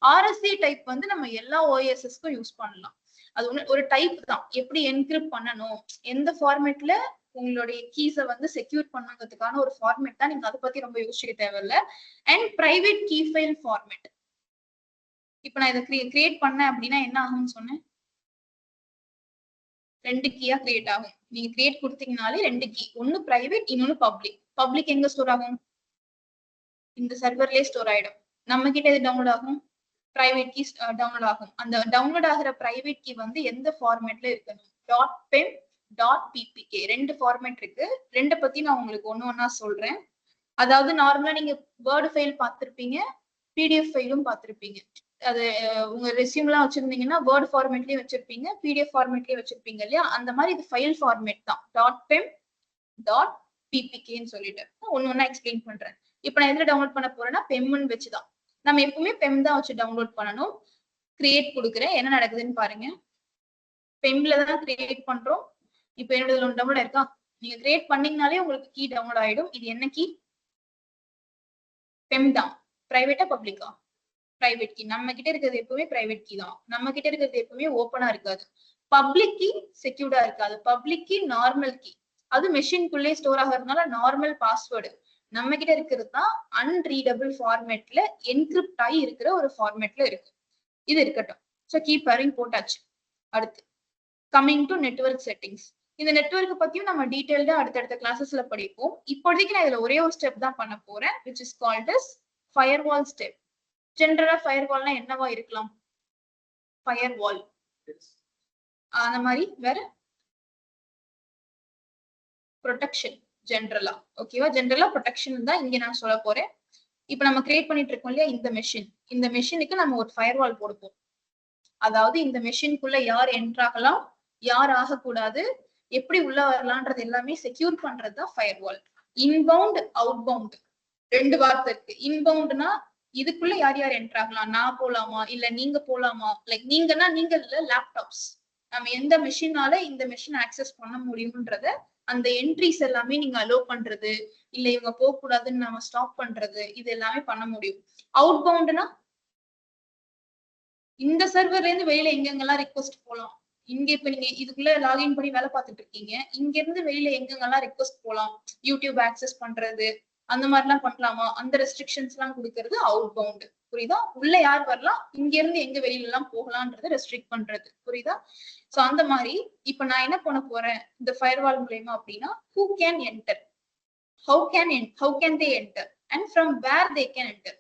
[SPEAKER 1] RSA டைப் வந்து நம்ம எல்லா OSSக்கும் யூஸ் பண்ணலாம். அது ஒரு டைப் தான். எப்படி என்கிரிப்ட் பண்ணணும், எந்த ஃபார்மேட்ல உங்களுடைய கீஸை வந்து செக்யூர் பண்ணுங்கிறதுக்கான ஒரு ஃபார்மேட் தான். நீங்க அதை பத்தி ரொம்ப யோசிக்க தேவையில்ல. And private key file format. இப்ப நான் இதை கிரியேட் பண்ணேன் அப்படின்னா என்ன ஆகும்னு சொன்னேன்? ரெண்டு கீயா கிரியேட் ஆகும். நீங்க கிரியேட் கொடுத்தீங்கனாலே ரெண்டு கீ, ஒன்னு பிரைவேட், இன்னொன்னு பப்ளிக். பப்ளிக் எங்க ஸ்டோர் ஆகும்? இந்த சர்வர்லயே ஸ்டோர் ஆயிடும். நம்ம கிட்ட எது டவுன்லோட் ஆகும்? பிரைவேட் கீ டவுன்லோட் ஆகும். அந்த டவுன்லோட் ஆகிற பிரைவேட் கீ வந்து எந்த ஃபார்மேட்ல இருக்கணும்? .pem, .ppk ரெண்டு ஃபார்மேட் இருக்கு. ரெண்ட பத்தி நான் உங்களுக்கு ஒண்ணா சொல்றேன். அதாவது நார்மலா நீங்க வேர்டு ஃபைல் பார்த்திருப்பீங்க, PDF ஃபைலும் பார்த்திருப்பீங்க. அது உங்க ரெஸ்யூம் எல்லாம் வச்சிருந்தீங்கன்னா வேர்ட் ஃபார்மேட்லயே வச்சிருப்பீங்க, PDF ஃபார்மேட்லயே வச்சிருப்பீங்க இல்லையா? அந்த மாதிரி இது ஃபைல் ஃபார்மேட் தான். .pem, பிபிகேன்னு சொல்லிட்டு ஒன்னு ஒன்னா எக்ஸ்பிளைன் பண்றேன். இப்ப நான் எதுல டவுன்லோட் பண்ண போறேன்னா பெம்னு வச்சுதான். நம்ம எப்பவுமே பெம் தான் வச்சு டவுன்லோட் பண்ணணும். கிரியேட் கொடுக்குறேன், என்ன நடக்குதுன்னு பாருங்க. பெம்ல தான் கிரியேட் பண்றோம். இப்ப என்னோட டவுன்லோட் இருக்கா? நீங்க கிரியேட் பண்ணீங்கனாலே உங்களுக்கு கீ டவுன்லோட் ஆயிடும். இது என்ன கீ? பெம் தான். பிரைவேட்டா பப்ளிக்கா? Private key. நம்ம கிட்ட இருக்கிறது எப்பவுமே பிரைவேட் கீ தான். நம்ம கிட்ட இருக்கிறது எப்பவுமே ஓப்பனா இருக்காது. பப்ளிக் கீ செக்யூர்டா இருக்காது. பப்ளிக் கீ நார்மல் கீ, அது மெஷின்குள்ளே ஸ்டோர் ஆகிறதுனால நார்மல் பாஸ்வேர்டு. நம்ம கிட்ட இருக்கிறது தான் அன்ரீடபிள் ஃபார்மேட்ல என்கிரிப்ட் ஆகி இருக்கிற ஒரு ஃபார்மேட்ல இருக்கு. இது இருக்கட்டும். ஸோ கீப் பேரிங் போட்டாச்சு. அடுத்து கம்மிங் டு நெட்வொர்க் செட்டிங்ஸ். இந்த நெட்வொர்க் பத்தியும் நம்ம டீடைல்டா அடுத்தடுத்த கிளாஸஸ்ல படிப்போம். இப்போதைக்கு நான் இதுல ஒரே ஒரு ஸ்டெப் தான் பண்ண போறேன், which is called as firewall step. ஜெனரலா ஃபயர்வால்னா என்னவா இருக்கலாம்? ஃபயர்வால் அந்த மாதிரி வேற ப்ரொடெக்ஷன் ஜெனரலா. ஓகேவா? ஜெனரலா ப்ரொடெக்ஷன் தான் இங்க நான் சொல்ல போறேன். இப்ப நம்ம கிரியேட் பண்ணிட்டு இருக்கோம் இல்லையா இந்த மெஷின், இந்த மெஷினுக்கு நம்ம ஒரு ஃபயர்வால் போடுவோம். அதாவது இந்த மெஷின்குள்ள யார் என்டர் ஆகலாம், யார் ஆகக்கூடாது, எப்படி உள்ள வரலான்றது எல்லாமே செக்யூர் பண்றதுதான் ஃபயர்வால். இன்பவுண்ட் அவுட்பவுண்ட் ரெண்டு வார்த்தை இருக்கு. இன்பவுண்ட்னா இதுக்குள்ள யார் யார் என்டர் ஆகலாம், நான் போலாமா இல்ல நீங்க போலாமா, லைக் நீங்கன்னா நீங்க இல்ல லேப்டாப்ஸ், நம்ம எந்த மெஷினால இந்த மெஷின் ஆக்சஸ் பண்ண முடியும்ன்றத அந்த என்ட்ரிஸ் எல்லாமே நீங்க அலோ பண்றது, இல்ல இவங்க போக கூடாதுன்னு நம்ம ஸ்டாப் பண்றது, இது எல்லாமே பண்ண முடியும். அவுட் பவுண்ட்னா இந்த சர்வர்ல இருந்து வெளியில எங்கெங்கெல்லாம் ரிக்வெஸ்ட் போலாம், இங்க இப்ப நீங்க இதுக்குள்ள லாகின் பண்ணி வேலை பார்த்துட்டு இருக்கீங்க, இங்க இருந்து வெளியில எங்கெங்கெல்லாம் ரிக்வெஸ்ட் போலாம், யூடியூப் ஆக்சஸ் பண்றது அந்த மாதிரி எல்லாம் பண்ணலாமா, அந்த ரெஸ்ட்ரிக்ஷன்ஸ் எல்லாம் கொடுக்கறது அவுட் பவுண்ட். புரியுதா? உள்ள யார் வரலாம், இங்க இருந்து எங்க வெளியில எல்லாம் போகலான்றத ரெஸ்ட்ரிக்ட் பண்றது. புரியுதா? சோ அந்த மாதிரி இப்ப நான் என்ன பண்ண போறேன் இந்த ஃபயர்வால் மூலமா அப்படின்னா, who can enter, how can they enter and from where they can enter.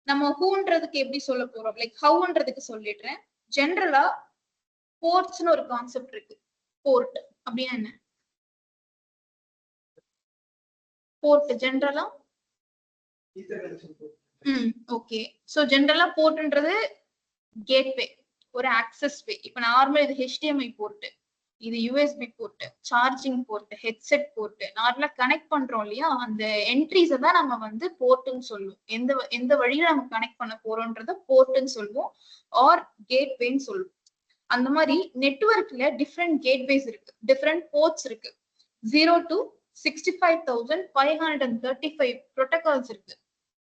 [SPEAKER 1] நம்ம ஹூன்றதுக்கு எப்படி சொல்ல போறோம், லைக் ஹவுன்றதுக்கு சொல்லிடுறேன். ஜெனரலா போர்ட்ஸ்னு ஒரு கான்செப்ட் இருக்கு. போர்ட் அப்படின்னா என்ன? போர்ட் ஜெனரலா ஓகே. சோ ஜெனரலா போர்ட்ன்றது கேட்வே, ஒரு ஆக்சஸ் வே. இப்ப நார்மல் இது HDMI போர்ட், இது USB port, charging port, headset port, நார்மலா கனெக்ட் பண்றோம் இல்லையா, அந்த என்ட்ரிஸை தான் நம்ம வந்து போர்ட்னு சொல்லுவோம். எந்த எந்த வழியில நம்ம கனெக்ட் பண்ண போறோம்ன்றத போர்ட்னு சொல்லுவோம், ஆர் கேட்வேன்னு சொல்லுவோம். அந்த மாதிரி நெட்வொர்க்ல டிஃப்ரெண்ட் கேட்வேஸ் இருக்கு, டிஃப்ரெண்ட் போர்ட்ஸ் இருக்கு. 0 to 65,535 ப்ரோட்டோகால்ஸ் இருக்கு,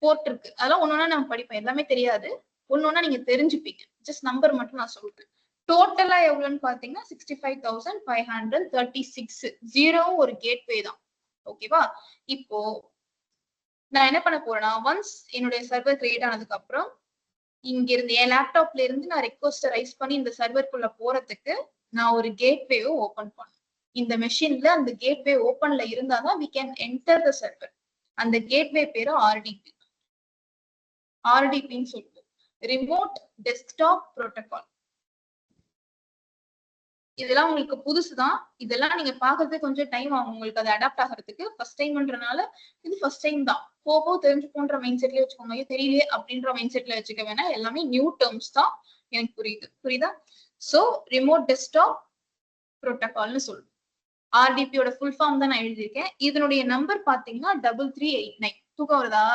[SPEAKER 1] போர்ட் இருக்கு. அதெல்லாம் ஒன்னொன்னா நம்ம படிப்போம், எல்லாமே தெரியாது, ஒன்னொன்னா நீங்க தெரிஞ்சுப்பீங்க. ஜஸ்ட் நம்பர் மட்டும் நான் சொல்றேன். டோட்டலா எவ்வளவுன்னு பாத்தீங்கன்னா 65,536. ஜீரோவும் ஒரு கேட்வே தான். ஓகேவா? இப்போ நான் என்ன பண்ண போறேன்னா, ஒன்ஸ் என்னுடைய சர்வர் கிரியேட் ஆனதுக்கு அப்புறம் இங்க இருந்து என் லேப்டாப்ல இருந்து நான் ரெக்வஸ்ட் ரைஸ் பண்ணி இந்த சர்வர்க்குள்ள போறதுக்கு நான் ஒரு கேட்வேவை ஓபன் பண்ணேன். இந்த மெஷின்ல அந்த கேட்வே ஓபன்ல இருந்தாதான் we can enter the server. அந்த கேட்வே பேரு RDP. RDPன்னு சொல்லுவோம், ரிமோட் டெஸ்க்டாப் புரோட்டோகால். இதெல்லாம் உங்களுக்கு புதுசுதான், இதெல்லாம் நீங்க பாக்குறது கொஞ்சம் டைம் ஆகும் உங்களுக்கு அதை அடாப்ட் ஆகிறதுக்கு. ஃபர்ஸ்ட் டைம்ன்றனால இது ஃபர்ஸ்ட் டைம் தான், போக தெரிஞ்சுக்கோன்ற மைண்ட் செட்லயே வச்சுக்கோங்க. ஐயோ தெரியலையே அப்படின்ற மைண்ட் செட்ல வச்சுக்க வேணா, எல்லாமே நியூ டேர்ம்ஸ் தான், எனக்கு புரியுது. புரியுதா? சோ ரிமோட் டெஸ்க்டாப் புரோட்டோகால்னு சொல்லுவோம். RDPயோட ஃபுல் ஃபார்ம் தான் நான் எழுதியிருக்கேன். இதனுடைய நம்பர் பாத்தீங்கன்னா 3389. தூக்கம் வருதா?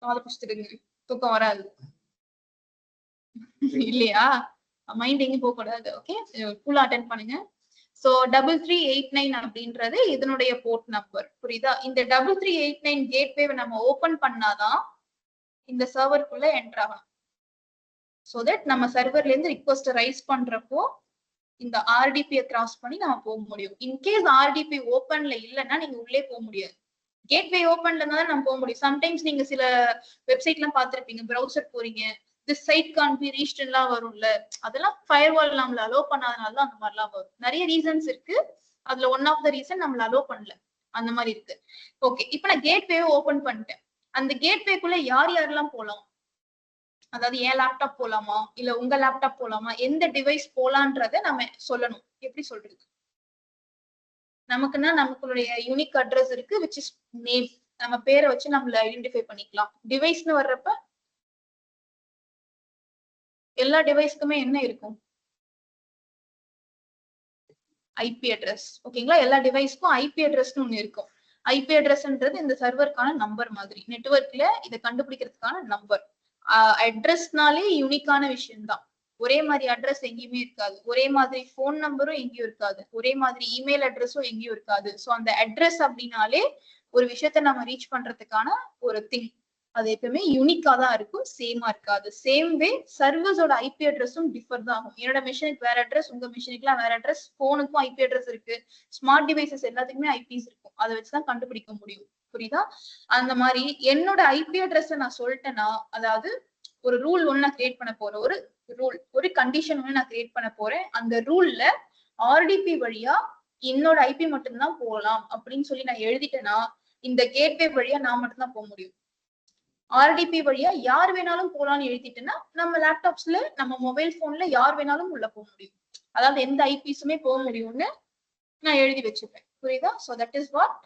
[SPEAKER 1] காலை புடிச்சிருங்க, தூக்கம் வராது இல்லையா? மைண்ட் எங்கேயும் போக கூடாது. ஓகே, ஃபுல்லா அட்டென்ட் பண்ணுங்க. சோ 3389 அப்படின்றது இதனுடைய போர்ட் நம்பர். புரியுதா? இந்த 3389 கேட்வே நம்ம ஓபன் பண்ணாதான் இந்த சர்வருக்குள்ள என்டர் ஆகணும். சோ தட் நம்ம சர்வர்ல இருந்து ரிக்வெஸ்ட் ரைஸ் பண்றப்போ இந்த RDP கிராஸ் பண்ணி நம்ம போக முடியும். இன்கேஸ் RDP ஓபன்ல இல்லைன்னா நீங்க உள்ளே போக முடியாது. கேட்வே ஓபன்ல இருந்தா நம்ம போக முடியும். சம்டைம்ஸ் நீங்க சில வெப்சைட் எல்லாம் பாத்திருப்பீங்க, பிரவுசர் போறீங்க, this site can't be reached எல்லாம் வரும்ல, அதெல்லாம் ஃபயர்வால் நம்மள அலோ பண்ணாதனாலதான் அந்த மாதிரிலாம் வரும். நிறைய ரீசன்ஸ் இருக்கு, அதுல ஒன் ஆஃப் த ரீசன் நம்மள அலோ பண்ணல, அந்த மாதிரி இருக்கு. ஓகே, இப்ப நான் கேட்வே ஓபன் பண்ணிட்டேன். அந்த கேட்வேக்குள்ள யார் யாரெல்லாம் போலாம், அதாவது என் லேப்டாப் போலாமா இல்ல உங்க லேப்டாப் போலாமா, எந்த டிவைஸ் போலான்றத நம்ம சொல்லணும். எப்படி சொல்றது? நமக்குன்னா நமக்குடைய யூனிக் அட்ரஸ் இருக்கு, which is நேம். நம்ம பேரை வச்சு நம்மள ஐடென்டிஃபை பண்ணிக்கலாம். டிவைஸ்னு வர்றப்ப எல்லா டிவைஸ்க்குமே என்ன இருக்கும்? IP address. ஓகேங்களா? எல்லா டிவைஸ்க்கும் ஐபி அட்ரஸ்னு ஒண்ணு இருக்கும். ஐபி அட்ரஸ்ன்றது இந்த சர்வருக்கான நம்பர் மாதிரி, நெட்வொர்க்ல இதை கண்டுபிடிக்கிறதுக்கான நம்பர். அட்ரஸ்னாலே யூனிக்கான விஷயம் தான். ஒரே மாதிரி அட்ரஸ் எங்கேயுமே இருக்காது, ஒரே மாதிரி போன் நம்பரும் எங்கேயும் இருக்காது, ஒரே மாதிரி இமெயில் அட்ரஸும் எங்கேயும் இருக்காது. ஸோ அந்த அட்ரஸ் அப்படின்னாலே ஒரு விஷயத்த நம்ம ரீச் பண்றதுக்கான ஒரு திங். அது எப்பவுமே யூனிக்கா தான் இருக்கும், சேமா இருக்காது. சேம் வே சர்வர்ஸோட ஐபி அட்ரஸும் டிஃபர் தான் ஆகும். என்னோட மிஷினுக்கு வேற அட்ரஸ், உங்க மிஷினுக்குலாம் வேற அட்ரஸ், போனுக்கும் ஐபி அட்ரஸ் இருக்கு, ஸ்மார்ட் டிவைசஸ் எல்லாத்துக்குமே ஐபிஸ் இருக்கும். அதை வச்சுதான் கண்டுபிடிக்க முடியும். புரியுதா? அந்த மாதிரி என்னோட ஐபி அட்ரஸ் நான் சொல்லிட்டேன்னா, அதாவது ஒரு ரூல் ஒண்ணு நான் கிரியேட் பண்ண போறேன், ஒரு கண்டிஷன் ஒண்ணு நான் கிரியேட் பண்ண போறேன். அந்த ரூல்ல ஆர்டிபி வழியா என்னோட ஐபி மட்டும்தான் போகலாம் அப்படின்னு சொல்லி நான் எழுதிட்டேன்னா, இந்த கேட்வே வழியா நான் மட்டும்தான் போக முடியும். ஆர்டிபி வழியா யார் வேணாலும் போலான்னு எழுதிட்டேன்னா, நம்ம லேப்டாப்ஸ்ல, நம்ம மொபைல் போன்ல யார் வேணாலும் உள்ள போக முடியும். அதாவது எந்த ஐபிஸுமே போக முடியும்னு நான் எழுதி வச்சுப்பேன். புரியுதா? So that is what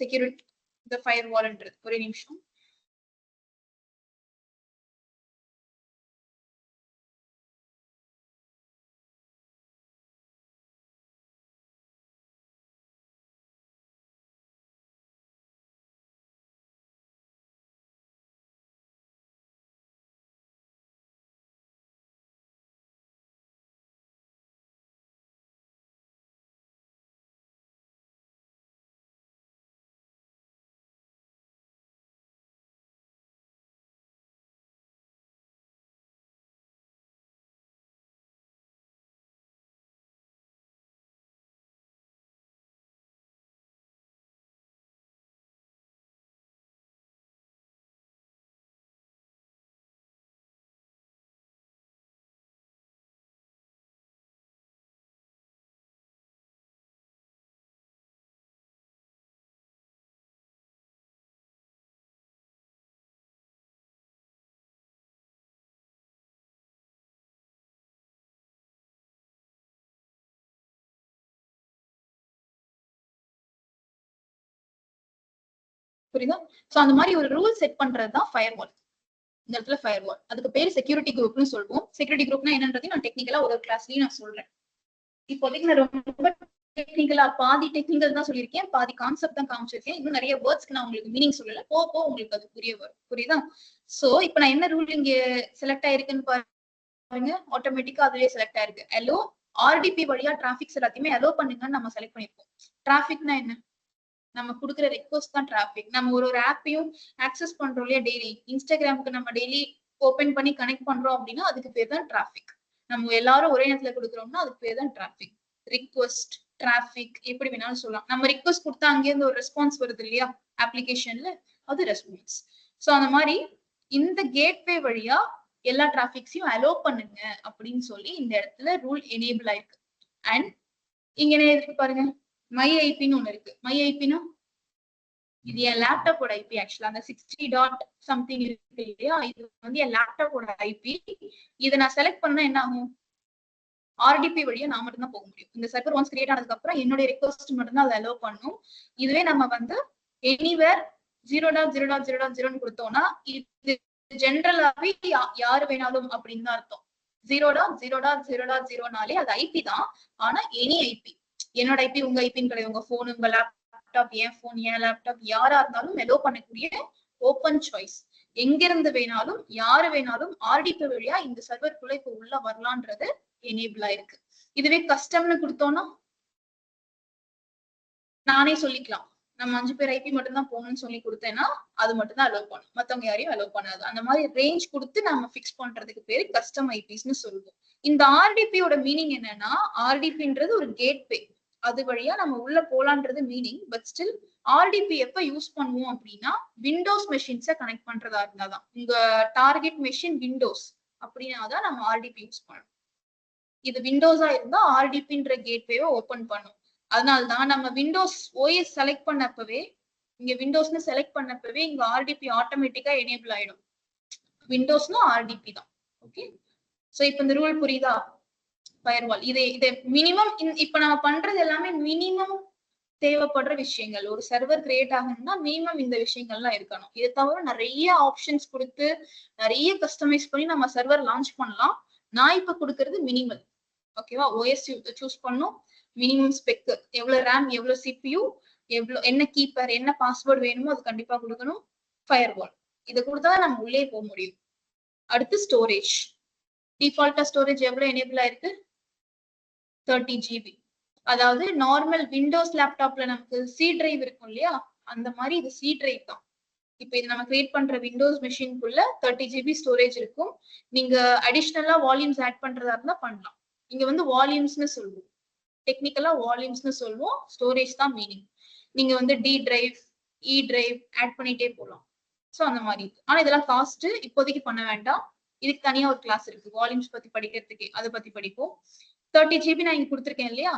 [SPEAKER 1] security the fire வால்ன்றது. ஒரே நிமிஷம். புரியுதா? சோ அந்த மாதிரி ஒரு ரூல் செட் பண்றதுதான் ஃபயர் வால். இந்த இடத்துல ஃபயர் வால், அதுக்கு பேர் செக்யூரிட்டி குரூப்னு சொல்லுவோம். செக்யூரிட்டி குரூப்னா என்னன்றதையும் நான் டெக்னிக்கலா ஒரு கிளாஸ்லயும் நான் சொல்றேன். இப்போதைக்கு நான் ரொம்ப டெக்னிக்கலா பாதி டெக்னிக்கல் தான் சொல்லியிருக்கேன், பாதி கான்செப்ட் தான் காமிச்சிருக்கேன். இன்னும் நிறைய வேர்ட்ஸ்க்கு நான் உங்களுக்கு மீனிங் சொல்லல, போக உங்களுக்கு அது புரிய வரும். புரியுதா? சோ இப்ப நான் என்ன ரூல் இங்க செலக்ட் ஆயிருக்குன்னு பாருங்க. ஆட்டோமேட்டிக்கா அதுவே செலக்ட் ஆயிருக்கு. அலோ ஆர்டிபி வழியா டிராபிக்ஸ் எல்லாத்தையுமே அலோ பண்ணுங்கன்னு நம்ம செலக்ட் பண்ணிருக்கோம். டிராபிக்னா என்ன? நம்ம கொடுக்குற ரெக்வஸ்ட் தான் டிராபிக். நம்ம ஒரு ஆப்பையும் ஆக்சஸ் பண்றோம் இல்லையா டெய்லி. இன்ஸ்டாகிராமுக்கு நம்ம டெய்லி ஓபன் பண்ணி கனெக்ட் பண்றோம் அப்படின்னா அதுக்கு பேர் தான் டிராபிக். நம்ம எல்லாரும் ஒரே நேரத்துல கொடுக்குறோம்னா அதுக்கு பேர் தான் டிராபிக். ரிக்வஸ்ட், டிராபிக் எப்படி வேணாலும் சொல்லலாம். நம்ம ரிக்வஸ்ட் கொடுத்தா அங்கேருந்து ஒரு ரெஸ்பான்ஸ் வருது இல்லையா அப்ளிகேஷன்ல, அது ரெஸ்பான்ஸ். சோ அந்த மாதிரி இந்த கேட்வே வழியா எல்லா டிராபிக்ஸையும் அலோ பண்ணுங்க அப்படின்னு சொல்லி இந்த இடத்துல ரூல் எனேபிள் ஆயிருக்கு. அண்ட் இங்க என்ன இருக்கு பாருங்க, மை ஐபின்னு ஒண்ணு இருக்கு. மை ஐபினா இது என் லேப்டாப்போட ஐபி. ஆக்சுவலா அந்த 60.something இருக்கு இல்லையா, இது வந்து என் லேப்டாப்போட ஐபி. இதை நான் செலக்ட் பண்ணா என்ன ஆகும்? ஆர்டிபி வழியா நான் மட்டும் தான் போக முடியும். இந்த சர்வர் ஒன்ஸ் கிரியேட் ஆனதுக்கு அப்புறம் என்னுடைய ரெக்வஸ்ட் மட்டும் தான் அதை அலோ பண்ணும். இதுவே நம்ம வந்து எனிவேர் 0.0.0.0 கொடுத்தோம்னா இது ஜென்ரலாவே யாரு வேணாலும் அப்படின்னு தான் அர்த்தம். 0.0.0.0னாலே அது ஐபி தான். ஆனா எனி ஐபி, என்னோட ஐபி உங்க ஐபின்னு கிடையாது. உங்க போன், உங்க லேப்டாப், என் போன், என் லேப்டாப், யாரா இருந்தாலும் அலோ பண்ணக்கூடிய ஓப்பன் சாய்ஸ். எங்க இருந்து வேணாலும் யாரு வேணாலும் ஆர்டிபி வழியா இந்த சர்வருக்குள்ள இப்ப உள்ள வரலான்றது எனேபிள் ஆயிருக்கு. இதுவே கஸ்டம்னு கொடுத்தோம்னா நானே சொல்லிக்கலாம், நம்ம 5 பேர் ஐபி மட்டும் தான் போகணும்னு சொல்லி கொடுத்தேன்னா அது மட்டும் தான் அலோவ் பண்ணும், மத்தவங்க யாரையும் அலோவ் பண்ணாது. அந்த மாதிரி ரேஞ்ச் கொடுத்து நம்ம பிக்ஸ் பண்றதுக்கு பேரு கஸ்டம் ஐபிஸ்னு சொல்லுவோம். இந்த ஆர்டிபியோட மீனிங் என்னன்னா, ஆர்டிபின்றது ஒரு கேட்வே, அது வழியா நம்ம உள்ள போலான்றது மீனிங். பட் ஸ்டில் ஆர்டிபி எப்ப யூஸ் பண்ணுவோம் அப்படின்னா, விண்டோஸ் மெஷின்ஸை கனெக்ட் பண்றதா இருந்தாதான், உங்க டார்கெட் மெஷின் விண்டோஸ் அப்படின்னாதான் நம்ம ஆர்டிபி யூஸ் பண்ணணும். இது விண்டோஸா இருந்தா ஆர்டிபின்ற கேட்வேவை ஓபன் பண்ணும். அதனால்தான் நம்ம விண்டோஸ் ஓஎஸ் செலக்ட் பண்ணப்பவே, இங்க விண்டோஸ்னு செலக்ட் பண்ணப்பவே இங்க ஆர்டிபி ஆட்டோமேட்டிக்கா எனேபிள் ஆயிடும். விண்டோஸ்னா ஆர்டிபி தான். ஓகே, சோ இப்ப இந்த ரூல் புரியுதா? ஃபயர்வால் இதை மினிமம், இப்ப நம்ம பண்றது எல்லாமே மினிமம் தேவைப்படுற விஷயங்கள். ஒரு சர்வர் கிரியேட் ஆகணும்னா மினிமம் இந்த விஷயங்கள்லாம் இருக்கணும். இதை தவிர நிறைய ஆப்ஷன்ஸ் கொடுத்து நிறைய கஸ்டமைஸ் பண்ணி நம்ம சர்வர் லான்ச் பண்ணலாம். நான் இப்ப கொடுக்கறது மினிமல். ஓகேவா? ஓஎஸ் சூஸ் பண்ணும், மினிமம் ஸ்பெக் எவ்வளவு ரேம், எவ்வளவு சிபியூ, எவ்வளவு என்ன கீப்பர், என்ன பாஸ்வேர்டு வேணுமோ அது கண்டிப்பா கொடுக்கணும். ஃபயர்வால் இதை கொடுத்தா நம்ம உள்ளே போக முடியும். அடுத்து ஸ்டோரேஜ். டிஃபால்ட்டா ஸ்டோரேஜ் எவ்வளவு எனேபிள் ஆயிருக்கு? 30 GB. அதாவது நார்மல் விண்டோஸ் லேப்டாப்ல நமக்கு சி டிரைவ் இருக்கும் இல்லையா, அந்த மாதிரி இது சி டிரைவ் தான். இப்ப இது நம்ம கிரியேட் பண்ற விண்டோஸ் மெஷின்குள்ள 30 GB ஸ்டோரேஜ் இருக்கும். நீங்க அடிஷனலா வால்யூம்ஸ் ஆட் பண்றதா இருந்தா பண்ணலாம். இங்க வந்து வால்யூம்ஸ்னு சொல்லுவோம், டெக்னிக்கலா வால்யூம்ஸ்னு சொல்லுவோம், ஸ்டோரேஜ் தான் மீனிங். நீங்க வந்து டி டிரைவ், இ டிரைவ் ஆட் பண்ணிட்டே போகலாம். சோ அந்த மாதிரி. ஆனா இதெல்லாம் காஸ்ட், இப்போதைக்கு பண்ண வேண்டாம். இதுக்கு தனியா ஒரு கிளாஸ் இருக்கு வால்யூம்ஸ் பத்தி படிக்கிறதுக்கு, அதை பத்தி படிப்போம். 30 GB நான் இங்க கொடுத்துருக்கேன் இல்லையா,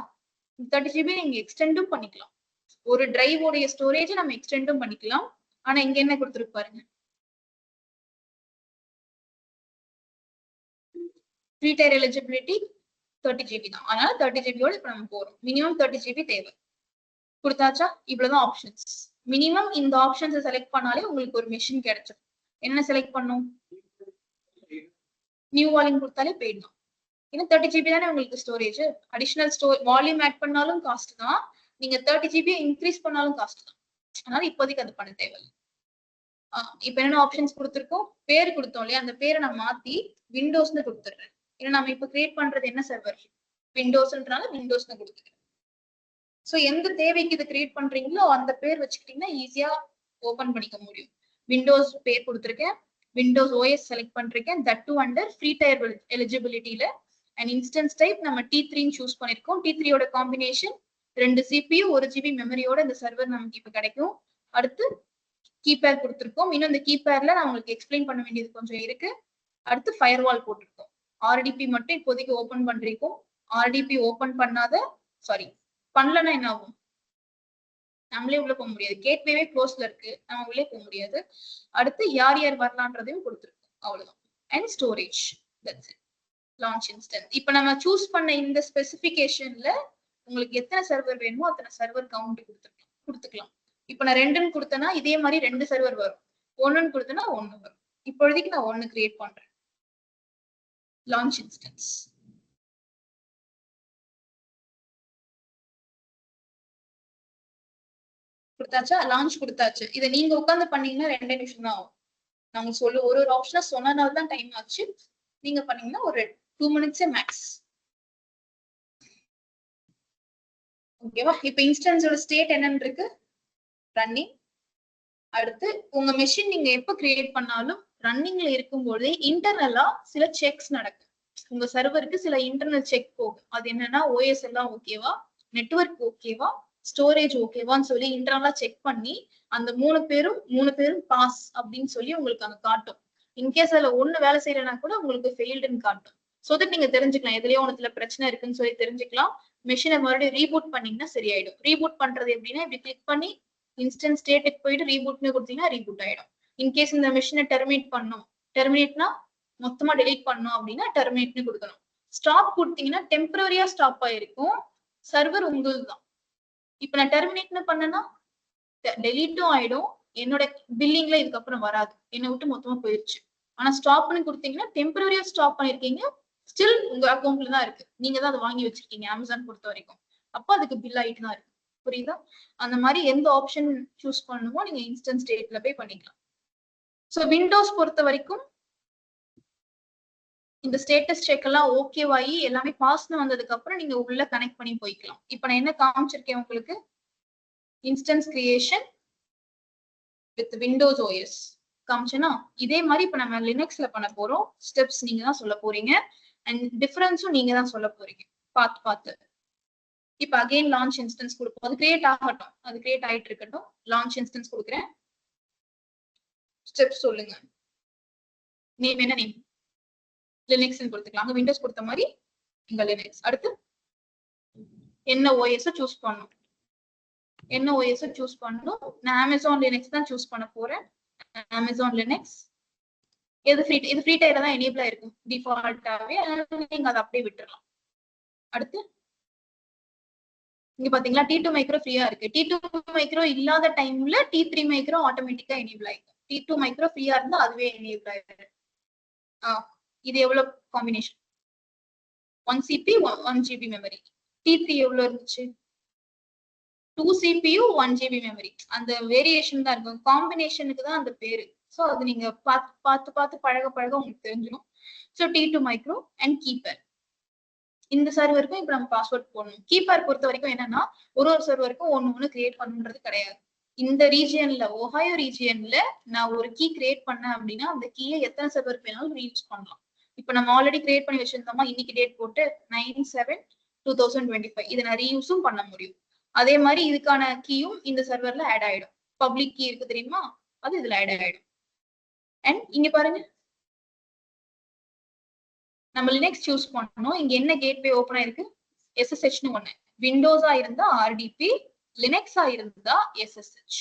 [SPEAKER 1] 30 GB நீங்க எக்ஸ்டெண்டும் பண்ணிக்கலாம். ஒரு டிரைவ் உடைய ஸ்டோரேஜ் நம்ம எக்ஸ்டெண்டும் பண்ணிக்கலாம். ஆனா இங்க என்ன கொடுத்துருக்கு பாருங்க, ஃப்ரீ டயர் எலிஜிபிலிட்டி 30 GB தான். அதனால 30 GB ஓட இப்ப நம்ம போறோம். மினிமம் 30 GB தேவை. கொடுத்தாச்சா? இவ்வளவுதான் ஆப்ஷன்ஸ். மினிமம் இந்த ஆப்ஷன்ஸ் செலக்ட் பண்ணாலே உங்களுக்கு ஒரு மெஷின் கிடைச்சிடும். என்ன செலக்ட் பண்ணும்? நியூ வால்யூம் கொடுத்தாலே போயிடலாம். ஏன்னா 30 GB தானே உங்களுக்கு ஸ்டோரேஜ். அடிஷனல் வால்யூம் ஆட் பண்ணாலும் காஸ்ட் தான், நீங்க 30 GB இன்க்ரீஸ் பண்ணாலும் காஸ்ட் தான். அதனால இப்போதைக்கு அது பண்ண தேவையில்லை. இப்ப என்ன ஆப்ஷன்ஸ் கொடுத்துருக்கோம்? பேர் கொடுத்தோம் இல்லையா, அந்த பேரை நான் மாத்தி விண்டோஸ்னு கொடுத்துடுறேன். ஏன்னா நம்ம இப்ப கிரியேட் பண்றது என்ன சர்வர்? விண்டோஸ்ன்றனால விண்டோஸ்னு கொடுத்துக்கிறேன். சோ எந்த தேவைக்கு இதை கிரியேட் பண்றீங்களோ அந்த பேர் வச்சுக்கிட்டீங்கன்னா ஈஸியா ஓபன் பண்ணிக்க முடியும். விண்டோஸ் பேர் கொடுத்துருக்கேன், விண்டோஸ் OS செலக்ட் பண்றேன், that to under free tier எலிஜிபிலிட்டியில. அண்ட் இன்ஸ்டன்ஸ் டைப் நம்ம T3 சூஸ் பண்ணிருக்கோம். T3 ஓட காம்பினேஷன் 2 CPU 1 GB மெமரியோட இந்த சர்வர் நமக்கு இப்ப கிடைக்கும். அடுத்து கீபேர் கொடுத்துருக்கோம். இன்னும் இந்த கீபேர்ல நான் உங்களுக்கு எக்ஸ்பிளைன் பண்ண வேண்டியது கொஞ்சம் இருக்கு. அடுத்து ஃபயர்வால் போட்டிருக்கோம். RDP மட்டும் இப்போதைக்கு ஓபன் பண்றோம். RDP ஓபன் பண்ணாத, சாரி பண்ணலன்னா என்ன ஆகும்? நம்மளே உள்ள போக முடியாது. கேட்வேவே க்ளோஸ்ல இருக்கு, நம்ம உள்ளே போக முடியாது. அடுத்து யார் யார் வரலான்றதையும் கொடுத்துருக்கோம். அவ்வளவுதான். And storage, that's it. Launch instance. இப்ப நம்ம சூஸ் பண்ண இந்த ஸ்பெசிபிகேஷன்ல உங்களுக்கு எத்தனை சர்வர் வேணுமோ அத்தனை சர்வர் கவுண்ட் கொடுத்துக்கலாம். இப்ப நான் 2ன்னு கொடுத்தேன்னா இதே மாதிரி 2 சர்வர் வரும். 1ன்னு கொடுத்தேன்னா 1 வரும். இப்போதைக்கு நான் 1 கிரியேட் பண்றேன். Launch instance. கொடுத்தாச்சா? லான்ச் கொடுத்தாச்சு. இதை நீங்க உட்காந்து பண்ணீங்கன்னா 2 நிமிஷம் தான் ஆகும். நாங்க ஒரு ஆப்ஷனா சொன்னனால தான் டைம் ஆச்சு. நீங்க பண்ணீங்கன்னா ஒரு 2 மினிட்ஸே மேக்ஸ். ஓகேவா? இப்ப இன்ஸ்டன்ஸோட ஸ்டேட் என்னன்னு இருக்கு? ரன்னிங். அடுத்து உங்க மெஷின் நீங்க எப்ப கிரியேட் பண்ணாலும் ரன்னிங்ல இருக்கும்போது இன்டர்னலா சில செக்ஸ் நடக்கும். உங்க சர்வருக்கு சில இன்டர்னல் செக் போகும். அது என்னன்னா OS எல்லாம் ஓகேவா, நெட்வொர்க் ஓகேவா, ஸ்டோரேஜ் ஓகேவான்னு சொல்லி இன்டர்னலா செக் பண்ணி அந்த 3 பேரும் பாஸ் அப்படின்னு சொல்லி உங்களுக்கு அங்க காட்டும். இன்கேஸ் அதுல ஒண்ணு வேலை செய்யலன்னா கூட உங்களுக்கு ஃபெயில்டுன்னு காட்டும். சோ தட் நீங்க தெரிஞ்சுக்கலாம் எதுலயோ ஒண்ணுல பிரச்சனை இருக்குன்னு சொல்லி தெரிஞ்சுக்கலாம். மெஷினை மறுபடியும் ரீபூட் பண்ணீங்கன்னா சரியாயிடும். ரீபூட் பண்றது எப்படின்னா இப்படி கிளிக் பண்ணி இன்ஸ்டன்ஸ் ஸ்டேட்டுக்கு போயிட்டு ரீபூட்னு கொடுத்தீங்கன்னா ரீபூட் ஆயிடும். இன்கேஸ் இந்த மெஷினை டெர்மினேட் பண்ணும், டெர்மினேட்னா மொத்தமா டெலீட் பண்ணும் அப்படின்னா டெர்மினேட்னு கொடுக்கணும். ஸ்டாப் கொடுத்தீங்கன்னா டெம்பரரியா ஸ்டாப் ஆயிருக்கும், சர்வர் உங்களுக்கு தான். இப்ப நான் டெர்மினேட்னு பண்ணேன்னா டெலீட்டும் ஆயிடும், என்னோட பில்லிங்ல இதுக்கப்புறம் வராது, என்னை விட்டு மொத்தமா போயிருச்சு. ஆனா ஸ்டாப்னு கொடுத்தீங்கன்னா டெம்பரரியா ஸ்டாப் பண்ணிருக்கீங்க, ஸ்டில் உங்க அக்கௌண்ட்ல தான் இருக்கு, நீங்க தான் அதை வாங்கி வச்சிருக்கீங்க அமேசான் பொறுத்த வரைக்கும். அப்போ அதுக்கு பில் ஆயிட்டு தான் இருக்கு. புரியுதா? அந்த மாதிரி எந்த ஆப்ஷன் சூஸ் பண்ணுமோ நீங்க இன்ஸ்டன்ஸ் ஸ்டேட்ல போய் பண்ணிக்கலாம். சோ விண்டோஸ் பொறுத்த வரைக்கும் இந்த ஸ்டேட்டஸ் செக் எல்லாம் ஓகேவாயி எல்லாமே பாஸ்னு வந்ததுக்கு அப்புறம் நீங்க உள்ள கனெக்ட் பண்ணி போய்க்கலாம். இப்ப நான் என்ன காமிச்சிருக்கேன் உங்களுக்கு? Instance creation with Windows OS காமிச்சேன்னா, இதே மாதிரி இப்ப நம்ம லினக்ஸ்ல பண்ண போறோம். ஸ்டெப்ஸ் நீங்க தான் சொல்ல போறீங்க அண்ட் டிஃபரன்ஸும் நீங்க தான் சொல்ல போறீங்க பார்த்து. இப்ப அகைன் லான்ச் இன்ஸ்டன்ஸ் கொடுப்போம். அது கிரியேட் ஆகட்டும், அது கிரியேட் ஆயிட்டு இருக்கட்டும். லான்ச் இன்ஸ்டன்ஸ் கொடுக்குறேன். ஸ்டெப்ஸ் சொல்லுங்க. நேம் என்ன நேம்? லினக்ஸ் கொடுத்துக்கலாம். அங்க விண்டோஸ் கொடுத்த மாதிரி இங்க லினக்ஸ். அடுத்து என்ன OS சூஸ் பண்ணணும்? என்ன OS சூஸ் பண்ணணும்? நான் அமேசான் லினக்ஸ் தான் சூஸ் பண்ண போறேன். Amazon Linux. இது ஃப்ரீ டயர்ல தான் எனேபிள் ஆயிருக்கு டிஃபால்ட்டாவே, நீங்க அதை அப்படியே விட்டுறலாம். அடுத்து இங்க பாத்தீங்களா T2 மைக்ரோ ஃப்ரீயா இருக்கு. T2 மைக்ரோ இல்லாத டைம்ல T3 மைக்ரோ ஆட்டோமேட்டிக்கா எனேபிள் ஆயிடும். T2 மைக்ரோ ஃப்ரீயா இருந்தா அதுவே எனேபிள் ஆயிடும். இது எவ்வளவு combination? 1 CP 1 GB memory. T3 எவ்வளவு இருந்துச்சு? 2 CPU 1 GB மெமரி. அந்த வேரியேஷன் தான் இருக்கும், காம்பினேஷனுக்கு தான் அந்த பேரு. சோ அது நீங்க பார்த்து பழக உங்களுக்கு தெரிஞ்சிடும். So T2 micro and keeper. இந்த சர்வருக்கும் இப்ப நம்ம பாஸ்வேர்ட் போடணும். கீப்பர் பொறுத்த வரைக்கும் என்னன்னா ஒரு சர்வருக்கும் ஒண்ணு கிரியேட் பண்ணுன்றது கிடையாது. இந்த ரீஜியன்ல, ஒஹாயோ ரீஜியன்ல நான் ஒரு கீ கிரியேட் பண்ணேன் அப்படின்னா அந்த கீயை எத்தனை சர்வருக்கு வேணாலும் ரீயூஸ் பண்ணலாம். இப்ப நம்ம ஆல்ரெடி கிரியேட் பண்ணி வச்சிருந்தோமா, இன்னைக்கு டேட் போட்டு 9/7/2025 இதை நான் ரீயூஸும் பண்ண முடியும். அதே மாதிரி இதுக்கான கீயும் இந்த சர்வர்ல ஆட் ஆயிடும். பப்ளிக் கீ இருக்கு தெரியுமா, அது இதுல ஆட் ஆயிடும். அண்ட் இங்க பாருங்க, நம்ம லினக்ஸ் சூஸ் பண்ணணும். இங்க என்ன கேட்வே ஓபன் ஆயிருக்கு? SSHன்னு ஒண்ணு. விண்டோஸா இருந்தா RDP, லினக்ஸா இருந்தா SSH.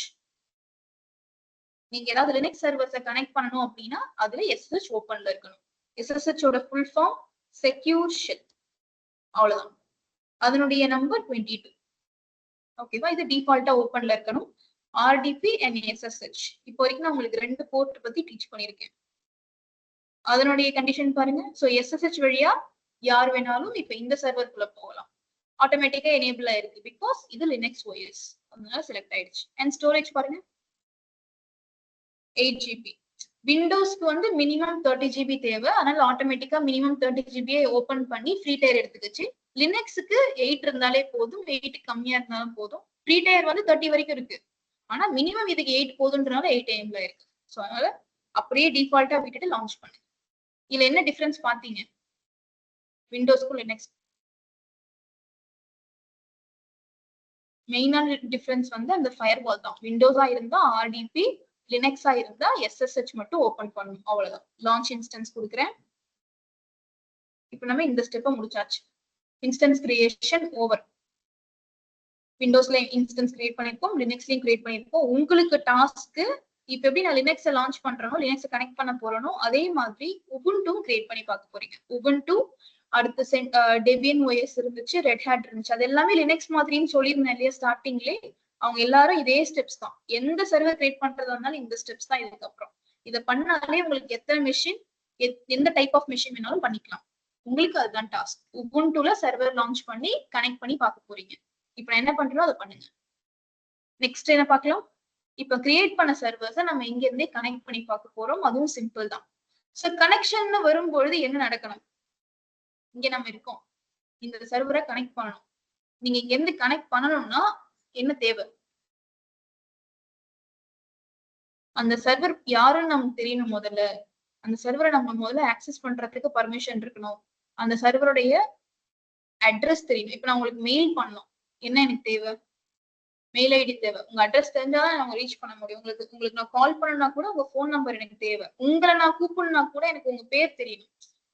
[SPEAKER 1] நீங்க ஏதாவது லினக்ஸ் சர்வர்ஸை கனெக்ட் பண்ணணும் அப்படின்னா அதுல SSH ஓபன்ல இருக்கணும். SSH ஓட ஃபுல் ஃபார்ம் செக்யூர் ஷெல். அவ்வளவுதான். அதனுடைய நம்பர் 22. ஓகேவா? இது டிஃபால்ட்டா ஓபன்ல இருக்கணும். RDP and SSH. இப்போ வரைக்கும் நான் உங்களுக்கு 2 போர்ட் பத்தி டீச் பண்ணிருக்கேன். அதனுடைய கண்டிஷன் பாருங்க. சோ SSH வழியா யார் வேணாலும் இப்ப இந்த சர்வருக்குள்ள போகலாம். ஆட்டோமேட்டிக்கா எனேபிள் ஆயிருக்கு பிகாஸ் இது லினக்ஸ் OS. அதனால செலக்ட் ஆயிடுச்சு. அண்ட் ஸ்டோரேஜ் பாருங்க 8 GB. விண்டோஸ்க்கு வந்து மினிமம் 30 GB தேவை. அதனால ஆட்டோமேட்டிக்கா மினிமம் 30 GB ஓபன் பண்ணி ஃப்ரீ டயர் எடுத்துக்கிச்சு. லினக்ஸுக்கு 8 இருந்தாலே போதும், 8 கம்மியா இருந்தாலும் போதும். ஃப்ரீ டயர் வந்து 30 வரைக்கும் இருக்கு. ஆனா மினிமம் இதுக்கு 8 போதுன்றனால 8 AM ல இருக்கு. சோ அதனால அப்படியே டிஃபால்ட்டா விட்டுட்டு லான்ச் பண்ணு. இதுல என்ன டிஃபரன்ஸ் பாத்தீங்க விண்டோஸ்க்கும் லினக்ஸ்? மெயினான டிஃபரன்ஸ் வந்து அந்த ஃபயர்வால் தான். விண்டோஸா இருந்தா RDP, லினக்ஸா இருந்தா SSH மட்டும் ஓபன் பண்ணணும். அவ்வளவுதான். லான்ச் இன்ஸ்டன்ஸ் கொடுக்குறேன். இப்ப நம்ம இந்த ஸ்டெப்பை முடிச்சாச்சு. Instance creation over. விண்டோஸ்ல இன்ஸ்டன்ஸ் கிரியேட் பண்ணிருக்கோம், லினக்ஸ்லயும் கிரியேட் பண்ணிருக்கோம். உங்களுக்கு டாஸ்க்கு இப்ப எப்படி நான் லினக்ஸை லான்ச் பண்றேனோ, லினக்ஸை கனெக்ட் பண்ண போறேனோ அதே மாதிரி உபுண்டும் கிரியேட் பண்ணி பார்க்க போறீங்க. உபுண்டு, அடுத்து டெபியன் OS இருந்துச்சு, ரெட் ஹேட் இருந்துச்சு. அது எல்லாமே லினக்ஸ் மாதிரின்னு சொல்லியிருந்தேன் இல்லையா ஸ்டார்டிங்லே. அவங்க எல்லாரும் இதே ஸ்டெப்ஸ் தான். எந்த சர்வர் கிரியேட் பண்றதா இருந்தாலும் இந்த ஸ்டெப்ஸ் தான். இதுக்கப்புறம் இதை பண்ணாலே உங்களுக்கு எத்தனை மெஷின், எந்த டைப் ஆஃப் மெஷின் வேணாலும் பண்ணிக்கலாம். உங்களுக்கு அதுதான் டாஸ்க். உபுண்டுல சர்வர் லான்ச் பண்ணி கனெக்ட் பண்ணி பார்க்க போறீங்க. இப்ப நான் என்ன பண்றோம் அதை பண்ணுங்க. நெக்ஸ்ட் என்ன பார்க்கலாம்? இப்ப கிரியேட் பண்ண சர்வர்ஸை நம்ம இங்க இருந்தே கனெக்ட் பண்ணி பார்க்க போறோம். அதுவும் சிம்பிள் தான். சோ கனெக்ஷன் வரும்பொழுது என்ன நடக்கணும்? இங்க நம்ம இருக்கோம், இந்த சர்வரை கனெக்ட் பண்ணணும். நீங்க இங்க இருந்து கனெக்ட் பண்ணணும்னா என்ன தேவை? அந்த சர்வர் யாருன்னு நமக்கு தெரியணும். முதல்ல அந்த சர்வரை நம்ம முதல்ல ஆக்சஸ் பண்றதுக்கு பர்மிஷன் இருக்கணும். அந்த சர்வருடைய அட்ரஸ் தெரியணும். இப்ப நான் உங்களுக்கு மெயில் பண்ணணும், என்ன எனக்கு தேவை? மெயில் ஐடி தேவை. உங்க அட்ரஸ் தெரிஞ்சாதான் நான் ரீச் பண்ண முடியும். உங்களுக்கு நான் கால் பண்ணனா கூட உங்க போன் நம்பர் எனக்கு தேவை. உங்களை நான் கூப்பிடணும்னா கூட எனக்கு உங்க பேர் தெரியணும்.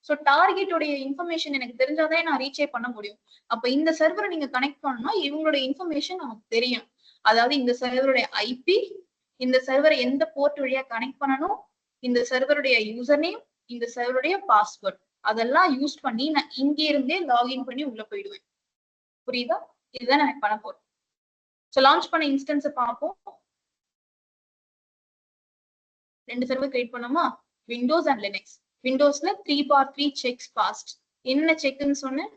[SPEAKER 1] சோ டார்கெட்டோடைய இன்ஃபர்மேஷன் எனக்கு தெரிஞ்சாதான் நான் ரீச்சே பண்ண முடியும். அப்ப இந்த சர்வரை நீங்க கனெக்ட் பண்ணணும்னா இவங்களுடைய இன்ஃபர்மேஷன் நமக்கு தெரியும். அதாவது இந்த சர்வருடைய IP, இந்த சர்வரை எந்த போர்ட் வழியா கனெக்ட் பண்ணணும், இந்த சர்வருடைய யூசர் நேம், இந்த சர்வருடைய பாஸ்வேர்ட், அதெல்லாம் யூஸ் பண்ணி நான் இங்க இருந்தே லாகின் பண்ணி உள்ள போயிடுவேன். புரியுதா? இதுதான் நான் பண்ண போறேன். சோ லான்ச் பண்ண இன்ஸ்டன்ஸ் பார்ப்போம். 2 சர்வர் கிரியேட் பண்ணோமா, விண்டோஸ் அண்ட் லினக்ஸ். விண்டோஸ்ல 3x3 செக்ஸ் பாஸ்ட். என்ன செக்னு சொன்னேன்?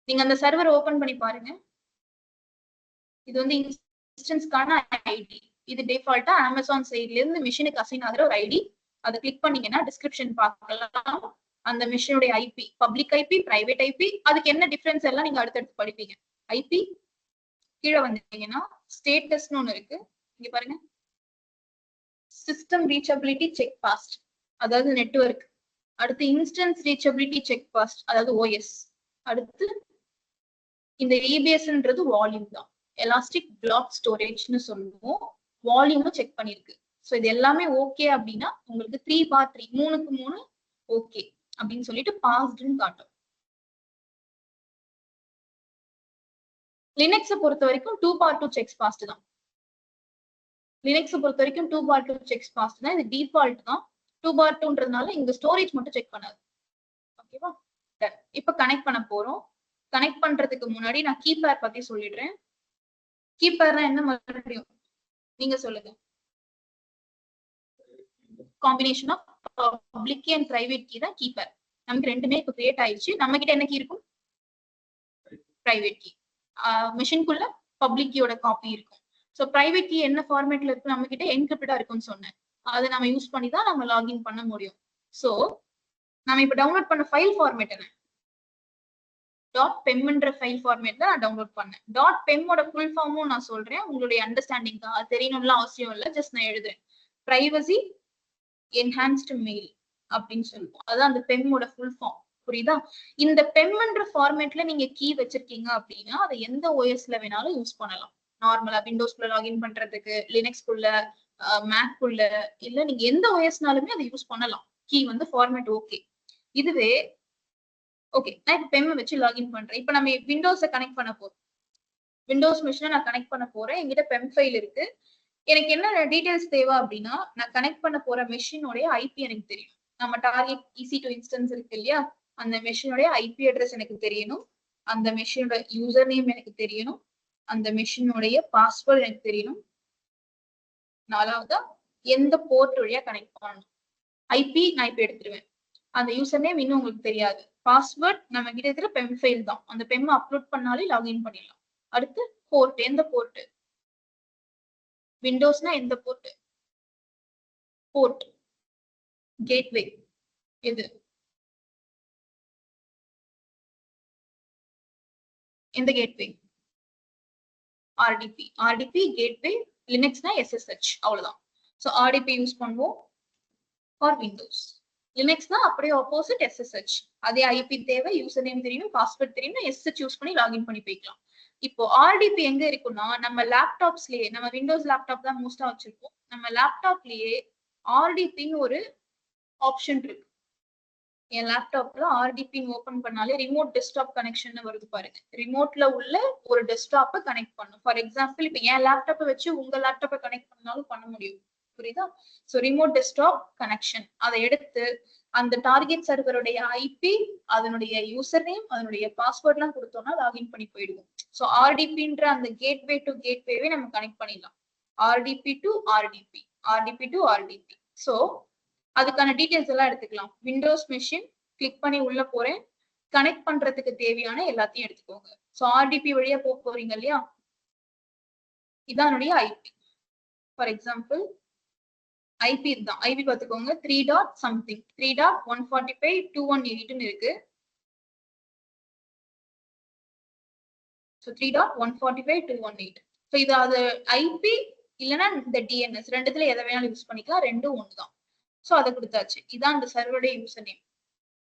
[SPEAKER 1] நீங்க அந்த சர்வர் ஓபன் பண்ணி பாருங்க. இது வந்து இன்ஸ்டன்ஸ்க்கான ஐடி. இது டிஃபால்ட்டா அமேசான் சைட்ல இருந்து மிஷினுக்கு அசைன் ஆகிற ஒரு ஐடி. அதை கிளிக் பண்ணீங்கன்னா டிஸ்கிரிப்ஷன் பார்க்கலாம். அந்த மிஷினுடைய IP, public IP, private IP, அதுக்கு என்ன டிஃபரன்ஸ் எல்லாம் நீங்க அடுத்தடுத்து படிப்பீங்க. IP கீழே வந்தீங்கன்னா ஸ்டேட்டஸ்னு ஒண்ணு இருக்கு. இங்க பாருங்க, சிஸ்டம் ரீச்சபிலிட்டி செக் பாஸ்ட், அதாவது நெட்வொர்க். அடுத்து இன்ஸ்டன்ஸ் ரீச்சபிலிட்டி செக் பாஸ்ட், அதாவது OS. அடுத்து இந்த EBSன்றது வால்யூம் தான், எலாஸ்டிக் பிளாக் ஸ்டோரேஜ்னு சொல்லுவோம். வால்யூமும் செக் பண்ணிருக்கு. ஸோ இது எல்லாமே ஓகே அப்படின்னா உங்களுக்கு 3x3 3க்கு 3 ஓகே அப்படின்னு சொல்லிட்டு பாஸ்ட்னு காட்டும். லினக்ஸை பொறுத்த வரைக்கும் 2x2 செக்ஸ் பாஸ்ட் தான். லினக்ஸை பொறுத்த வரைக்கும் 2x2 செக்ஸ் பாஸ்ட் தான். இது டிஃபால்ட் தான். 2x2ன்றதுனால இங்க ஸ்டோரேஜ் மட்டும் செக் பண்ணாது. ஓகேவா? இப்ப கனெக்ட் பண்ண போறோம். கனெக்ட் பண்றதுக்கு முன்னாடி நான் கீபேர் பத்தி சொல்லிடுறேன். கீபேர்னா என்ன மறுபடியும் நீங்க சொல்லுங்க. Combination of public and private key தான் கீபேர். நமக்கு ரெண்டுமே இப்ப கிரியேட் ஆயிடுச்சு. நம்ம கிட்ட என்ன கீ இருக்கும்? Private key. மெஷின்குள்ள பப்ளிக் கீயோட காப்பி இருக்கும். ஸோ பிரைவேட் கீ என்ன ஃபார்மேட்ல இருக்கு நம்ம கிட்ட என்கிரிப்டடா இருக்கும்னு சொன்னேன். அதை நம்ம யூஸ் பண்ணி தான் நம்ம லாகின் பண்ண முடியும். ஸோ நம்ம இப்ப டவுன்லோட் பண்ண ஃபைல் ஃபார்மேட் என்ன? .pemன்ற ஃபைல் ஃபார்மேட் தான் நான் டவுன்லோட் பண்ணேன். .pemoட ஃபுல் ஃபார்மும் நான் சொல்றேன், உங்களுடைய அண்டர்ஸ்டாண்டிங் தான். அது தெரியணும்லாம் அவசியம் இல்லை, ஜஸ்ட் நான் எழுதுறேன். பிரைவசி என்ஹான்ஸ்டு மெயில் அப்படின்னு சொல்லுவோம். அதான் அந்த பெம்மோட ஃபுல் ஃபார்ம். புரியுதா? இந்த பெம்ன்ற ஃபார்மேட்ல நீங்க கீ வச்சிருக்கீங்க அப்படின்னா அதை எந்த ஓஎஸ்ல வேணாலும் யூஸ் பண்ணலாம். நார்மலா விண்டோஸ்குள்ள லாகின் பண்றதுக்கு, லினக்ஸ்குள்ள, மேக்குள்ள, இல்ல நீங்க எந்த ஓஎஸ்னாலுமே அதை யூஸ் பண்ணலாம். கீ வந்து ஃபார்மேட் ஓகே. இதுவே ஓகே, நான் இப்ப பெம் வச்சு லாகின் பண்றேன். இப்ப நம்ம விண்டோஸை கனெக்ட் பண்ண போறோம். விண்டோஸ் மிஷினை நான் கனெக்ட் பண்ண போறேன். என்கிட்ட பெம் ஃபைல் இருக்கு. எனக்கு என்ன டீடைல்ஸ் தேவை அப்படின்னா, நான் கனெக்ட் பண்ண போற மெஷினோடைய ஐபி எனக்கு தெரியும். நம்ம டார்கெட் EC2 இன்ஸ்டன்ஸ் இருக்கு இல்லையா, அந்த மெஷினோடைய ஐபி அட்ரஸ் எனக்கு தெரியணும். அந்த மெஷினோட யூசர் நேம் எனக்கு தெரியணும். அந்த மெஷினோடைய பாஸ்வேர்ட் எனக்கு தெரியணும். நாலாவதா எந்த போர்ட் வழியா கனெக்ட் பண்ணணும். ஐபி நான் இப்ப எடுத்துருவேன். அந்த யூசர் நேம் இன்னும் உங்களுக்கு தெரியாது. பாஸ்வேர்ட் நம்ம கிட்ட இருக்கிற பெம் ஃபைல் தான். அந்த பெம் அப்லோட் பண்ணாலே லாகின் பண்ணிடலாம். அடுத்து போர்ட், எந்த போர்ட்? விண்டோஸ்னா எந்த போர்ட்? போர்ட். கேட்வே எது? எந்த கேட்வே? RDP. RDP gateway. லினக்ஸ்னா SSH, அவ்வளவுதான். சோ RDP யூஸ் பண்ணுவோம் ஃபார் விண்டோஸ். லினக்ஸ்னா அப்படியே ஆப்போசிட், SSH. அதே ஐபி தேவை, யூசர் நேம் தெரியணும், பாஸ்வேர்ட் தெரியணும், SSH யூஸ் பண்ணி லாகின் பண்ணி போய்க்கலாம். இப்போ RDP எங்க இருக்குன்னா, நம்ம லேப்டாப்ஸ்லயே, நம்ம விண்டோஸ் லேப்டாப் தான் மோஸ்டா வச்சிருக்கோம். நம்ம லேப்டாப்லயே RDPன்னு ஒரு ஆப்ஷன் இருக்கு. என் லேப்டாப்ல RDPன்னு ஓபன் பண்ணாலே ரிமோட் டெஸ்க்டாப் கனெக்ஷன் வருது பாருங்க. ரிமோட்ல உள்ள ஒரு டெஸ்க்டாப்பை கனெக்ட் பண்ணும். ஃபார் எக்ஸாம்பிள் இப்ப என் லேப்டாப்பை வச்சு உங்க லேப்டாப்பை கனெக்ட் பண்ணாலும் பண்ண முடியும். புரியுதா? சோ ரிமோட் டெஸ்க்டாப் கனெக்ஷன், அதை எடுத்து அந்த டார்கெட் சர்வருடைய ஐபி, அதனுடைய யூசர் நேம், அதனுடைய பாஸ்வேர்ட் எல்லாம் கொடுத்தோம்னா லாகின் பண்ணி போயிடுவோம். சோ RDPன்ற அந்த கேட்வே டு கேட்வேவே நம்ம கனெக்ட் பண்ணிடலாம். RDP to RDP, RDP to RDP. So அதுக்கான டீடைல்ஸ் எல்லாம் எடுத்துக்கலாம். விண்டோஸ் மெஷின் கிளிக் பண்ணி உள்ள போறேன். கனெக்ட் பண்றதுக்கு தேவையான எல்லாத்தையும் எடுத்துக்கோங்க. சோ RDP வழியா போறீங்க இல்லையா, இதானுடைய ஐபி. ஃபார் எக்ஸாம்பிள் ஐபி இதுதான். ஐபி பார்த்துக்கோங்க, 3.something, 3.145.218 இருக்கு. ஸோ 3.145.218. ஸோ இது அது ஐபி இல்லைன்னா இந்த DNS ரெண்டுத்துல எதை வேணாலும் யூஸ் பண்ணிக்கலாம், ரெண்டும் ஒண்ணுதான். ஸோ அதை கொடுத்தாச்சு. இதான் இந்த சர்வருடைய யூசர் நேம்.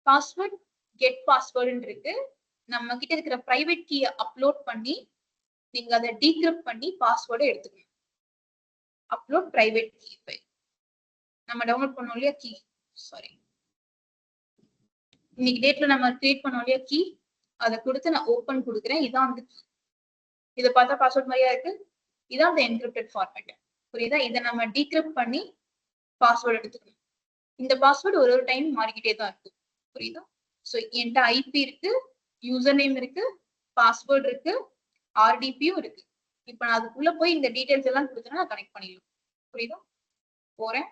[SPEAKER 1] பாஸ்வேர்ட் கெட் பாஸ்வேர்டுன்னு இருக்கு. நம்ம கிட்ட இருக்கிற பிரைவேட் கீயை அப்லோட் பண்ணி நீங்க அதை டீக்ரிப்ட் பண்ணி பாஸ்வேர்டை எடுத்துக்கணும். அப்லோட் பிரைவேட் கீ ஃபைல் நம்ம டவுன்லோட் பண்ணோம் இல்லையா, கீ, சாரி, இன்னைக்கு டேட்ல நம்ம கிரியேட் பண்ணோம் இல்லையா கீ, அதை கொடுத்து நான் ஓபன் கொடுக்குறேன். இதான் வந்து கீ. இதை பார்த்தா பாஸ்வேர்ட் மாதிரியா இருக்கு. இதான் அந்த என்கிரிப்டட் ஃபார்மேட். புரியுதா? இதை நம்ம டீக்ரிப்ட் பண்ணி பாஸ்வேர்டு எடுத்துக்கணும். இந்த பாஸ்வேர்டு ஒரு ஒரு டைம் மாறிக்கிட்டே தான் இருக்கு. புரியுதா? சோ என்கிட்ட ஐபி இருக்கு, யூசர் நேம் இருக்கு, பாஸ்வேர்ட் இருக்கு, RDPயும் இருக்கு. இப்ப நான் அதுக்குள்ள போய் இந்த டீடைல்ஸ் எல்லாம் கொடுத்தேன்னா நான் கனெக்ட் பண்ணிடலாம். புரியுதா? போறேன்,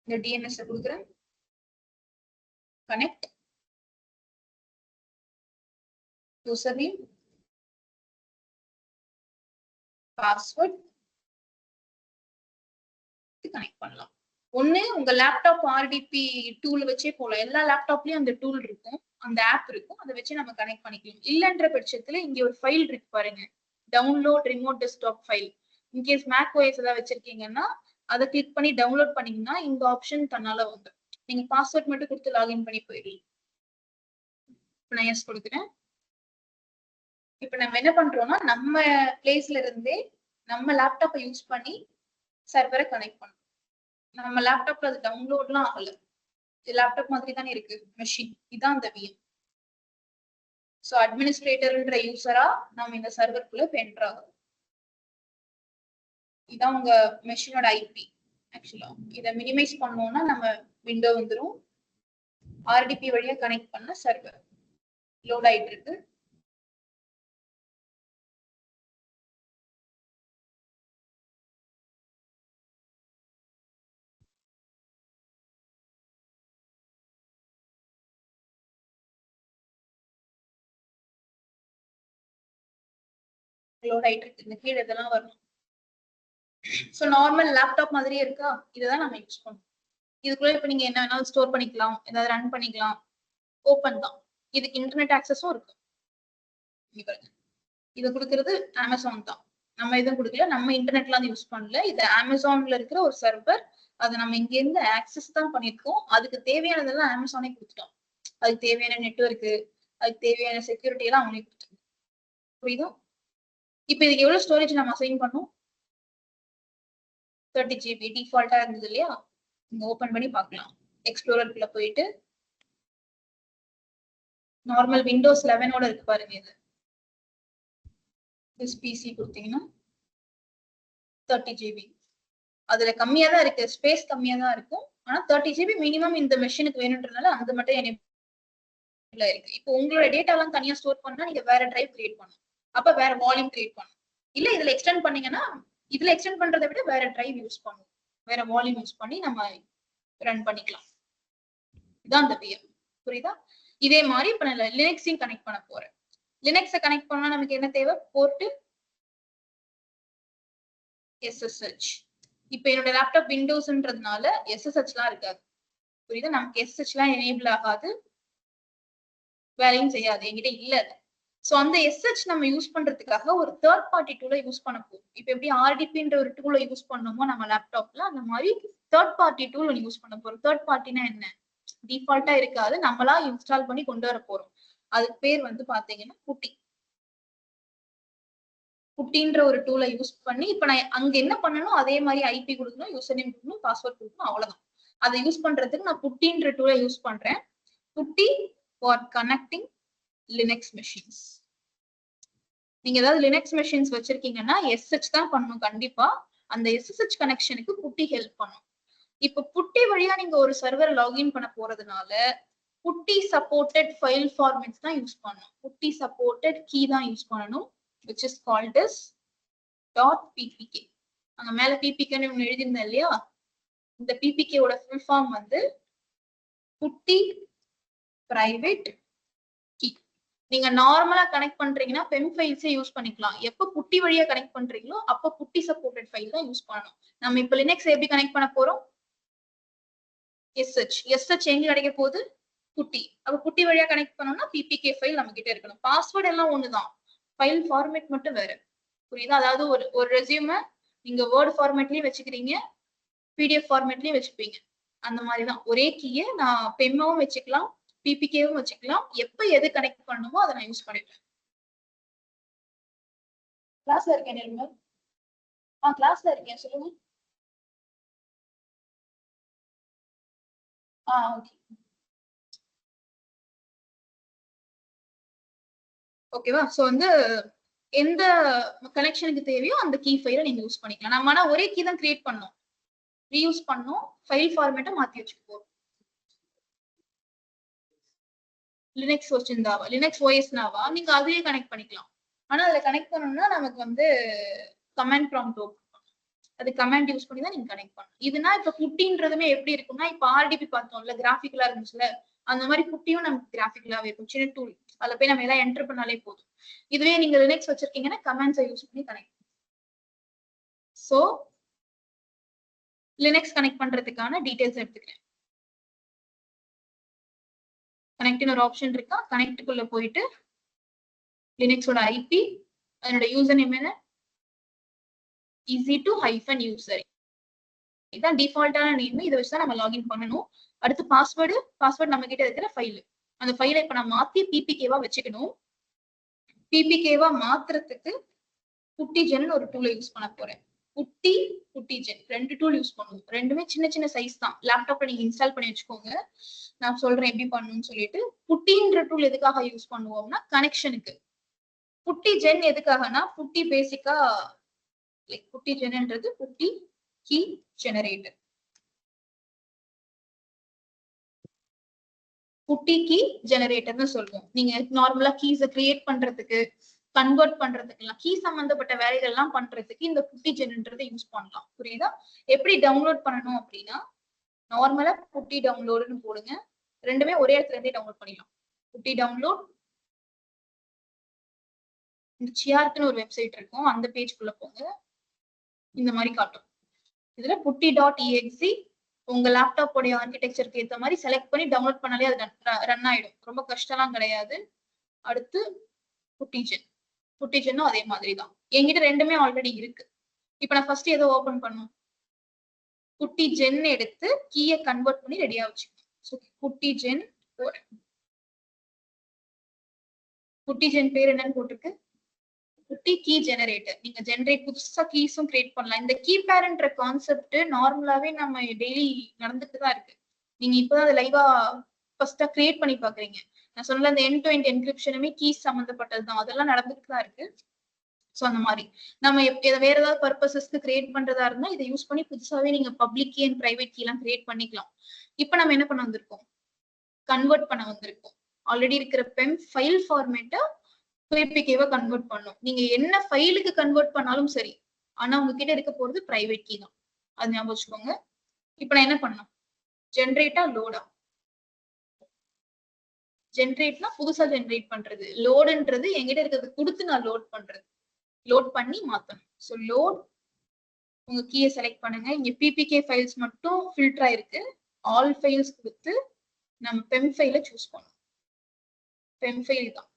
[SPEAKER 1] இந்த DNS கொடுக்குறேன், connect, user name, password connect பண்ணலாம். ஒண்ணு உங்க லேப்டாப் RDP டூல் வச்சே போலாம். எல்லா லேப்டாப்லயும் அந்த டூல் இருக்கும், அந்த ஆப் இருக்கும், அதை வச்சு நம்ம கனெக்ட் பண்ணிக்கலாம். இல்லன்ற பட்சத்துல இங்க ஒரு ஃபைல் இருக்கு பாருங்க, download remote desktop file. In case Mac OS ஏதாவது வச்சிருக்கீங்கன்னா அதை கிளிக் பண்ணி டவுன்லோட் பண்ணீங்கன்னா இந்த ஆப்ஷன் தன்னால வந்து நீங்க பாஸ்வேர்ட் மட்டும் கொடுத்து லாகின் பண்ணி போயிடலாம். இப்ப நான் எஸ் கொடுக்குறேன். இப்ப நம்ம என்ன பண்றோம்னா, நம்ம பிளேஸ்ல இருந்தே நம்ம லேப்டாப்பை யூஸ் பண்ணி சர்வரை கனெக்ட் பண்றோம். நம்ம லேப்டாப்ல அது டவுன்லோட்லாம் ஆகல, லேப்டாப் மாதிரி தானே இருக்கு மெஷின். இதான் அந்த VM. சோ அட்மினிஸ்ட்ரேட்டர்ன்ற யூசரா நம்ம இந்த சர்வருக்குள்ள என்டர் ஆகும். இதான் உங்க மெஷினோட ஐபி. ஆக்சுவலா இதை மினிமைஸ் பண்ணோம்னா நம்ம விண்டோ வந்துடும். RDP வழியா கனெக்ட் பண்ண சர்வர் லோட் ஆயிட்டு இருக்கு. லோட் ஆயிட்டு இருக்கு. இந்த கீழே இதெல்லாம் வரணும். ஸோ நார்மல் லேப்டாப் மாதிரியே இருக்கா, இதுதான் நம்ம யூஸ் பண்ணணும். இதுக்குள்ள இப்ப நீங்க என்ன வேணாலும் ஸ்டோர் பண்ணிக்கலாம், ஏதாவது ரன் பண்ணிக்கலாம். ஓப்பன் தான். இதுக்கு இன்டர்நெட் ஆக்சஸும் இருக்கு. இது கொடுக்கறது அமேசான் தான். நம்ம எதுவும் கொடுக்கல, நம்ம இன்டர்நெட்ல யூஸ் பண்ணல. இது அமேசான்ல இருக்கிற ஒரு சர்வர். அதை நம்ம இங்க இருந்து ஆக்சஸ் தான் பண்ணிருக்கோம். அதுக்கு தேவையானதெல்லாம் அமேசானே கொடுத்துட்டோம். அதுக்கு தேவையான நெட்வொர்க், அதுக்கு தேவையான செக்யூரிட்டி எல்லாம் அவங்களே கொடுத்துருக்கோம். புரியுதா? இப்ப இதுக்கு எவ்வளவு ஸ்டோரேஜ் நம்ம அசைன் பண்ணோம்? 30 GB டிஃபால்ட்டா இருந்தது இல்லையா? இங்க ஓபன் பண்ணி பார்க்கலாம். எக்ஸ்ப்ளோரருக்குள்ள போயிட்டு நார்மல் விண்டோஸ் 11ஓட இருக்கு பாருங்க. இது திஸ் பிசி கொடுத்தீங்கன்னா 30 GB. அதுல கம்மியா தான் இருக்கு, ஸ்பேஸ் கம்மியா தான் இருக்கும். ஆனா 30 GB மினிமம் இந்த மெஷினுக்கு வேணும்ன்றதுனால அந்த மட்டும் எனேபிள் இருக்கு. இப்போ உங்களோட டேட்டா எல்லாம் தனியா ஸ்டோர் பண்ணா நீங்க வேற டிரைவ் கிரியேட் பண்ணணும். அப்ப வேற வால்யூம் கிரியேட் பண்ணணும். இல்ல இதுல எக்ஸ்டெண்ட் பண்ணீங்கன்னா, இதுல எக்ஸ்டெண்ட் பண்றதை விட வேற டிரைவ் யூஸ் பண்ணணும். வேற வால்யூம் யூஸ் பண்ணி நம்ம ரன் பண்ணிக்கலாம். இதான் அந்த பிஎம். புரியுதா? இதே மாதிரி இப்ப நான் லினக்ஸையும் கனெக்ட் பண்ண போறேன். லினக்ஸை கனெக்ட் பண்ணா நமக்கு என்ன தேவை? Port SSH. இப்ப என்னோட லேப்டாப் விண்டோஸ்ன்றதுனால SSH எல்லாம் இருக்காது. புரியுதா? நமக்கு SSH எல்லாம் எனேபிள் ஆகாது, வேலையும் செய்யாது, என்கிட்ட இல்ல. சோ அந்த SSH நம்ம யூஸ் பண்றதுக்காக ஒரு தேர்ட் பார்ட்டி டூலை யூஸ் பண்ண போறோம். இப்ப எப்படி RDPன்ற ஒரு டூலை யூஸ் பண்ணோமோ நம்ம லேப்டாப்ல, அந்த மாதிரி தேர்ட் பார்ட்டி டூல் யூஸ் பண்ண போறோம். தேர்ட் பார்ட்டினா என்ன? டிஃபால்ட்டா இருக்காது, நம்மளா இன்ஸ்டால் பண்ணி கொண்டு வர போறோம். அதுக்கு பேர் வந்து பாத்தீங்கன்னா புட்டி. புட்டின்ற ஒரு டூலை யூஸ் பண்ணி இப்ப நான் அங்க என்ன பண்ணணும், அதே மாதிரி IP கொடுக்கணும், யூசர் நேம் கொடுக்கணும், பாஸ்வேர்ட் கொடுக்கணும், அவ்வளவுதான். அதை யூஸ் பண்றதுக்கு நான் புட்டின்ற டூலை யூஸ் பண்றேன். புட்டி ஃபார் கனெக்டிங் லினக்ஸ் மெஷின்ஸ். நீங்க ஏதாவது லினக்ஸ் மெஷின்ஸ் வச்சிருக்கீங்கன்னா SSH தான் பண்ணணும் கண்டிப்பா. அந்த SSH கனெக்ஷனுக்கு புட்டி ஹெல்ப் பண்ணும். இப்ப புட்டி வழியா நீங்க ஒரு சர்வர் லாகின் பண்ண போறதுனால புட்டி சப்போர்ட்டட் ஃபைல் ஃபார்மேட்ஸ் தான் யூஸ் பண்ணணும். புட்டி சப்போர்ட்டட் கீ தான் யூஸ் பண்ணணும், which is called as .ppk. அங்க மேல ppkன்னு ஒண்ணு எழுதிருந்தேன் இல்லையா? இந்த ppk ஓட ஃபுல் ஃபார்ம் வந்து புட்டி பிரைவேட் கீ. நீங்க நார்மலா கனெக்ட் பண்றீங்கன்னா பெம் ஃபைல்ஸே யூஸ் பண்ணிக்கலாம். எப்ப புட்டி வழியா கனெக்ட் பண்றீங்களோ அப்ப புட்டி சப்போர்ட்டட் ஃபைல் தான் யூஸ் பண்ணணும். நம்ம இப்ப லினக்ஸ் எப்படி கனெக்ட் பண்ண போறோம்? SSH எங்க கிடைக்க போகுது? புட்டி. அப்ப புட்டி வழியா கனெக்ட் பண்ணோம்னா ppk ஃபைல் நம்ம கிட்ட இருக்கணும். பாஸ்வேர்ட் எல்லாம் ஒண்ணுதான், ஃபைல் ஃபார்மேட் மட்டும் வேற. புரியுதா? அதாவது ஒரு ரெஸ்யூமை நீங்க வேர்ட் ஃபார்மேட்லயும் வச்சுக்கிறீங்க, PDF ஃபார்மேட்லயும் வச்சுப்பீங்க. அந்த மாதிரிதான் ஒரே கீயை நான் பெம்மாவும் வச்சுக்கலாம், ppkவும் வச்சுக்கலாம். எப்ப எது கனெக்ட் பண்ணணுமோ அதை நான் யூஸ் பண்ணிடுறேன். கிளாஸ்ல இருக்கேன் நிர்மல். கிளாஸ்ல இருக்கேன், சொல்லுங்க. ஓகே. ஓகேவா? சோ வந்து எந்த கனெக்ஷனுக்கு தேவையோ அந்த கீ ஃபைலை நீங்க யூஸ் பண்ணிக்கலாம். நம்ம ஆனா ஒரே கீ தான் கிரியேட் பண்ணோம், ரீயூஸ் பண்ணோம், ஃபைல் ஃபார்மேட்டை மாத்தி வச்சுக்க போறோம். லினக்ஸ் வச்சிருந்தாவா, லினக்ஸ் OSனாவா நீங்க அதுலயே கனெக்ட் பண்ணிக்கலாம். ஆனா அதுல கனெக்ட் பண்ணணும்னா நமக்கு வந்து கமாண்ட் ப்ராம்ப்ட் ஓபன் பண்ணணும். அது கமாண்ட் யூஸ் பண்ணி தான் நீங்க கனெக்ட் பண்ணணும். இதுனா இப்ப புட்டின்றதுமே எப்படி இருக்கும்னா, இப்ப RDP பார்த்தோம்ல, கிராஃபிக்கலா இருந்துச்சுல, அந்த மாதிரி புட்டியும் நமக்கு கிராஃபிக்கலாவே இருக்கும். சின்ன டூல், அதுல போய் நம்ம எல்லாம் என்டர் பண்ணாலே போதும். இதுவே நீங்க லினக்ஸ் வச்சிருக்கீங்கன்னா கமாண்ட்ஸை யூஸ் பண்ணி கனெக்ட். சோ லினக்ஸ் கனெக்ட் பண்றதுக்கான டீடைல்ஸ் எடுத்துக்கிறேன். கனெக்ட்னு ஒரு ஆப்ஷன் இருக்கா, கனெக்ட்டுக்குள்ள போயிட்டு லினக்ஸோட IP, அதனோட யூசர் நேம் என்ன, EC2-user. இதான் டிஃபால்ட்டான நேம். இதை வச்சுதான் நம்ம லாகின் பண்ணணும். அடுத்து பாஸ்வேர்டு நம்ம கிட்ட இருக்கிற ஃபைல். அந்த ஃபைலை இப்ப நான் மாத்தி ppkவா வச்சுக்கணும். ppkவா மாத்துறதுக்கு புட்டிஜென் ஒரு டூலை யூஸ் பண்ண போறேன். புட்டிஜென் ரெண்டு டூல் யூஸ் பண்ணுவோம். ரெண்டுமே சின்ன சின்ன சைஸ் தான். லேப்டாப்ல நீங்க இன்ஸ்டால் பண்ணி வச்சுக்கோங்க, நான் சொல்றேன் எப்படி பண்ணணும்னு சொல்லிட்டு. புட்டின்ற டூல் எதுக்காக யூஸ் பண்ணுவோம்னா கனெக்ஷனுக்கு. புட்டிஜென் எதுக்காகனா, புட்டி பேசிக்கா லைக் புட்டிஜென்ன்றது புட்டி கீ ஜெனரேட்டர். புட்டி கீ ஜெனரேட்டர்னு சொல்லுவோம். நீங்க நார்மலா கீஸை கிரியேட் பண்றதுக்கு, கன்வெர்ட் பண்றதுக்கு எல்லாம், கீ சம்பந்தப்பட்ட வேலைகள் எல்லாம் பண்றதுக்கு இந்த புட்டிஜென்ன்றதை யூஸ் பண்ணலாம். புரியுதா? எப்படி டவுன்லோட் பண்ணணும் அப்படின்னா, நார்மலா புட்டி டவுன்லோடுன்னு போடுங்க. ரெண்டுமே ஒரே இடத்துல இருந்தே டவுன்லோட் பண்ணிடலாம். புட்டி டவுன்லோட், இந்த சியார்க்குன்னு ஒரு வெப்சைட் இருக்கும், அந்த பேஜ்க்குள்ள போங்க. இந்த மாதிரி காட்டும். இதுல putty.exe உங்க லேப்டாப் உடைய ஆர்கிடெக்சருக்கு ஏத்த மாதிரி செலக்ட் பண்ணி டவுன்லோட் பண்ணாலே அது ரன் ஆயிடும். ரொம்ப கஷ்டம்லாம் கிடையாது. அடுத்து புட்டிஜென்னும் அதே மாதிரிதான். என்கிட்ட ரெண்டுமே ஆல்ரெடி இருக்கு. இப்ப நான் ஃபர்ஸ்ட் எதை ஓபன் பண்ணும், புட்டிஜென் எடுத்து கீயை கன்வெர்ட் பண்ணி ரெடியா வச்சுக்கணும். புட்டிஜென் புட்டிஜென் பேர் என்னன்னு போட்டிருக்கு, புட்டி கீ ஜெனரேட்டர். நீங்க ஜெனரேட் புதுசா கீஸும் கிரியேட் பண்ணலாம். இந்த கீ பேரண்ட்ற கான்செப்ட் நார்மலாவே நம்ம டெய்லி நடந்துட்டு தான் இருக்கு. நீங்க இப்பதான் அதை லைவா ஃபர்ஸ்டா கிரியேட் பண்ணி பாக்குறீங்க. நான் சொன்ன அந்த எண்ட் டு எண்ட் என்கிரிப்ஷனுமே கீஸ் சம்பந்தப்பட்டதுதான், அதெல்லாம் நடந்துட்டு தான் இருக்கு. சோ அந்த மாதிரி நம்ம வேற ஏதாவது பர்பஸஸ்க்கு கிரியேட் பண்றதா இருந்தா இதை யூஸ் பண்ணி புதுசாவே நீங்க public key and private key எல்லாம் கிரியேட் பண்ணிக்கலாம். இப்ப நம்ம என்ன பண்ண வந்திருக்கோம், கன்வெர்ட் பண்ண வந்திருக்கோம். ஆல்ரெடி இருக்கிற பெம் ஃபைல் ஃபார்மேட்டை பிபிகேவா கன்வெர்ட் பண்ணும். நீங்க என்ன ஃபைலுக்கு கன்வெர்ட் பண்ணாலும் சரி, ஆனா உங்ககிட்ட இருக்க போறது பிரைவேட் கீ தான், அது ஞாபகம் வச்சுக்கோங்க. இப்ப நான் என்ன பண்ணணும், ஜென்ரேட்டா லோடா, ஜென்ரேட்னா புதுசா ஜென்ரேட் பண்றது, லோடுன்றது என்கிட்ட இருக்கிறது கொடுத்து நான் லோட் பண்றது, லோட் பண்ணி மாத்தணும். ஸோ லோட், உங்க கீயை செலக்ட் பண்ணுங்க. இங்க பிபிகே ஃபைல்ஸ் மட்டும் ஃபில்டர் ஆயிருக்கு. ஆல் ஃபைல்ஸ் கொடுத்து நம்ம பெம் ஃபைலை சூஸ் பண்ணணும். பெம் ஃபைல் தான்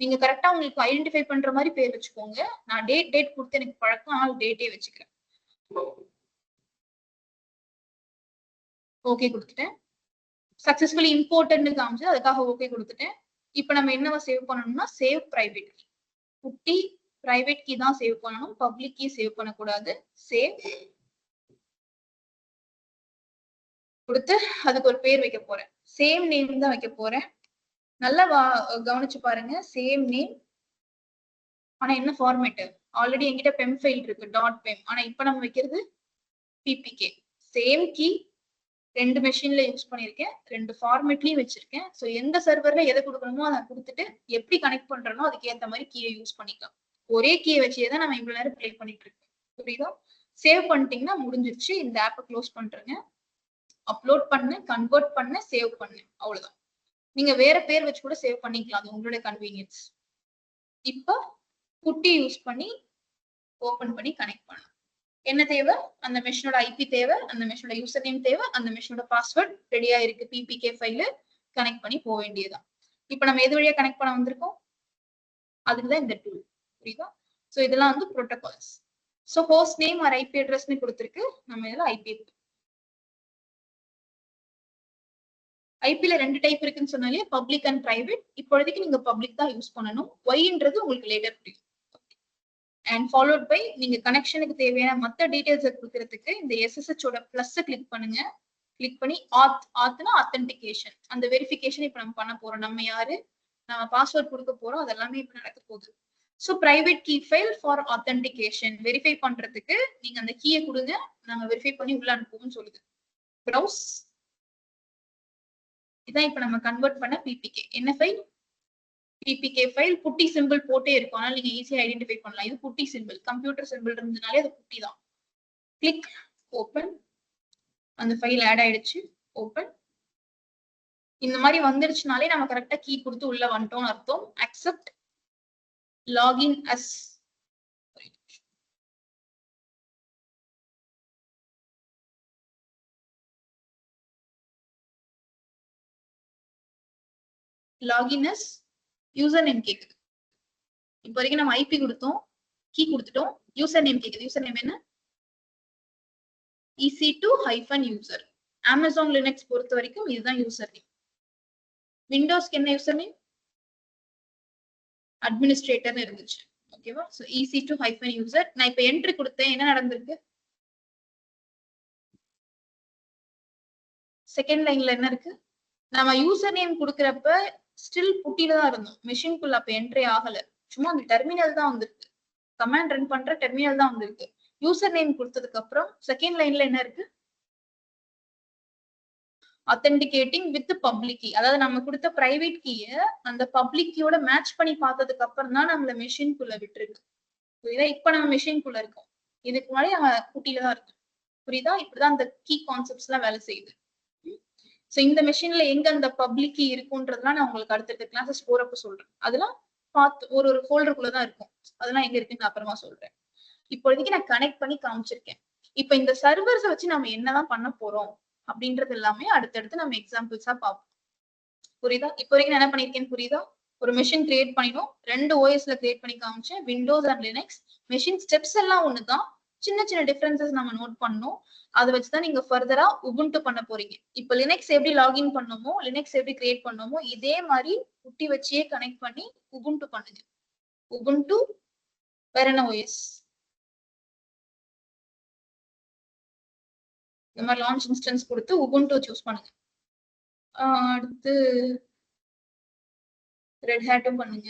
[SPEAKER 1] நீங்க கரெக்டா உங்களுக்கு ஐடென்டிஃபை பண்ற மாதிரி பேர் வச்சுக்கோங்க. நான் டேட் கொடுத்து எனக்கு பழக்கம், ஆனால் டேட்டே வச்சுக்கிறேன். ஓகே கொடுத்துட்டேன். சக்சஸ்ஃபுல்லி இம்போர்ட்னு காமிச்சு, அதுக்காக ஓகே கொடுத்துட்டேன். இப்ப நம்ம என்னவா சேவ் பண்ணணும்னா சேவ் பிரைவேட் கீ. புட்டி பிரைவேட் கீ தான் சேவ் பண்ணணும், பப்ளிக் கீ சேவ் பண்ணக்கூடாது. சேவ் கொடுத்து அதுக்கு ஒரு பேர் வைக்க போறேன். சேம் நேம் தான் வைக்க போறேன். நல்லா கவனிச்சு பாருங்க, சேம் நேம். ஆனா என்ன ஃபார்மேட், ஆல்ரெடி என்கிட்ட பெம் ஃபைல் இருக்கு டாட் பெம். ஆனா இப்ப நம்ம வைக்கிறது பிபிகே. சேம் கீ ரெண்டு மெஷின்ல யூஸ் பண்ணிருக்கேன், ரெண்டு ஃபார்மேட்லயும் வச்சிருக்கேன். ஸோ எந்த சர்வர்ல எதை கொடுக்கணுமோ அதை கொடுத்துட்டு எப்படி கனெக்ட் பண்றனோ அதுக்கு ஏற்ற மாதிரி கீயை யூஸ் பண்ணிக்கலாம். ஒரே கீயை வச்சே தான் நம்ம இவ்வளவு நேரம் ப்ளே பண்ணிட்டு இருக்கோம். புரியுதா? சேவ் பண்ணிட்டீங்கன்னா முடிஞ்சிருச்சு. இந்த ஆப்பை க்ளோஸ் பண்றேங்க. அப்லோட் பண்ணு, கன்வெர்ட் பண்ணு, சேவ் பண்ணு, அவ்வளவுதான். நீங்க வேற பேர் வச்சு கூட சேவ் பண்ணிக்கலாம், அது உங்களோட கன்வீனியன்ஸ். இப்ப புட்டி யூஸ் பண்ணி ஓபன் பண்ணி கனெக்ட் பண்ணணும். என்ன தேவை, அந்த மெஷினோட ஐபி தேவை, அந்த மெஷினோட யூசர் நேம் தேவை, அந்த மெஷினோட பாஸ்வேர்ட் ரெடியா இருக்கு. பிபிகே ஃபைல கனெக்ட் பண்ணி போக வேண்டியதுதான். இப்ப நம்ம எது வழியா கனெக்ட் பண்ண வந்திருக்கோம், அதுக்குதான் இந்த டூல். புரியுதா? சோ இதெல்லாம் வந்து protocols. So host name or IP அட்ரஸ்னு கொடுத்துருக்கு. நம்ம இதுல ஐபில ரெண்டு டைப் இருக்குன்னு சொன்னாலே பப்ளிக் அண்ட் பிரைவேட். இப்போதைக்கு நீங்க பப்ளிக் தான் யூஸ் பண்ணணும். ஒய்ன்றது உங்களுக்கு லேட்டர் புரியும். அண்ட் ஃபாலோட் பை நீங்க கனெக்ஷனுக்கு தேவையான மற்ற டீடைல்ஸ் கொடுக்கறதுக்கு இந்த எஸ்எஸ்ஹெச்சோட பிளஸ் கிளிக் பண்ணுங்க. கிளிக் பண்ணி ஆத்னா ஆத்தென்டிகேஷன், அந்த வெரிஃபிகேஷன் இப்ப நம்ம பண்ண போறோம். நம்ம யாரு, நம்ம பாஸ்வேர்ட் கொடுக்க போறோம், அதெல்லாமே இப்ப நடக்க போகுது. So private key file for authentication, verify பண்றதுக்கு நீங்க அந்த கீயை கொடுங்க, நாங்க வெரிஃபை பண்ணி உள்ள அனுப்புவோம்னு சொல்லுது. ப்ரௌஸ், இதான் இப்ப நம்ம கன்வெர்ட் பண்ண பிபிகே. என்ன ஃபைல், பிபிகே ஃபைல். புட்டி சிம்பிள் போட்டே இருக்கும், அதனால நீங்க ஈஸியா ஐடென்டிஃபை பண்ணலாம். இது புட்டி சிம்பிள், கம்ப்யூட்டர் சிம்பிள் இருந்ததுனாலே அது புட்டி தான். கிளிக் ஓபன், அந்த ஃபைல் ஆட் ஆயிடுச்சு. ஓபன். இந்த மாதிரி வந்துருச்சுனாலே நம்ம கரெக்டா கீ கொடுத்து உள்ள வந்துட்டோம்னு அர்த்தம். Accept login as, login as user name கேக்குது. இப்போ வரைக்கும் நம்ம ஐபி கொடுத்தோம், கீ கொடுத்துட்டோம், யூசர் நேம் கேக்குது. யூசர் நேம் என்ன, EC2-user. அமேசான் லினக்ஸ் பொறுத்த வரைக்கும் இதுதான் யூசர் நேம். விண்டோஸ்க்கு என்ன யூசர் நேம், அட்மினிஸ்ட்ரேட்டர்னு இருந்துச்சு. ஓகேவா? So EC2-user. நான் இப்ப என்ட்ரி கொடுத்தேன், என்ன நடந்திருக்கு, செகண்ட் லைன்ல என்ன இருக்கு, நம்ம யூசர் நேம் கொடுக்கறப்ப ஸ்டில் புட்டில தான் இருந்தோம், மெஷின்குள்ள அப்ப என்ட்ரி ஆகல. சும்மா அந்த டெர்மினல் தான் வந்திருக்கு, கமாண்ட் ரன் பண்ற டெர்மினல் தான் வந்திருக்கு. யூசர் நேம் கொடுத்ததுக்கு அப்புறம் செகண்ட் லைன்ல என்ன இருக்கு, ஆத்தென்டிகேட்டிங் வித் பப்ளிக் கீ. அதாவது நம்ம கொடுத்த பிரைவேட் கீய அந்த பப்ளிக் கீயோட மேட்ச் பண்ணி பார்த்ததுக்கு அப்புறம் தான் நம்மள மெஷின்குள்ள விட்டுருக்கு. புரியுதா? இப்ப நம்ம மெஷின்குள்ள இருக்கோம், இதுக்கு முன்னாடி நம்ம குட்டியில தான் இருக்கோம். புரியுதா? இப்படிதான் அந்த கீ கான்செப்ட்ஸ் எல்லாம் வேலை செய்யுது. சோ இந்த மெஷின்ல எங்க அந்த பப்ளிக் கீ இருக்குன்றதுலாம் நான் உங்களுக்கு அடுத்தடுத்த கிளாஸஸ் போறப்ப சொல்றேன். அதெல்லாம் பார்த்து ஒரு ஃபோல்டருக்குள்ளதான் இருக்கும். அதெல்லாம் எங்க இருக்குன்னு அப்புறமா சொல்றேன். இப்போதைக்கு நான் கனெக்ட் பண்ணி காமிச்சிருக்கேன். இப்ப இந்த சர்வர்ஸை வச்சு நம்ம என்னதான் பண்ண போறோம் அப்படின்றது எல்லாமே அடுத்தடுத்து நம்ம எக்ஸாம்பிள்ஸா பார்ப்போம். புரியுதா? இப்போ வரைக்கும் நான் என்ன பண்ணிருக்கேன்னு புரியுதா? ஒரு மெஷின் கிரியேட் பண்ணிடும், 2 OSல கிரியேட் பண்ணி காமிச்சேன், Windows and Linux. Machine steps எல்லாம் ஒண்ணுதான், சின்ன சின்ன டிஃபரன்சஸ் நம்ம நோட் பண்ணணும். அதை வச்சுதான் நீங்க ஃபர்தரா உபுண்டு பண்ண போறீங்க. இப்ப லினக்ஸ் எப்படி லாகின் பண்ணணுமோ, லினக்ஸ் எப்படி கிரியேட் பண்ணணுமோ, இதே மாதிரி குட்டி வச்சே கனெக்ட் பண்ணி உபுண்டு பண்ணுங்க. உபுண்டு வேற என்ன OS? இந்த மாதிரி லான்ச் இன்ஸ்டன்ஸ் கொடுத்து உபுண்டு சூஸ் பண்ணுங்க. அடுத்து ரெட் ஹேட்டும் பண்ணுங்க.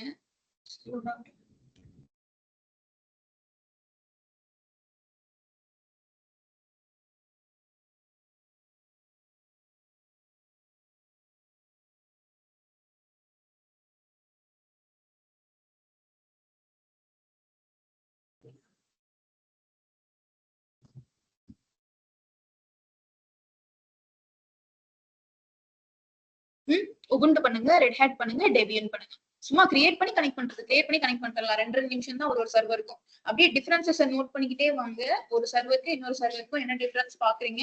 [SPEAKER 1] உபுண்டு பண்ணுங்க, ரெட் ஹேட் பண்ணுங்க, டெபியன் பண்ணுங்க. சும்மா கிரியேட் பண்ணி கனெக்ட் பண்றது, கிரியேட் பண்ணி கனெக்ட் பண்ணிடலாம். 2 நிமிஷம் தான் ஒரு சர்வர் இருக்கும். அப்படியே டிஃபரன்சஸ் நோட் பண்ணிக்கிட்டே வாங்க. ஒரு சர்வருக்கு இன்னொரு சர்வருக்கும் என்ன டிஃபரன்ஸ் பாக்குறீங்க.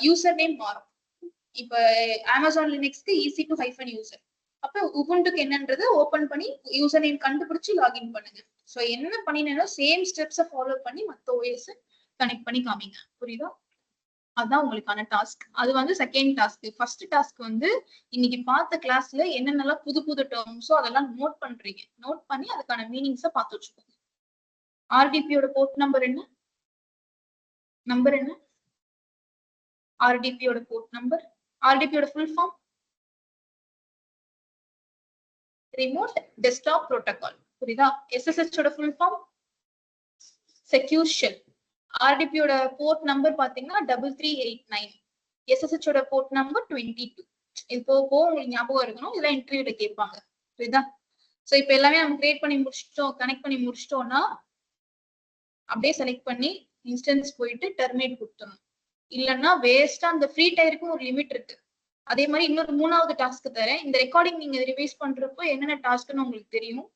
[SPEAKER 1] யூசர் நேம் மாறும். இப்ப அமேசான் லினக்ஸ்க்கு ஈஸி டு ஹைஃபன் யூசர். அப்ப உபுண்டுக்கு என்னன்றது ஓபன் பண்ணி யூசர் நேம் கண்டுபிடிச்சு லாகின் பண்ணுங்க. சோ என்ன பண்ணினா சேம் ஸ்டெப்ஸை ஃபாலோ பண்ணி மத்த OS கனெக்ட் பண்ணி காமிங்க. புரியுதா? அதான் உங்களுக்கான டாஸ்க். அது வந்து செகண்ட் டாஸ்க். ஃபர்ஸ்ட் டாஸ்க் வந்து இன்னைக்கு பார்த்த கிளாஸ்ல என்னென்னலாம் புது புது டேர்ம்ஸோ அதெல்லாம் நோட் பண்றீங்க. நோட் பண்ணி அதுக்கான மீனிங்ஸை பார்த்து வச்சுக்கோங்க. ஆர்டிபியோட போர்ட் நம்பர் என்ன? ஆர்டிபியோட போர்ட் நம்பர். ஆர்டிபியோட full form remote desktop protocol. புரியுதா? SSH ஓட ஃபுல் ஃபார்ம் செக்யூர் ஷெல். RDP-யோட போர்ட் நம்பர் பாத்தீங்கன்னா 3389. SSH ஓட போர்ட் நம்பர் 22. இப்போ உங்களுக்கு ஞாபகம் இருக்கணும், இதெல்லாம் இன்டர்வியூல கேட்பாங்க. புரியுதா? சோ இப்போ எல்லாமே நம்ம கிரியேட் பண்ணி முடிச்சிட்டோம், கனெக்ட் பண்ணி முடிச்சிட்டோம்னா அப்படியே செலக்ட் பண்ணி இன்ஸ்டன்ஸ் போயிட்டு டெர்மினேட் கொடுத்துடணும். இல்லைன்னா வேஸ்டா அந்த ஃப்ரீ டயருக்கும் ஒரு லிமிட் இருக்கு. அதே மாதிரி இன்னொரு 3வது டாஸ்க் தரேன். இந்த ரெக்கார்டிங் நீங்க ரிவைஸ் பண்றப்போ என்னென்ன டாஸ்க்னு உங்களுக்கு தெரியும்.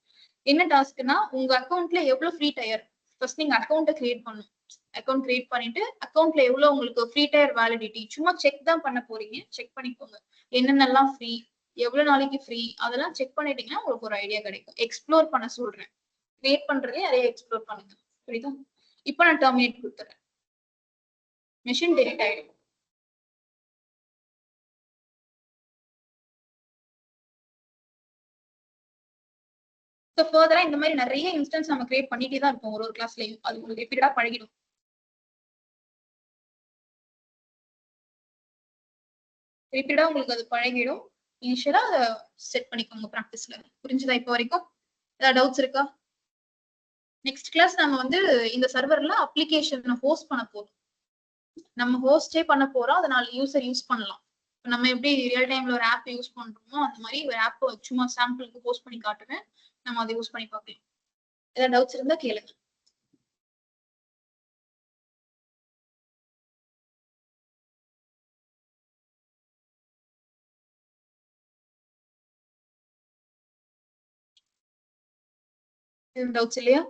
[SPEAKER 1] என்ன டாஸ்க்னா உங்க அக்கௌண்ட்ல எவ்வளவு ஃப்ரீ டயர், ஃபர்ஸ்ட் நீங்க அக்கௌண்ட்டை கிரியேட் பண்ணணும். அக்கௌண்ட் கிரியேட் பண்ணிட்டு அக்கௌண்ட்ல எவ்வளவு உங்களுக்கு ஃப்ரீ டயர் வேலிடிட்டி சும்மா செக் தான் பண்ண போறீங்க. செக் பண்ணிக்கோங்க என்னென்னலாம் ஃப்ரீ, எவ்வளவு நாளைக்கு ஃப்ரீ, அதெல்லாம் செக் பண்ணிட்டீங்கன்னா உங்களுக்கு ஒரு ஐடியா கிடைக்கும். எக்ஸ்ப்ளோர் பண்ண சொல்றேன். கிரியேட் பண்றதே அதே எக்ஸ்ப்ளோர் பண்ணுங்க. புரியுதா? இப்போ நான் டெர்மினேட் கொடுத்துறேன். மெஷின் டெலிட் ஆயிடும். ஸோ ஃபர்தரா இந்த மாதிரி நிறைய இன்ஸ்டன்ஸ் நம்ம கிரியேட் பண்ணிட்டே தான் இருப்போம் ஒரு கிளாஸ்லயும். அது உங்களுக்கு ரிப்பீட்டடா பழகிடும். ரிப்பீட்டடா உங்களுக்கு அது பழகிடும். இனிஷியலா அதை செட் பண்ணிக்கோங்க ப்ராக்டிஸ்ல. புரிஞ்சுதா இப்போ வரைக்கும்? ஏதாவது டவுட்ஸ் இருக்கா? நெக்ஸ்ட் கிளாஸ் நம்ம வந்து இந்த சர்வர்ல அப்ளிகேஷன் ஹோஸ்ட் பண்ண போறோம். நம்ம ஹோஸ்டே பண்ண போறோம், அதனால யூசர் யூஸ் பண்ணலாம். நம்ம எப்படி ரியல் டைம்ல ஒரு ஆப் யூஸ் பண்றோமோ அந்த மாதிரி ஒரு ஆப் சும்மா சாம்பிளுக்கு ஹோஸ்ட் பண்ணி காட்டுவேன். நம்ம அதை யூஸ் பண்ணி பார்க்கலாம். ஏதாவது டவுட்ஸ் இருந்தா கேளுங்க. டவுட்ஸ் இல்லையா?